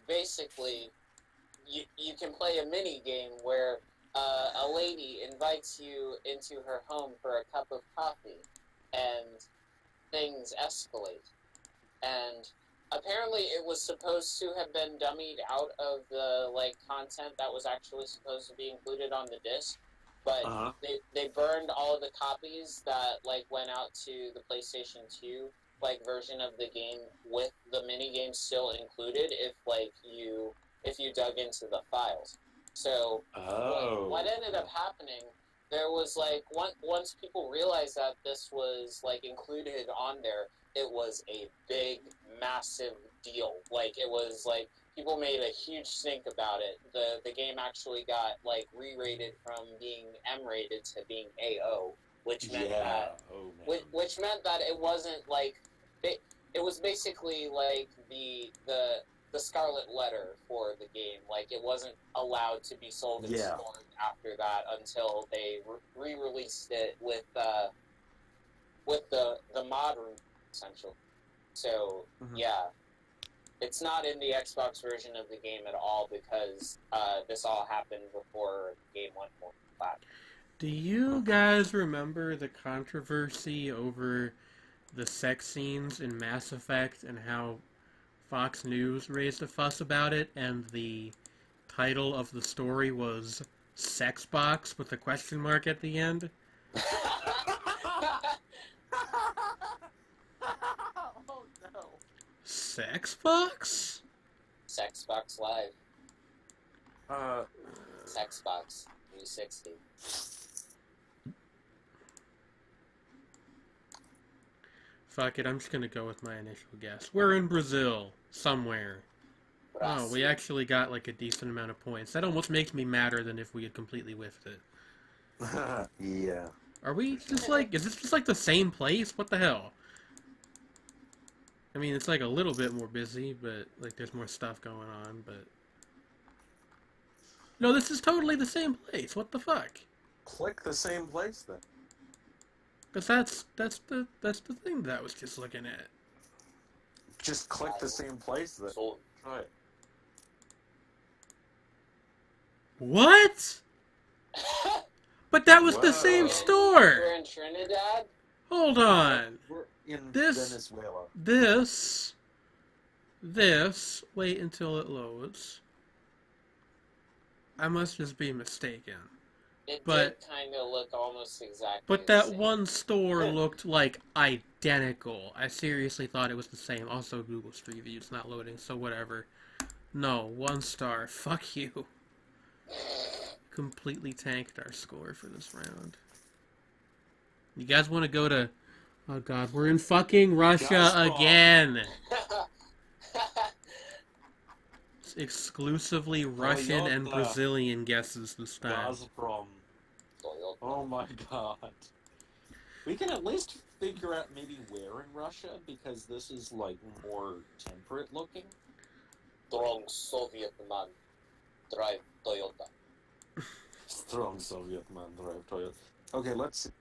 basically, you can play a mini game where a lady invites you into her home for a cup of coffee, and things escalate. And apparently, it was supposed to have been dummied out of the content that was actually supposed to be included on the disc, but they burned all of the copies that went out to the PlayStation 2 version of the game with the mini game still included if you dug into the files. So what ended up happening, there was once people realized that this was included on there, it was a big, massive deal. It was people made a huge stink about it. The game actually got re-rated from being M-rated to being AO, which meant which meant that it wasn't it was basically the scarlet letter for the game. It wasn't allowed to be sold in stores after that until they re-released it with the modern essential. So yeah, it's not in the Xbox version of the game at all because this all happened before the game went more flat. Do you guys remember the controversy over the sex scenes in Mass Effect and how Fox News raised a fuss about it, and the title of the story was Sex Box with a question mark at the end? Oh no. Sex Box? Sex Box Live. Sex Box 360. Fuck it, I'm just gonna go with my initial guess. We're in Brazil, somewhere. Oh, we actually got a decent amount of points. That almost makes me madder than if we had completely whiffed it. Yeah. Are we just is this just the same place? What the hell? I mean, it's a little bit more busy, but there's more stuff going on, but... No, this is totally the same place. What the fuck? Click the same place then. Because that's the thing that I was just looking at. Just click the same place then. Try it. What? But that was the same We're store! in Trinidad? Hold on. We're in This- Venezuela. This... Wait until it loads. I must just be mistaken. It But- did kind of look almost exactly But the that same. one store looked identical. I seriously thought it was the same. Also, Google Street View's not loading, so whatever. No, 1 star. Fuck you. Completely tanked our score for this round. You guys want to go to... Oh god, we're in fucking Russia Gazprom. again! It's exclusively Russian and Toyota. Brazilian guesses this time. Gazprom. Oh my god. We can at least figure out maybe where in Russia, because this is more temperate looking. Strong Soviet man drive Toyota. Strong Soviet man drive Toyota. Okay, let's see.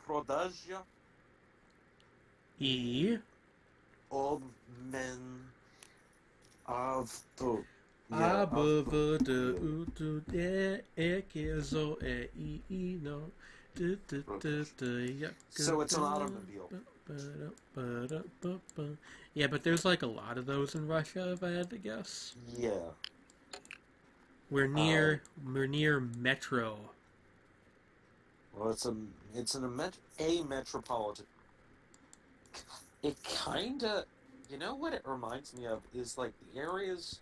Продажа E. обмен авто. So it's an automobile. Yeah, but there's a lot of those in Russia, if I had to guess. Yeah. We're near Metro. Well, it's a metropolitan. It kinda, you know what it reminds me of is the areas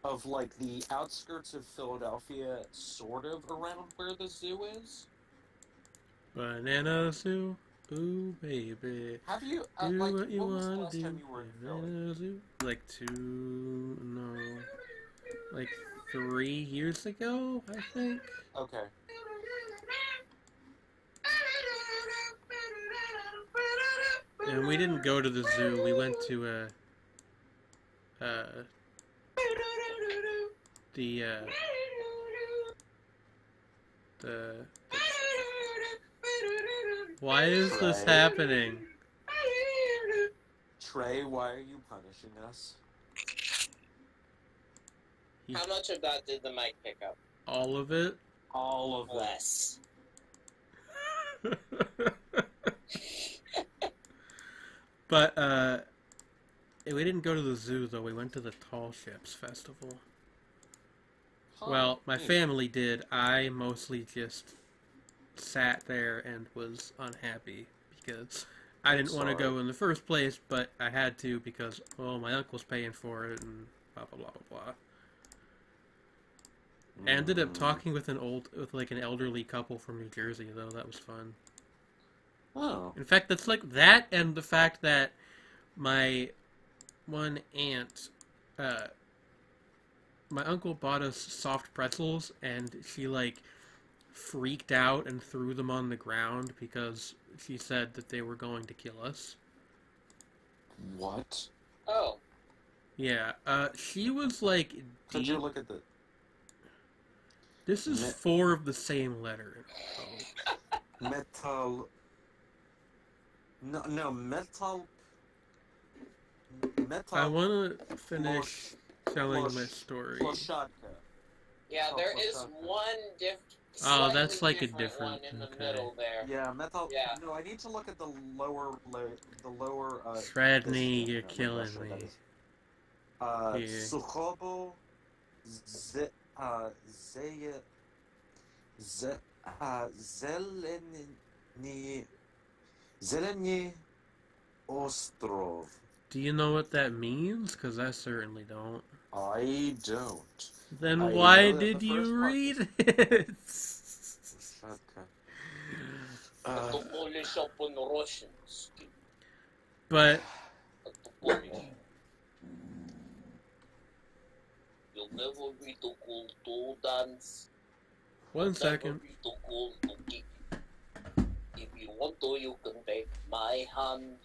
of like the outskirts of Philadelphia, sort of around where the zoo is. Banana Zoo, ooh baby, Have you do like what you when was the wanna last do. time you were in Philly? Banana Zoo, like 3 years ago, I think. Okay. And we didn't go to the zoo. We went to the the. Why is this Trey. happening? Trey, why are you punishing us? How much of that did the mic pick up? All of it. All of them. Less. But we didn't go to the zoo though. We went to the Tall Ships Festival. Huh, Well, my neat. family did. I mostly just sat there and was unhappy because I didn't want to Sorry. go in the first place, but I had to because, well, my uncle's paying for it and blah blah blah blah blah. I ended up talking with an elderly couple from New Jersey though. That was fun. Oh. In fact, that's like that, and the fact that my one aunt, my uncle bought us soft pretzels, and she like freaked out and threw them on the ground because she said that they were going to kill us. What? Oh. Yeah, she was like Could deep. you look at the This is Me- 4 of the same letter. Oh. metal? No, metal. I want to finish telling my Plosh- story. Ploshadka. Yeah, Oh, there what's is that? one Oh, that's slightly like a different different- one in the okay. middle there. Yeah, metal. Yeah. No, I need to look at the lower. Sredni, this- you're no, killing Russia, me. that is. Yeah. Sukhobo, Zeleny Ostrov. Do you know what that means? Because I certainly don't. I don't. Then I why know that did the you first part read it? The Polish upon the Russians. But The Polish. You'll never be too cool to dance. one Never second. be too cool to kick. If you want to, you can take my hand.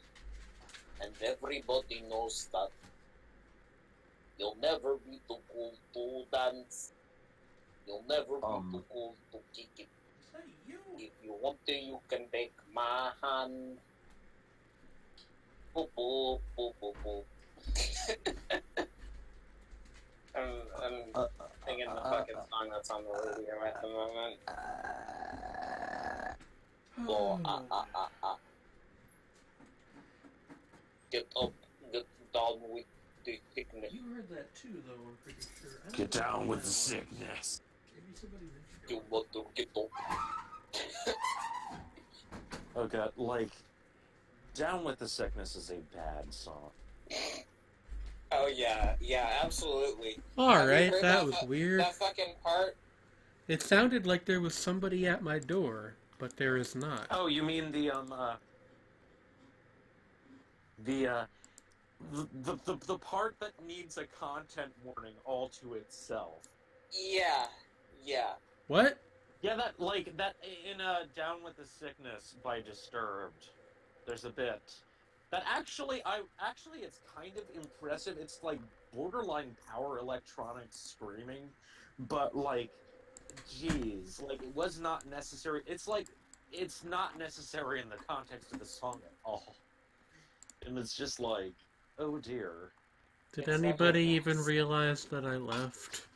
And everybody knows that. You'll never be too cool to dance. You'll never be too cool to kick it. If you want to, you can take my hand. Boop, boop, boop, boop, boop. I'm singing the fucking song that's on the radio at the moment. Get up, get down with the sickness. You heard that too, though, I'm pretty sure. Get down with the sickness. Maybe somebody mentioned You want to get up. Okay, like, Down with the Sickness is a bad song. Oh yeah, absolutely. Have you Alright, heard that was weird. That fucking part. It sounded like there was somebody at my door, but there is not. Oh, you mean the part that needs a content warning all to itself. Yeah. What? Yeah, that in Down with the Sickness by Disturbed, there's a bit that actually it's kind of impressive. It's like borderline power electronics screaming, but like, geez, like it was not necessary. It's like it's not necessary in the context of the song at all, and it's just like, oh dear. Did It's anybody like- even realize that I left?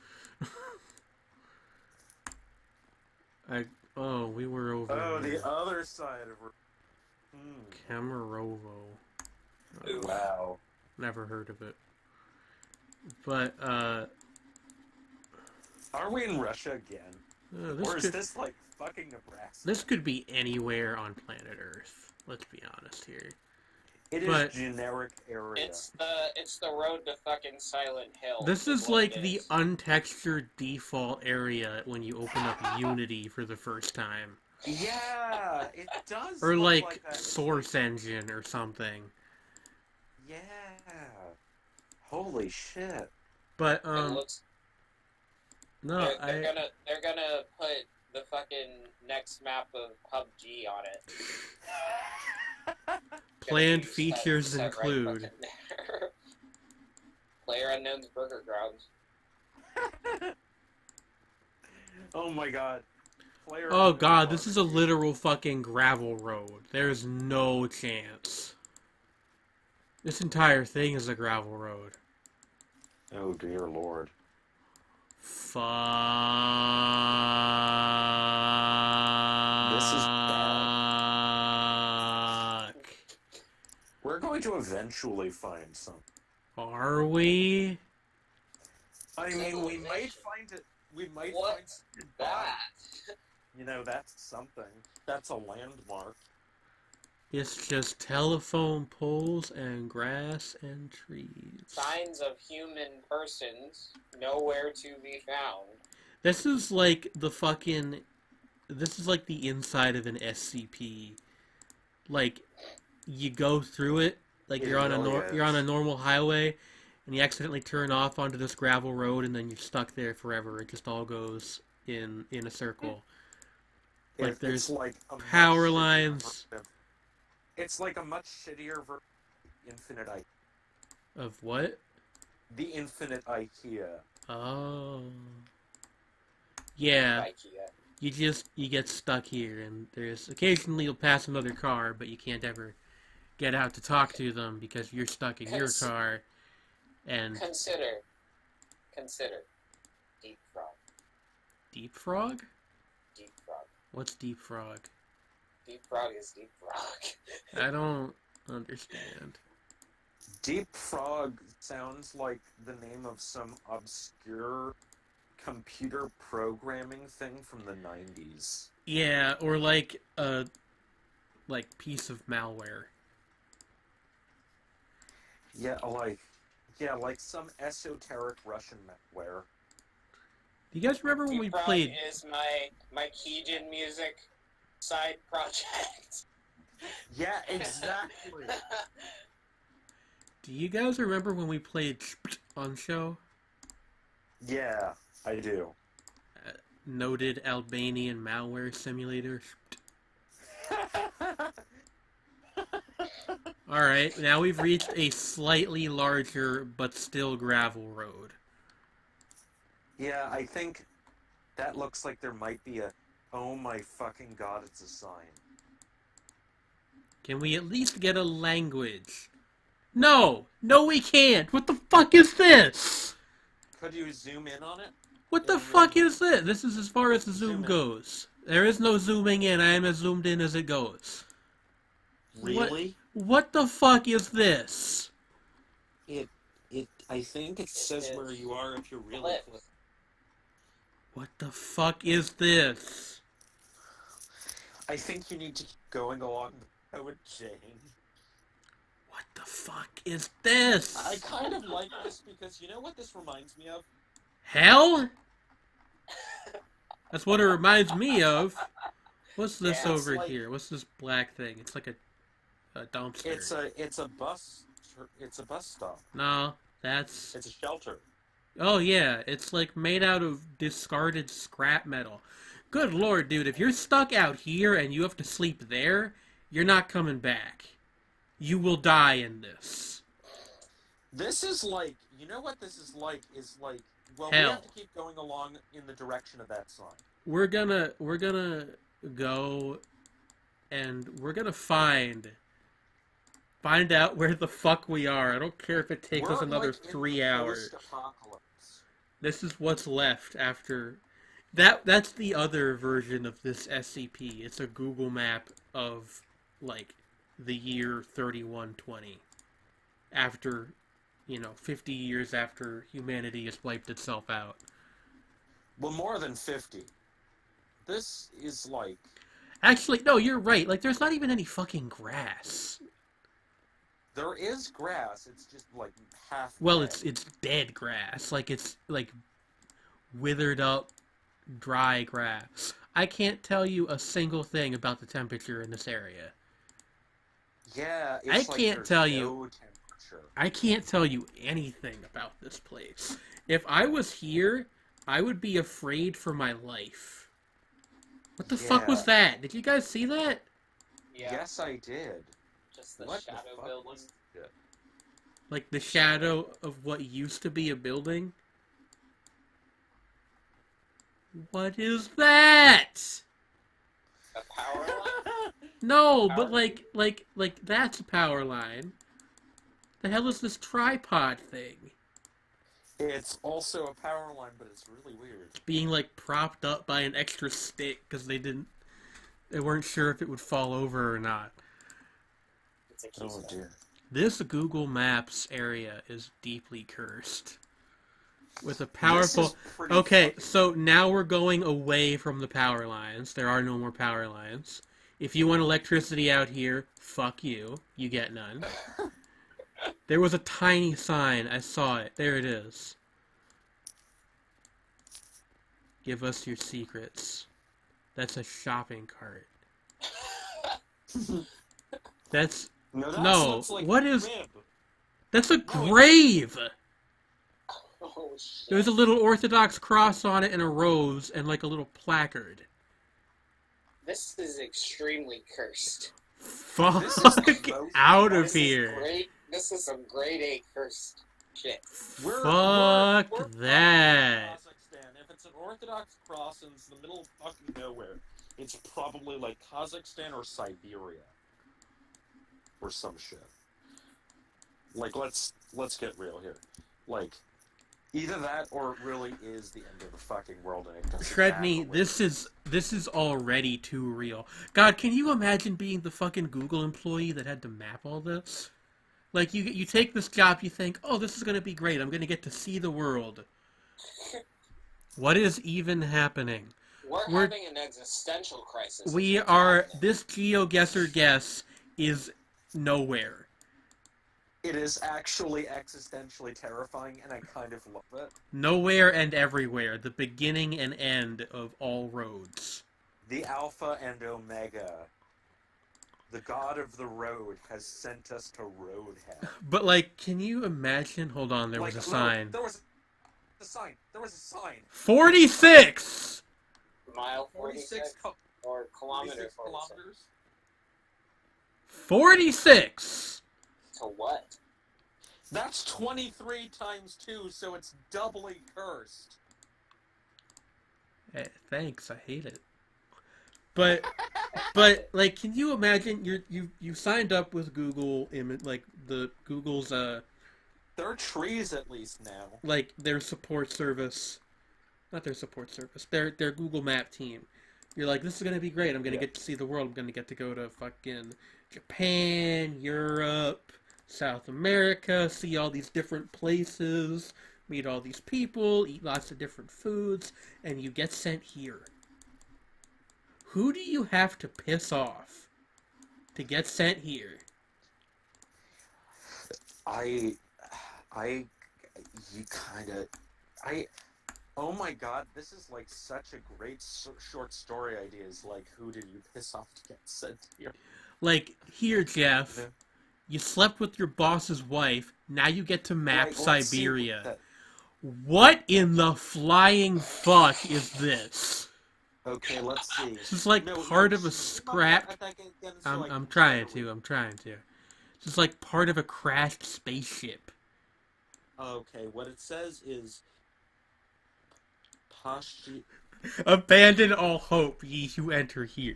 We were over Oh, here. the other side of her. Camarovo. Ooh. Wow. Never heard of it. But, Are we in Russia again? Or is this like fucking Nebraska? this could be anywhere on planet Earth. Let's be honest here. It is But generic area. It's the road to fucking Silent Hill. this is what like it the is. untextured default area when you open up Unity for the first time. Yeah, it does. Or look like that. It's Source Engine or something. yeah. Holy shit. But It looks. no, They're gonna put the fucking next map of PUBG on it. planned Gonna be features set right include fucking there. PlayerUnknown's Burger Grounds. Oh my god. Oh god, this is a literal fucking gravel road. There's no chance. This entire thing is a gravel road. Oh dear lord. Fuck. This is bad. We're going to eventually find some. Are we? I mean, we might find it. We might find What's that? You know, that's something. That's a landmark. It's just telephone poles and grass and trees. Signs of human persons nowhere to be found. This is like the fucking... This is like the inside of an SCP. Like, you go through it, like It you're on really you're on a is. normal highway, and you accidentally turn off onto this gravel road, and then you're stuck there forever. It just all goes in a circle. Like there's It's like a power much shittier lines version of- It's like a much shittier version of Infinite IKEA. of what? The Infinite IKEA. Oh, yeah. IKEA. You get stuck here, and there's occasionally you'll pass another car, but you can't ever get out to talk to them because you're stuck in your car. And Consider Deep Frog. Deep Frog? Deep Frog. What's Deep Frog? Deep Frog is Deep Frog. I don't understand. Deep Frog sounds like the name of some obscure computer programming thing from the 90s. Yeah, or like a piece of malware. Yeah, like some esoteric Russian malware. Do you guys remember when Deep we Frog played? is my Keijin music side project. Yeah, exactly. Do you guys remember when we played on show? Yeah, I do. Noted Albanian malware simulator. Alright, now we've reached a slightly larger but still gravel road. Yeah, I think that looks like there might be a... Oh my fucking god, it's a sign. Can we at least get a language? No! No, we can't! What the fuck is this? Could you zoom in on it? What the Yeah, fuck is this? This is as far as the zoom Zoom in. goes. There is no zooming in. I am as zoomed in as it goes. Really? What the fuck is this? I think it says where you are if you're really Cliff. close. What the fuck is this? I think you need to keep going along the code chain. What the fuck is this? I kind of like this because you know what this reminds me of? Hell? That's what it reminds me of. What's this Yeah, over like- here? What's this black thing? It's like a dumpster. It's a bus stop. No, that's... It's a shelter. Oh yeah, it's like made out of discarded scrap metal. Good lord, dude, if you're stuck out here and you have to sleep there, you're not coming back. You will die in this. This is like, you know what this is like? Well, Hell. we have to keep going along in the direction of that sign. We're gonna go and we're gonna find out where the fuck we are. I don't care if it takes us We're, another like, in 3 the hours. post-apocalypse. This is what's left after that's the other version of this SCP. It's a Google map of like the year 3120. After, 50 years after humanity has wiped itself out. Well, more than 50. This is like... Actually, no, you're right. Like, there's not even any fucking grass. There is grass. It's just like half. Well, dead. it's dead grass. Like it's like withered up, dry grass. I can't tell you a single thing about the temperature in this area. Yeah, I it's like can't there's tell no you. temperature. I can't tell you anything about this place. If I was here, I would be afraid for my life. What the fuck was Yeah. that? Did you guys see that? Yeah, Yes, I did. just the What shadow the fuck building. was it? Like the shadow of what used to be a building? What is that? A power line? No, Power but like that's a power line. The hell is this tripod thing? It's also a power line, but it's really weird. Being like propped up by an extra stick because they weren't sure if it would fall over or not. It's a Oh keystone. dear. This Google Maps area is deeply cursed. With a powerful... This is pretty Okay, fucking- so now we're going away from the power lines. There are no more power lines. If you want electricity out here, fuck you. You get none. There was a tiny sign. I saw it. There it is. Give us your secrets. That's a shopping cart. That's... No, that No, looks like what a is- rib. That's a No, it- grave! Oh shit. There's a little Orthodox cross on it and a rose and like a little placard. This is extremely cursed. Fuck This is the most- out of This here. is great. This is some grade A cursed shit. Fuck we're that. Kazakhstan. If it's an Orthodox cross and it's in the middle of fucking nowhere, it's probably like Kazakhstan or Siberia. Or some shit. Like, let's get real here. Like, either that or it really is the end of the fucking world and it doesn't Sredni, matter. this is already too real. God, can you imagine being the fucking Google employee that had to map all this? Like, you take this job, you think, oh, this is going to be great. I'm going to get to see the world. What is even happening? We're having an existential crisis. We are... This GeoGuessr guess is nowhere. It is actually existentially terrifying, and I kind of love it. Nowhere and everywhere. The beginning and end of all roads. The Alpha and Omega. The god of the road has sent us to road hell. But, like, can you imagine? Hold on, there was a sign. There was a sign. There was a sign. 46! Mile 46 or kilometer 46 46. kilometers. 46! To what? That's 23 times 2, so it's doubly cursed. Thanks, I hate it. But like, can you imagine you signed up with Google, like the Google's There are trees at least now. like their support service, not their support service, their Google Map team. You're like, this is gonna be great. I'm gonna get to see the world. I'm gonna get to go to fucking Japan, Europe, South America, see all these different places, meet all these people, eat lots of different foods, and you get sent here. Who do you have to piss off to get sent here? You kind of, oh my god, this is like such a great short story idea. Is like, who did you piss off to get sent here? Like, here, Jeff, Yeah. you slept with your boss's wife, now you get to map Like, let's see Siberia. that- What in the flying fuck is this? Okay, let's see. This is like part of a scrap... I'm trying to. This is like part of a crashed spaceship. Okay, what it says is Abandon all hope, ye who enter here.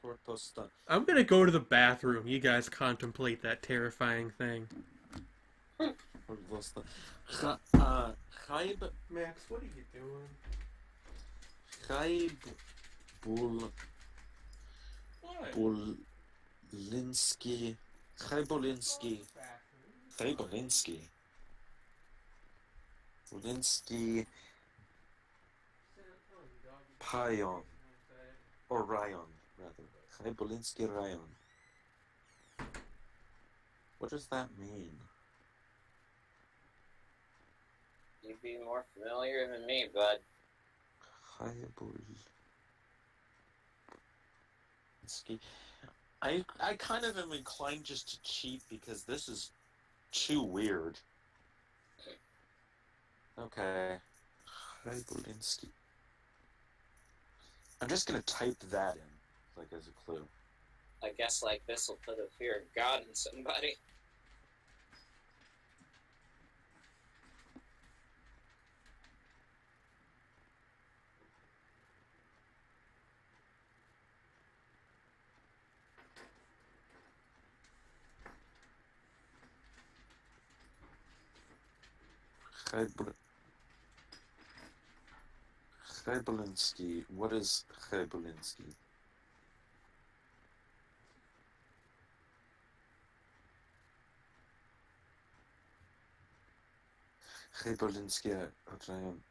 Bashkortostan. I'm gonna go to the bathroom. You guys contemplate that terrifying thing. Chaib Max, what are you doing? Bulinski. Bulinski. Payon. Or Ryan, rather. Bulinski Ryan. What does that mean? You'd be more familiar than me, bud. I kind of am inclined just to cheat because this is too weird. Okay. Hybolinsky. I'm just gonna type that in, like, as a clue. I guess like this will put a fear of God in somebody. Hybolinsky. What is Hybolinsky? Hybolinsky отражает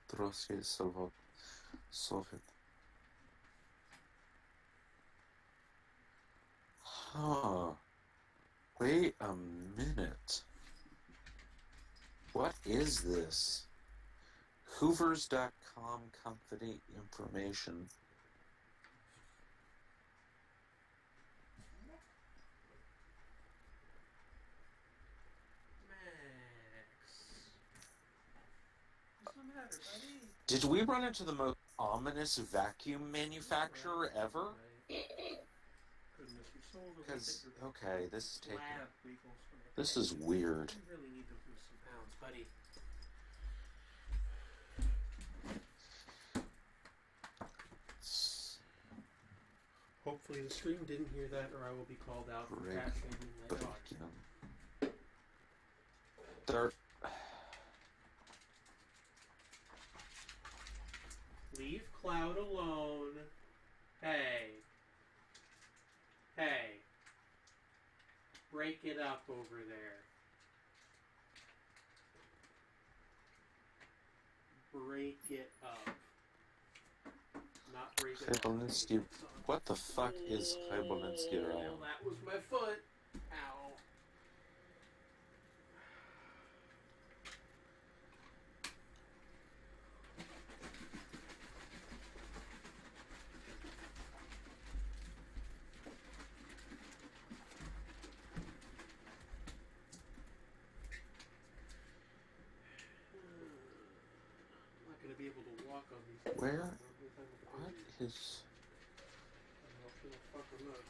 Trotsky Soviet. Huh. Wait a minute. What is this? Hoovers.com company information. What's the matter, buddy? Did we run into the most ominous vacuum manufacturer ever? Goodness, you sold a Because, little okay, this is taking... lab legals for my This pay. is weird. You really need to lose some pounds, buddy. Hopefully the stream didn't hear that, or I will be called out for Break- cat shaming my But, dog. you know... There... Leave Cloud alone. Hey. Hey. Break it up over there. Break it up. Not break it up. Hybolinsky... What the fuck is Hybolinsky Oh, Rayon? that was my foot. Ow. I'm not going to be able to walk on these. Where? What is... I'll feel fuck them up.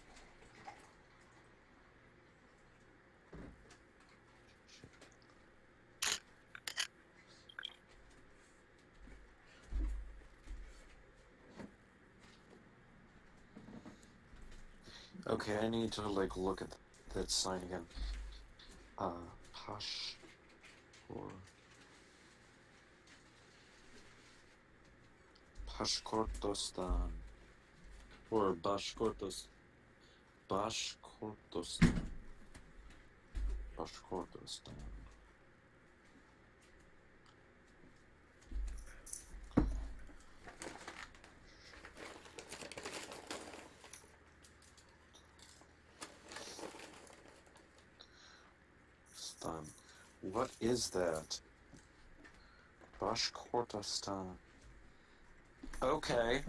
Okay, I need to, like, look at that sign again. Pash... Or... Bashkortostan. Or Bashkortostan. Bashkortostan. Bashkortostan. Stan. What is that? Bashkortostan. Okay.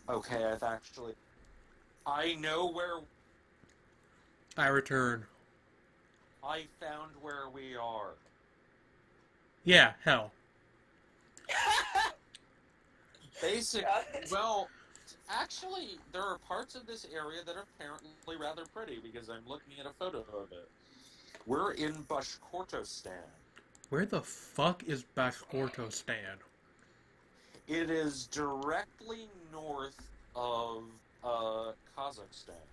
Okay, I've actually... I know where... I return. I found where we are. Yeah, hell. Basic... God. Well, actually, there are parts of this area that are apparently rather pretty, because I'm looking at a photo of it. We're in Bashkortostan. Where the fuck is Bashkortostan? It is directly north of Kazakhstan.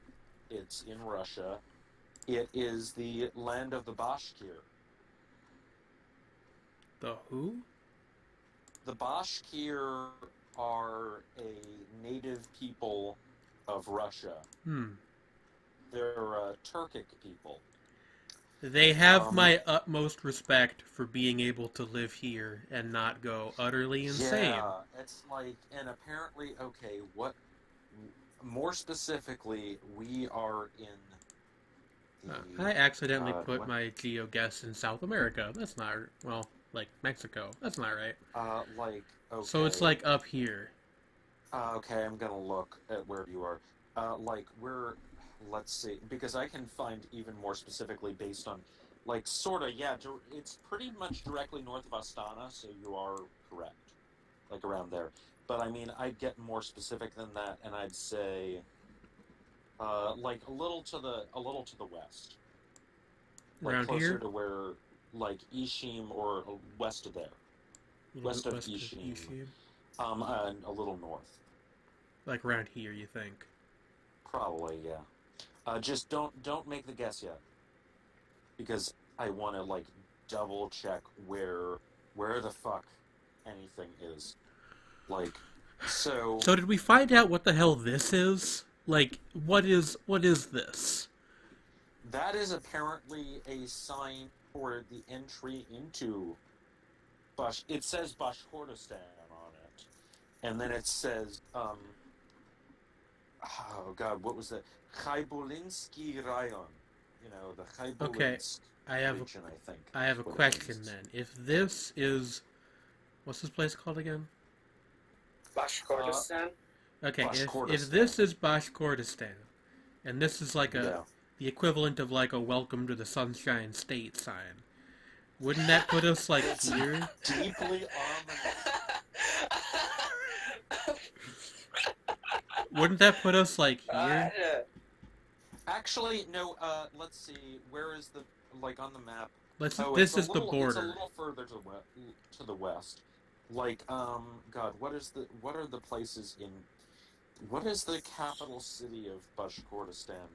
It's in Russia. It is the land of the Bashkir. The who? The Bashkir are a native people of Russia. They're a Turkic people. They have my utmost respect for being able to live here and not go utterly insane. Yeah, it's like, and apparently, okay, what More specifically, we are in the. I accidentally put what? my GeoGuessr in South America. That's not, well, like Mexico. That's not right. Like, okay. So it's like up here. Okay, I'm gonna look at where you are. Like, let's see, because I can find even more specifically based on, like, sorta, yeah, it's pretty much directly north of Astana, so you are correct. Like, around there. But, I mean, I'd get more specific than that, and I'd say, like, a little to the west. Like, Around closer here? to where, like, Ishim, or west of there. A little West bit of west of Ishim. Ishim. And a little north. Like around here, you think? Probably, yeah. Just don't make the guess yet, because I want to like double check where the fuck anything is. Like, so. So did we find out what the hell this is? Like, what is this? That is apparently a sign for the entry into It says Bashkortostan on it, and then it says oh god, what was that? Khaibulinsky Rayon. You know, the Khaibulinsk Okay, I have region, I think. I have a is what it question means. then. If this is, what's this place called again? Bashkortostan? Okay, if Bashkortostan. this is Bashkortostan, and this is like Yeah. the equivalent of like a "Welcome to the Sunshine State" sign, wouldn't that put us like here? Deeply ominous. Wouldn't that put us like here? Actually, no, let's see, where is the, like, on the map? Let's. Oh, This it's is the It's a border. little further to the west. Like, God, what are the places in, what is the capital city of Bashkortostan?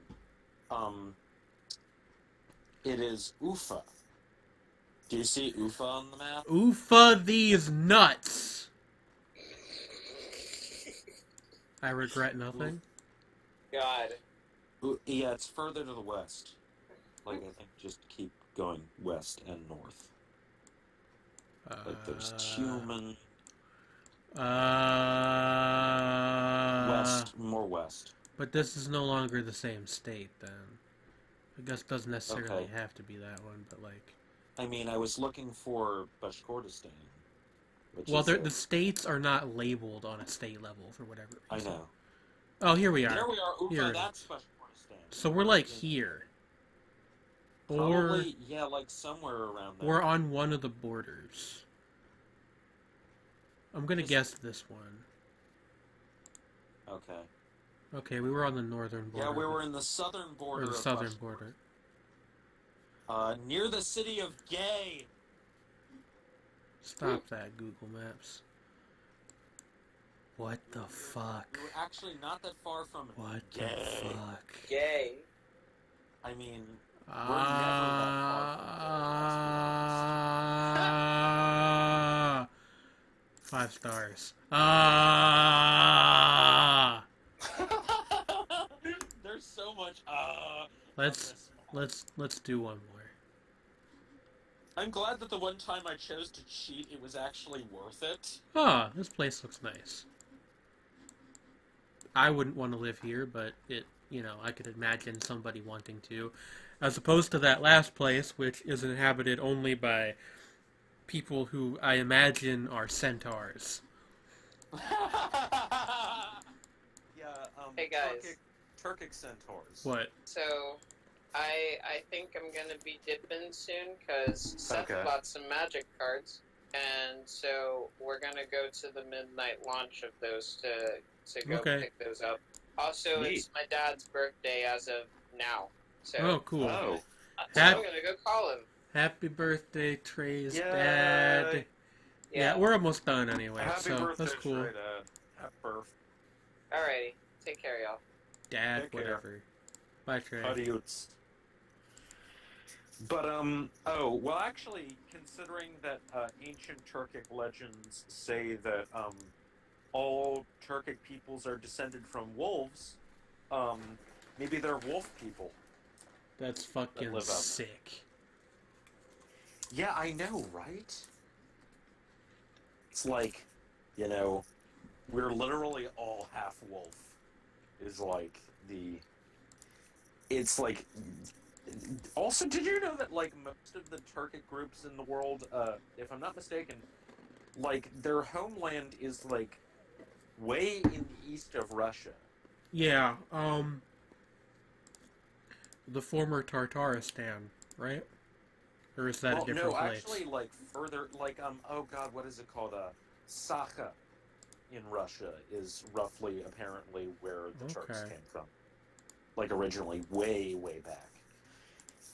It is Ufa. Do you see Ufa on the map? Oofa these nuts! I regret nothing. God. Yeah, it's further to the west. Like, I think just keep going west and north. Like, there's Tumen. West, more west. But this is no longer the same state then. I guess it doesn't necessarily Okay. have to be that one, but like. I mean, I was looking for Bashkortostan. Which Well, is the states are not labeled on a state level for whatever I reason. know. Oh, here we are. There we are, Ufa, Here. that's Bashkortostan. So we're like here. Probably, yeah, like somewhere around there. We're on one of the borders. I'm gonna guess this one. Okay. Okay, we were on the northern border. Yeah, we were in the southern border Or the of southern Bashkortostan. border. Near the city of Gay. Stop that, Google Maps. What the fuck? We were actually not that far from What the Gay. fuck? Gay. I mean, we're never that Ah. 5 stars. from There's so much Let's do one more. I'm glad that the one time I chose to cheat, it was actually worth it. Ah, this place looks nice. I wouldn't want to live here, but I could imagine somebody wanting to. As opposed to that last place, which is inhabited only by people who I imagine are centaurs. Yeah, Hey, guys. Turkic centaurs. What? So, I think I'm gonna be dipping soon, because Seth Okay. bought some magic cards, and so we're gonna go to the midnight launch of those to go Okay. pick those up. Also, Neat. it's my dad's birthday as of now, so, Oh, cool. Oh. so I'm gonna go call him. Happy birthday, Trey's Yay. dad. Yeah, we're almost done anyway, Happy so birthday, that's cool. Trey, Dad. Happy birthday. Alrighty, take care, y'all. Dad, Take care. whatever. Bye, Trey. Adios. But, well, actually, considering that ancient Turkic legends say that all Turkic peoples are descended from wolves, maybe they're wolf people. That's fucking live up. sick. Yeah, I know, right? It's like, we're literally all half wolf. is like the. It's like. Also, did you know that like most of the Turkic groups in the world, if I'm not mistaken, like their homeland is like way in the east of Russia. Yeah, the former Tartaristan, right? Or is that a Well, different no, place? actually, like further, like oh god, what is it called? Sakha in Russia is roughly, apparently, where the Turks Okay. came from. Like originally, way, way back.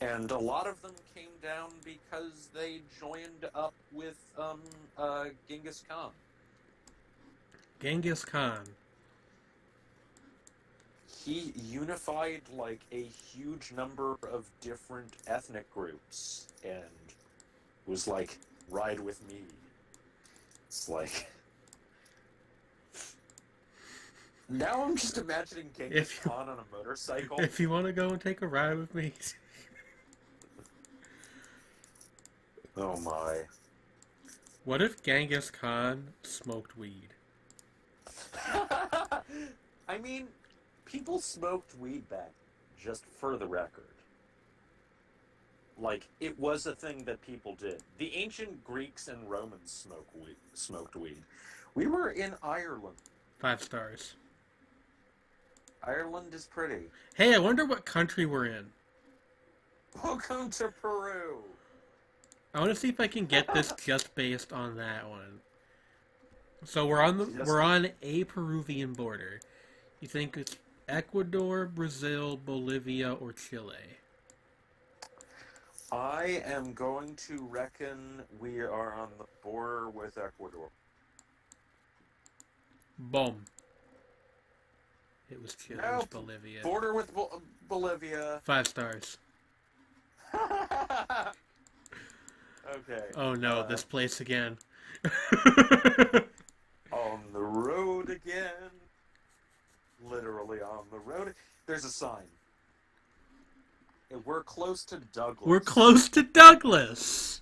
And a lot of them came down because they joined up with Genghis Khan. Genghis Khan. He unified like a huge number of different ethnic groups and was like, ride with me. It's like. Now I'm just imagining Genghis Khan on a motorcycle. If you want to go and take a ride with me. Oh my. What if Genghis Khan smoked weed? I mean, people smoked weed back, just for the record. Like, it was a thing that people did. The ancient Greeks and Romans smoked weed. We were in Ireland. 5 stars. Ireland is pretty. Hey, I wonder what country we're in. Welcome to Peru. I want to see if I can get this just based on that one. So we're on a Peruvian border. You think it's Ecuador, Brazil, Bolivia, or Chile? I am going to reckon we are on the border with Ecuador. Boom. It was Chile. It was Nope. Bolivia. Border with Bolivia. 5 stars. Okay. Oh no, this place again. On the road again. Literally on the road. There's a sign. We're close to Douglas. We're close to Douglas.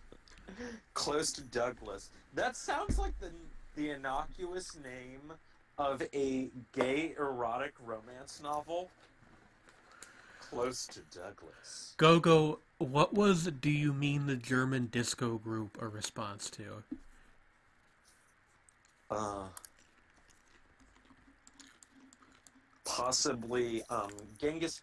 Close to Douglas. That sounds like the innocuous name of a gay erotic romance novel. Close to Douglas. Go, what was Do You Mean the German Disco Group a response to? Possibly, Genghis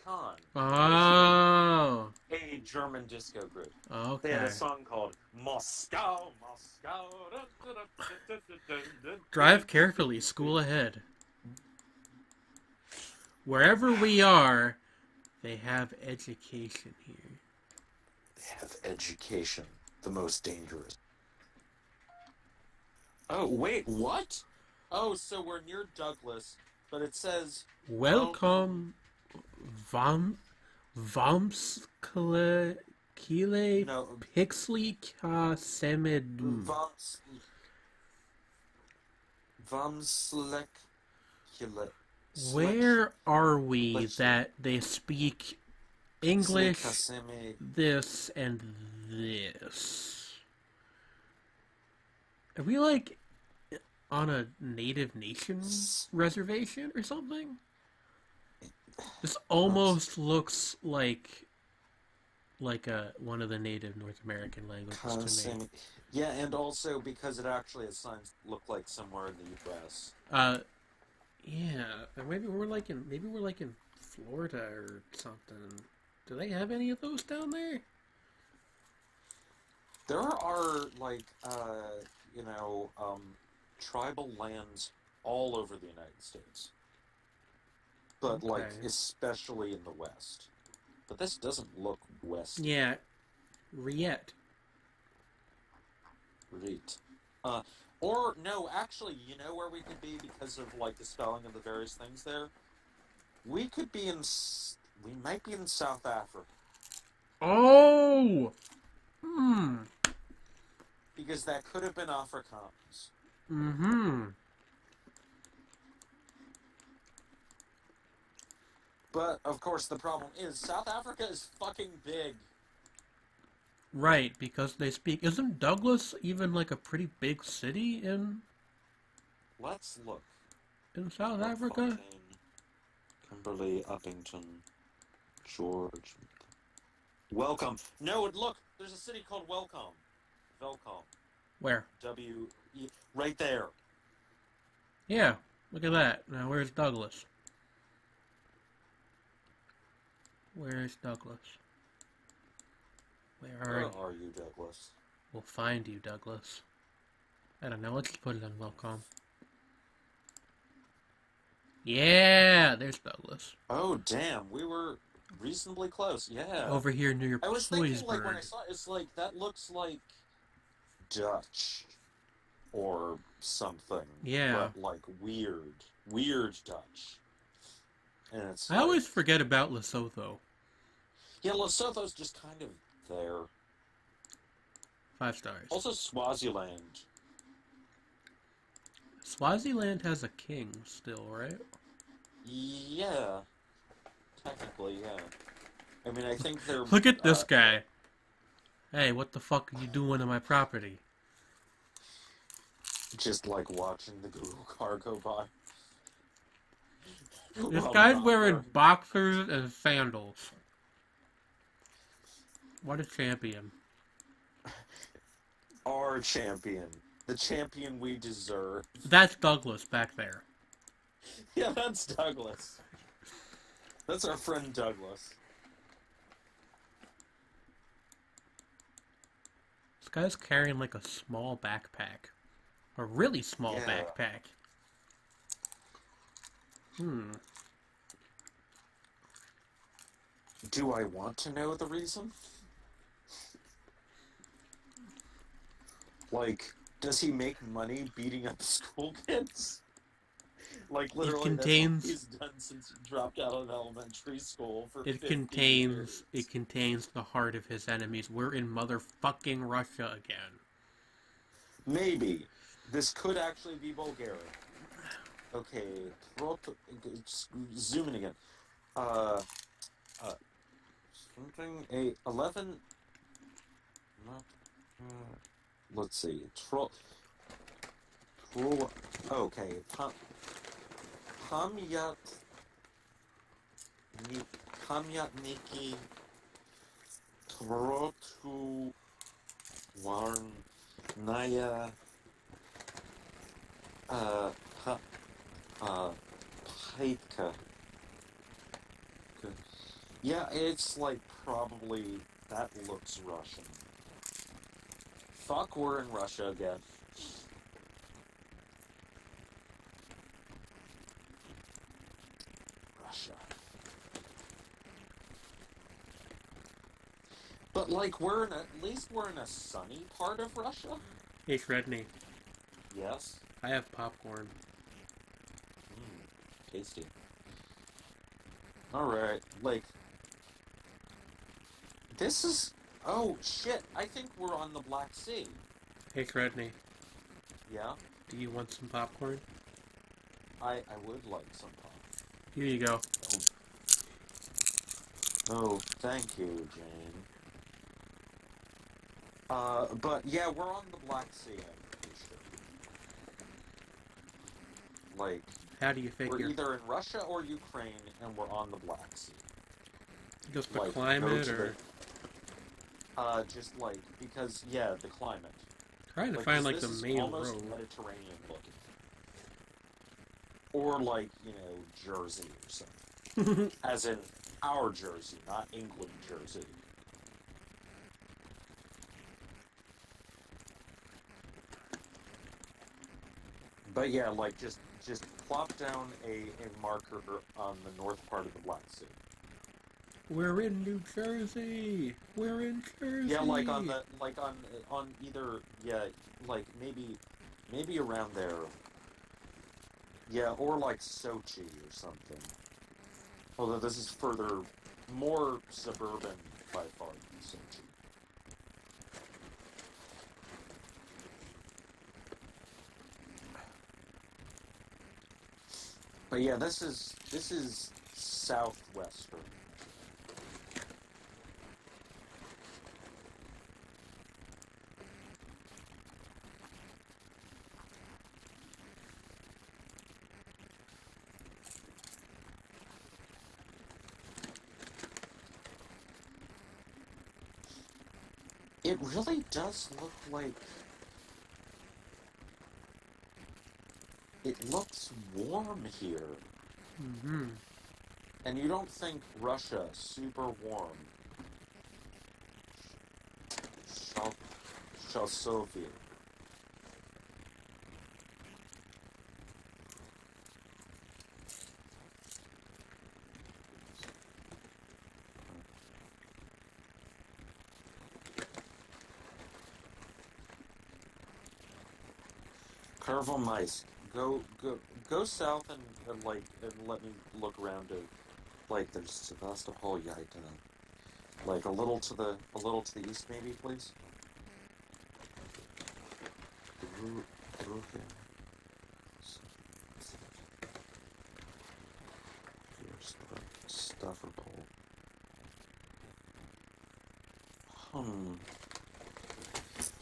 Khan. Oh. A German disco group. Okay. They had a song called Moscow, Moscow. Drive carefully, school ahead. Wherever we are, they have education here. They have education. The most dangerous. Oh, wait, what? Oh, so we're near Douglas, but it says... Welcome, Vamskle Kile No. Pixley Ka Semedu. Vamslek... Where are we that they speak English, this, and this? Are we like on a Native Nations reservation or something? This almost looks like one of the native North American languages to me. Yeah, and also because it actually has signs look like somewhere in the U.S. Yeah, or maybe we're like in Florida or something. Do they have any of those down there? There are tribal lands all over the United States, but especially in the West. But this doesn't look West. Yeah, Riet. Or no, actually, you know where we could be because of the spelling of the various things there. We might be in South Africa. Oh. Because that could have been Afrikaans. Mm-hmm. But of course, the problem is South Africa is fucking big. Right, because they speak... Isn't Douglas even a pretty big city in... Let's look. In South Africa? Kimberly, Uppington, George. Welcome. No, look, there's a city called Welcome. Welcome. Where? W-E, right there. Yeah, look at that. Now, where's Douglas? Where's Douglas? Where are Where you? are you, Douglas? We'll find you, Douglas. I don't know. Let's just put it on Welcome. Yeah, there's Douglas. Oh, damn, we were reasonably close. Yeah. Over here near your I was thinking, like, when I Sloysburg. saw it, it's like, that looks like Dutch or something. Yeah. But, like, weird Dutch. And it's I always forget about Lesotho. Yeah, Lesotho's just kind of there. 5 stars. Also, Swaziland. Swaziland has a king still, right? Yeah. Technically, yeah. I mean, I think they're... Look at this guy. Hey, what the fuck are you doing to my property? Just, like, watching the Google car go by. This Well, guy's not wearing wearing- boxers and sandals. What a champion. Our champion. The champion we deserve. That's Douglas back there. Yeah, that's Douglas. That's our friend Douglas. This guy's carrying like a small backpack. A really small Yeah. backpack. Do I want to know the reason? Like, does he make money beating up school kids? Like, literally, contains- that's what he's done since he dropped out of elementary school for It 15 contains years. the heart of his enemies. We're in motherfucking Russia again. Maybe. This could actually be Bulgaria. Okay, zoom in again. Something, 11... Not... let's see. Okay. Pamyatniki Trotu Warnaya Paitka. Yeah, it's like probably that looks Russian. Fuck, we're in Russia again. Russia. But like at least we're in a sunny part of Russia. Hey, Sredni, Yes. I have popcorn. Tasty. Alright, like... This is... Oh, shit, I think we're on the Black Sea. Hey, Sredni, Yeah? do you want some popcorn? I would like some pop. Here you go. Oh, thank you, Jane. But yeah, we're on the Black Sea, I'm pretty sure. Like... How do you We're figure? either in Russia or Ukraine, and we're on the Black Sea. Just the Like, climate, go to or just like because the climate. trying to Like, find 'cause like this the is main almost road? Mediterranean looking, or like Jersey or something. As in our Jersey, not England Jersey. But yeah, like just plop down a marker on the north part of the Black Sea. We're in New Jersey. We're in Jersey. Yeah, like on either like maybe around there. Yeah, or like Sochi or something. Although this is more suburban by far than Sochi. But yeah, this is southwestern. It really does look like... It looks warm here. Mm-hmm. And you don't think Russia, super warm. Shall Soviet. Pervomaisk. Go south and let me look around it. Like there's Sevastopol, Yaita. Like a little to the east, maybe, please. Stavropol.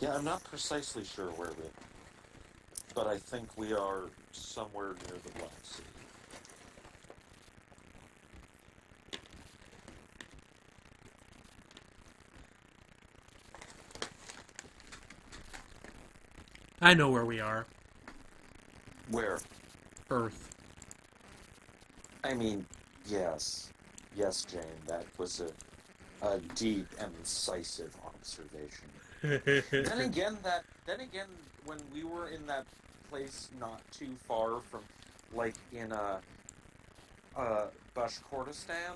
Yeah, I'm not precisely sure where we, but I think we are somewhere near the Black Sea. I know where we are. Where? Earth. I mean, yes. Yes, Jane, that was a deep and incisive observation. Then again, when we were in that place not too far from, like, in Bashkortostan,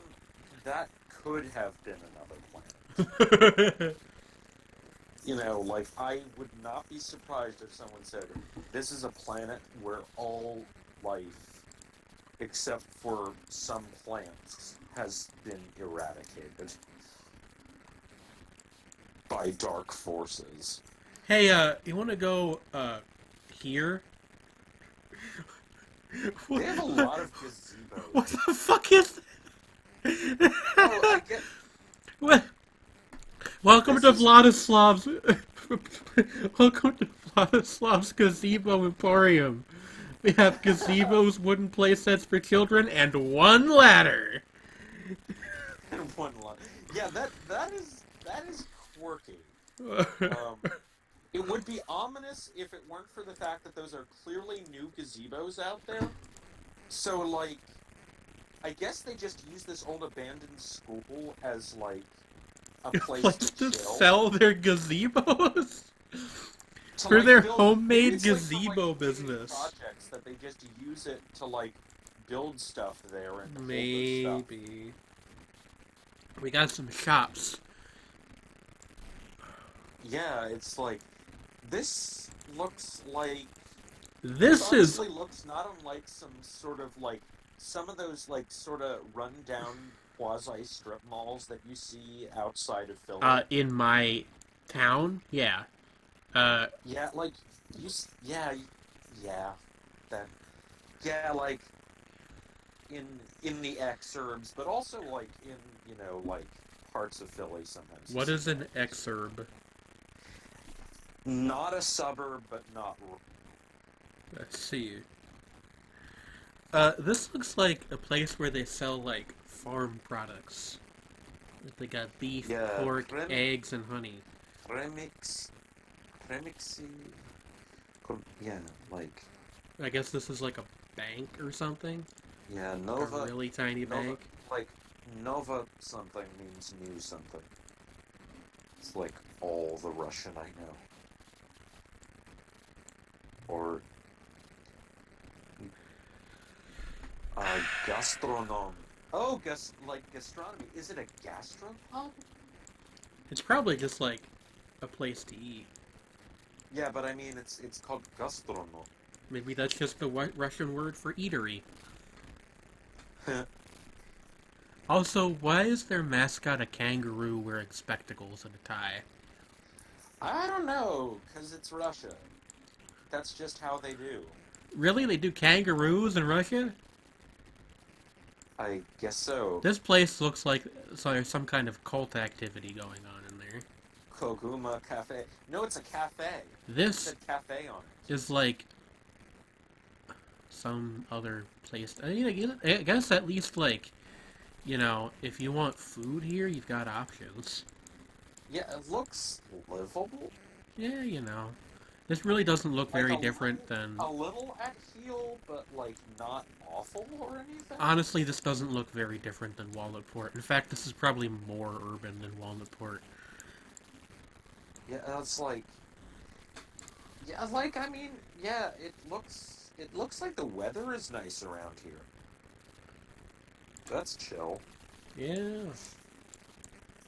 that could have been another planet. You know, like, I would not be surprised if someone said, this is a planet where all life, except for some plants, has been eradicated by dark forces. Hey, you want to go, here? They have a lot of gazebos. What the fuck is that? Oh, I get... What? Welcome This to is- Vladislav's... Welcome to Vladislav's Gazebo Emporium. We have gazebos, wooden play sets for children, and one ladder. And one line. Yeah, that is quirky. It would be ominous if it weren't for the fact that those are clearly new gazebos out there. So, like, I guess they just use this old abandoned school as, like, a place Let's to just chill. sell their gazebos To, for like, their build- homemade maybe it's like for, gazebo like, community business. projects that they just use it to, like, build stuff there and to hold their stuff. Maybe. We got some shops. Yeah, it's like, this looks like... This It is honestly looks not unlike some sort of, like, some of those, like, sort of run-down quasi-strip malls that you see outside of Philly. in my town. Yeah. Yeah, like, yeah, like, in the exurbs, but also, like, in, you know, like, parts of Philly sometimes. What is an exurb? Not a suburb, but not... Let's see. This looks like a place where they sell, like, farm products. They got beef, Yeah, pork, eggs, and honey. Premixy... Yeah, like... I guess this is like a bank or something? Yeah, A Nova... really tiny Nova, bank? like, Nova something means new something. It's like all the Russian I know. Or... Gastronom. Oh, like gastronomy. Is it a gastropub? It's probably just like a place to eat. Yeah, but I mean, it's called gastronom. Maybe that's just the Russian word for eatery. Also, why is their mascot a kangaroo wearing spectacles and a tie? I don't know, because it's Russia. That's just how they do. Really? They do kangaroos in Russia? I guess so. This place looks like there's some kind of cult activity going on in there. Koguma Cafe. No, it's a cafe. It This said cafe on it. is like some other place. I guess at least, like, you know, if you want food here, you've got options. Yeah, it looks livable. Yeah, you know. This really doesn't look Like very a different little, than... a little at heel, but like not awful or anything. Honestly, this doesn't look very different than Walnutport. In fact, this is probably more urban than Walnutport. Yeah, it's like, yeah, like I mean, yeah, it looks like the weather is nice around here. That's chill. Yeah.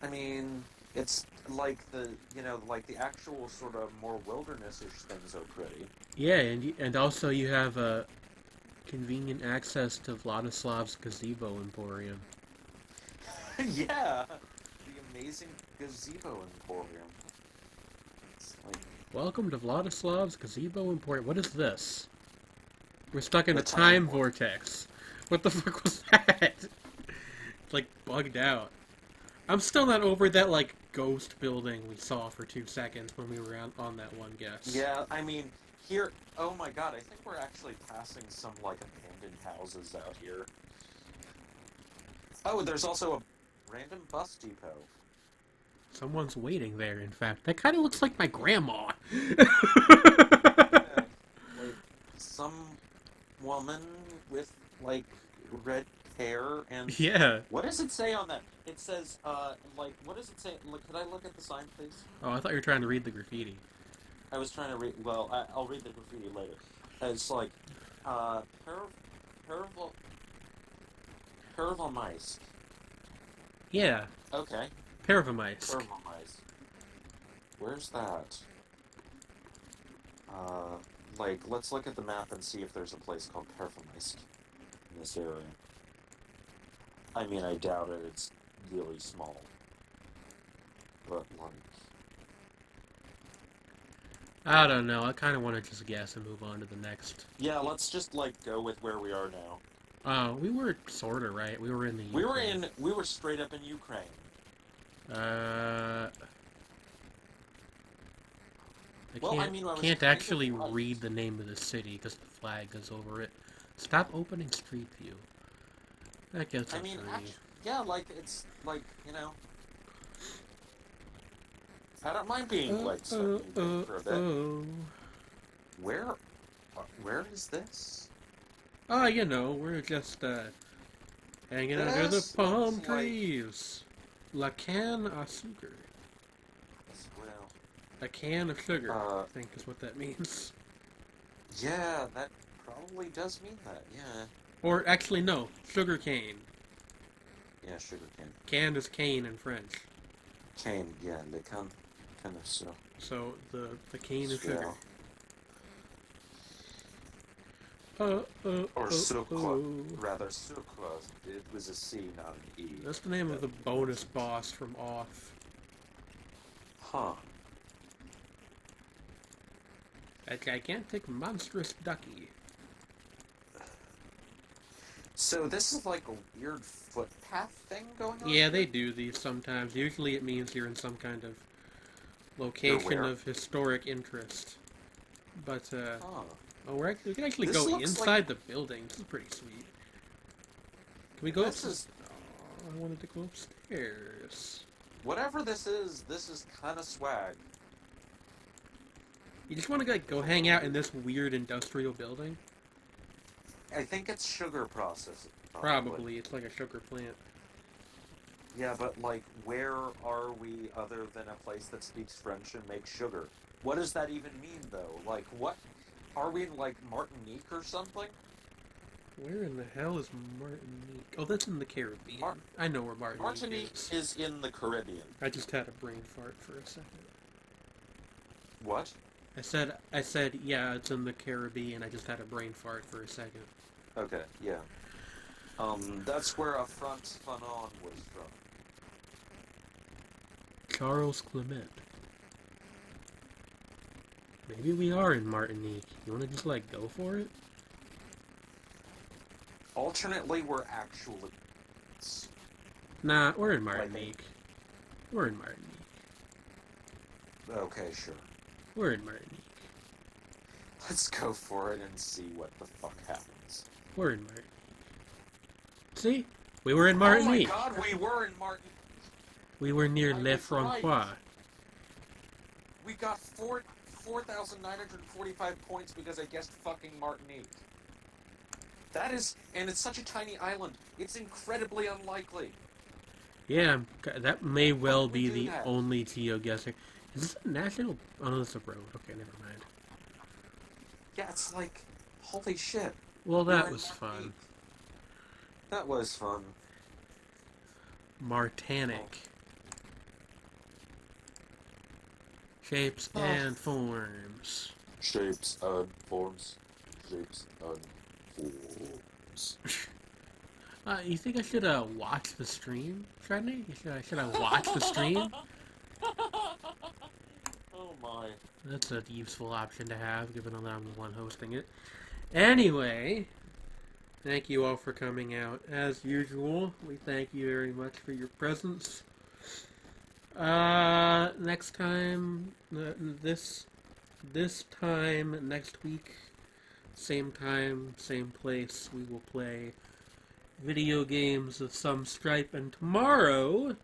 I mean, it's like like the actual sort of more wilderness-ish things are pretty. Yeah, and also you have convenient access to Vladislav's Gazebo Emporium. Yeah, the amazing gazebo emporium. It's like Welcome to Vladislav's Gazebo Emporium. What is this? We're stuck in The a time time warp. vortex. What the fuck was that? It's like bugged out. I'm still not over that like ghost building we saw for 2 seconds when we were on that one guess. yeah, I mean here. Oh my god, I think we're actually passing some like abandoned houses out here. Oh, there's also a random bus depot. Someone's waiting there, in fact. That kind of looks like my grandma. Yeah, like some woman with like red hair and Yeah. what does it say on that? It says like what does it say? Look, could I look at the sign, please? Oh, I thought you were trying to read the graffiti. I was trying to read. Well, I'll read the graffiti later. It's like Pervomaisk. Yeah. Okay, Pervomaisk. Pervomaisk. Where's that? Like, let's look at the map and see if there's a place called Pervomaisk in this area. I mean, I doubt it. It's really small. But, like... I don't know. I kind of want to just guess and move on to the next. Yeah, let's just, like, go with where we are now. We were sort of right. We were in the Ukraine. We were straight up in Ukraine. I can't actually read the name of the city because the flag is over it. Stop opening Street View. That gets a three. Yeah, like, it's, like, I don't mind being, like, stuck in Ukraine for a bit. Where is this? Oh, we're just, hanging under the This palm looks like- trees. La can a sugar. Well, A can of sugar, Uh, I think is what that means. yeah, that probably does mean that, yeah. Or, actually, no. Sugar cane. Yeah, sugar cane. Can is cane in French. Cane, yeah, le can of so. So, the cane of Yeah. sugar. Or sucre, rather sucre. It was a C, not an E. That's the name of the bonus boss from Off. Huh. A gigantic monstrous ducky. So this is like a weird footpath thing going on? Yeah, they do these sometimes. Usually it means you're in some kind of location where? of historic interest. But, Huh. we can actually This go looks inside the building. This is pretty sweet. Can we go This is... Oh, I wanted to go upstairs. Whatever this is kind of swag. You just want to go hang out in this weird industrial building? I think it's sugar processing. Probably. It's like a sugar plant. Yeah, but like, where are we other than a place that speaks French and makes sugar? What does that even mean, though? Like, what? Are we in, like, Martinique or something? Where in the hell is Martinique? Oh, that's in the Caribbean. I know where Martinique is. Is in the Caribbean. I just had a brain fart for a second. What? I said, yeah, it's in the Caribbean. I just had a brain fart for a second. Okay, yeah. That's where a Front Fanon was from. Charles Clement. Maybe we are in Martinique. You want to just, go for it? Alternately, we're actually... Nah, we're in Martinique. We're in Martinique. Okay, sure. We're in Martinique. Let's go for it and see what the fuck happens. We're in Martinique. See? We were in Martinique. Oh my god, we were in Martinique! We were near I Le was right. Francois. We got 4,945 points because I guessed fucking Martinique. That is, and it's such a tiny island. It's incredibly unlikely. Yeah, that may well How did we be do the that? only GeoGuessr. Is this a national? Oh no, it's a road. Okay, never mind. Yeah, it's like, holy shit. Well, We were that in was fun. Martinique. That was fun. Martanic. Shapes Oh. and forms. Shapes and forms. Shapes and forms. You think I should watch the stream, Sredni? Should I watch the stream? Oh my. That's a useful option to have, given that I'm the one hosting it. Anyway, thank you all for coming out. As usual, we thank you very much for your presence. Next time, this time next week, same time, same place, we will play video games of some stripe, and tomorrow,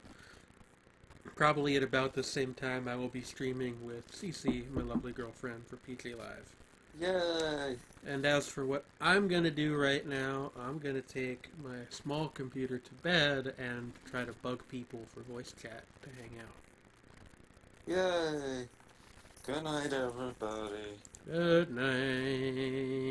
probably at about the same time, I will be streaming with Cece, my lovely girlfriend, for PJ Live. Yay! And as for what I'm going to do right now, I'm going to take my small computer to bed and try to bug people for voice chat to hang out. Yay! Good night, everybody. Good night.